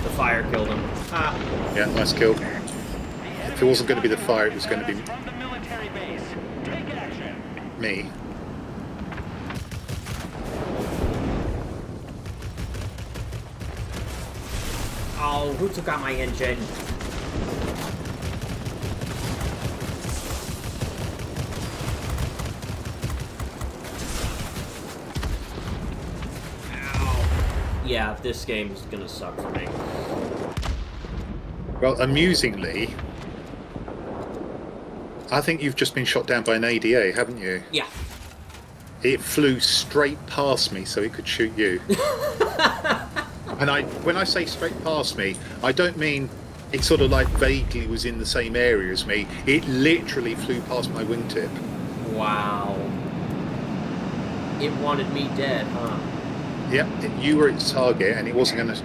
The fire killed him. Ah. Yeah, nice kill. If it wasn't going to be the fire, it was going to be From the military base. Take action. me. Oh, who took out my engine? Ow. Yeah, this game is gonna suck for me. Well, amusingly, I think you've just been shot down by an ADA, haven't you? Yeah. It flew straight past me so it could shoot you. And when I say straight past me, I don't mean it sort of like vaguely was in the same area as me. It literally flew past my wingtip. Wow. It wanted me dead, huh? Yep, you were its target and it wasn't going to...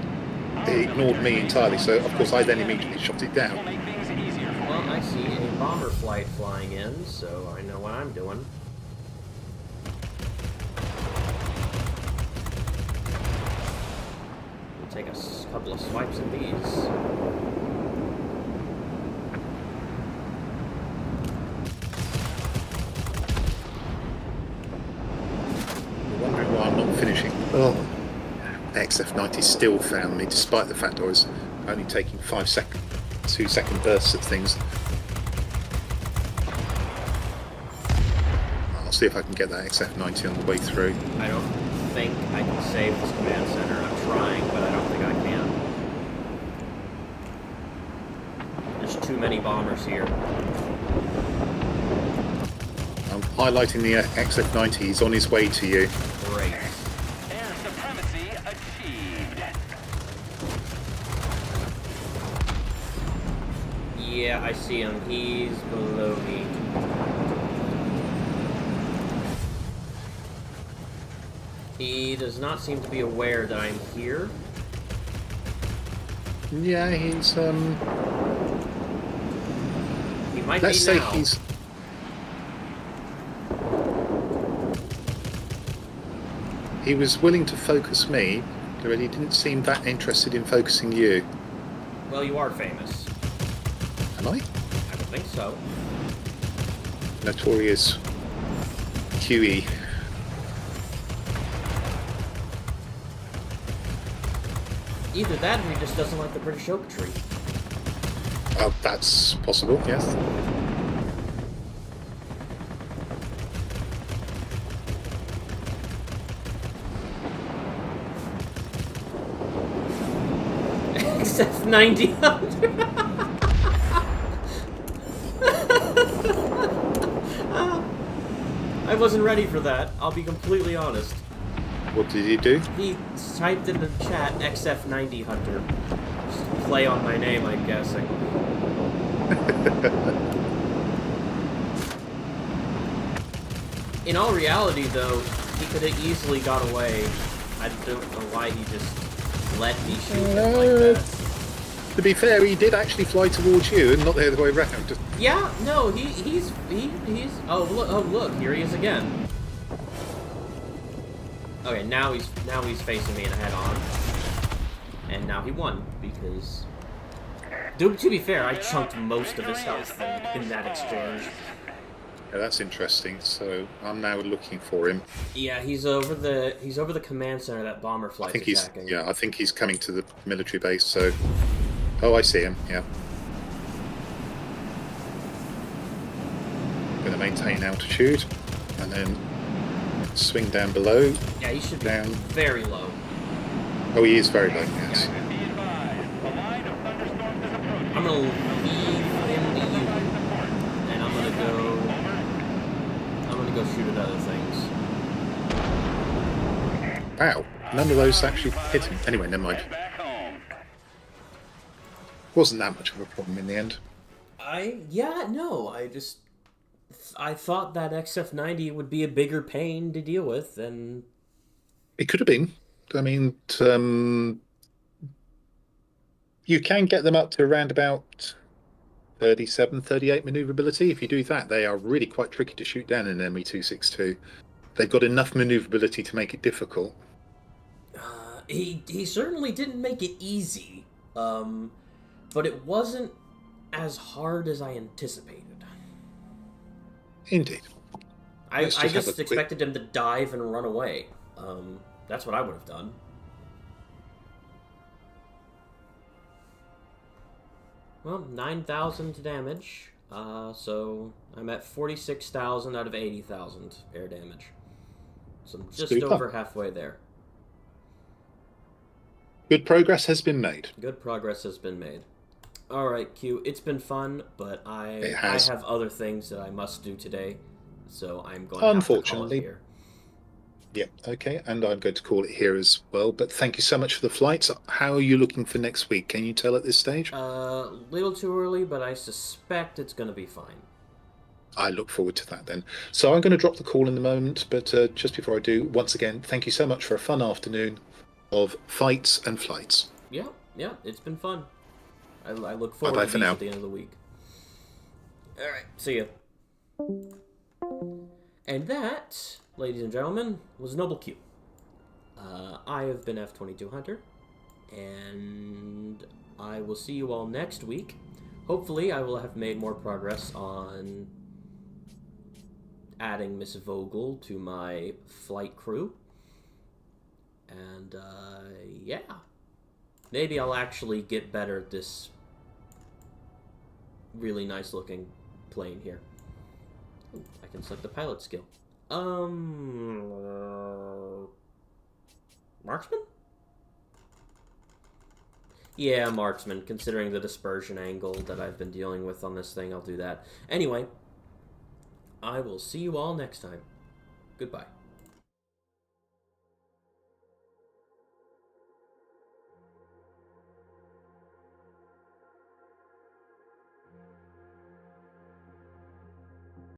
It ignored me entirely, so of course I then immediately shot it down. Make things easier for Well, I see a bomber flight flying in, so I know what I'm doing. We'll take a couple of swipes at these. You're wondering why I'm not finishing. Oh, XF90 still found me, despite the fact I was only taking 2-second bursts at things. I'll see if I can get that XF90 on the way through. I don't think I can save this command center. I'm trying, but I don't think I can. There's too many bombers here. I'm highlighting the XF90, he's on his way to you. Great. air supremacy achieved. Yeah, I see him. He's below me. He does not seem to be aware that I'm here. Yeah, he's He might let's be say now. he was willing to focus me, but he didn't seem that interested in focusing you. Well, you are famous. Am I? I would think so. Notorious QE. Either that or he just doesn't like the British oak tree. Oh, that's possible, yes. Except 90. I wasn't ready for that. I'll be completely honest. What did he do? He typed in the chat XF90 Hunter. Just play on my name, I'm guessing. In all reality, though, he could have easily got away. I don't know why he just let me shoot him like that. To be fair, he did actually fly towards you and not the other way around. Yeah, no, he's oh look, here he is again. Okay, now he's facing me in a head on. And now he won because to be fair, I chunked most of his health in that exchange. Yeah, that's interesting. So I'm now looking for him. Yeah, he's over the command center that bomber I flight's think he's attacking. I think he's coming to the military base. So Oh, I see him. Yeah. Going to maintain altitude, and then swing down below. Yeah, he should be Down. very low. Oh, he is very low. Yes. Be advised, a line of thunderstorms is approaching. I'm gonna leave him to you, and I'm gonna go shoot at other things. Wow. None of those actually hit him. Anyway, never mind. Head back home. Wasn't that much of a problem in the end. I thought that XF90 would be a bigger pain to deal with, and It could have been. I mean, you can get them up to around about 37, 38 maneuverability. If you do that, they are really quite tricky to shoot down in an ME262. They've got enough maneuverability to make it difficult. he certainly didn't make it easy. But it wasn't as hard as I anticipated. Indeed. I Let's just have just a quick- expected him to dive and run away. That's what I would have done. Well, 9,000 damage. So I'm at 46,000 out of 80,000 air damage. So I'm just Super. over halfway there. Good progress has been made. Good progress has been made. All right, Q. It's been fun, but I It has. have other things that I must do today, so I'm going to have to call it Unfortunately. here. Yeah, okay, and I'm going to call it here as well. But thank you so much for the flights. How are you looking for next week? Can you tell at this stage? Little too early, but I suspect it's going to be fine. I look forward to that then. So I'm going to drop the call in the moment, but just before I do, once again, thank you so much for a fun afternoon of fights and flights. Yeah, it's been fun. I look forward Bye-bye to for these now. at the end of the week. All right, see ya. And that, ladies and gentlemen, was Noble Q. I have been F22 Hunter, and I will see you all next week. Hopefully, I will have made more progress on adding Miss Vogel to my flight crew. And, yeah. Maybe I'll actually get better at this really nice looking plane here. Ooh, I can select the pilot skill. Marksman? Yeah, marksman. Considering the dispersion angle that I've been dealing with on this thing, I'll do that. Anyway, I will see you all next time. Goodbye.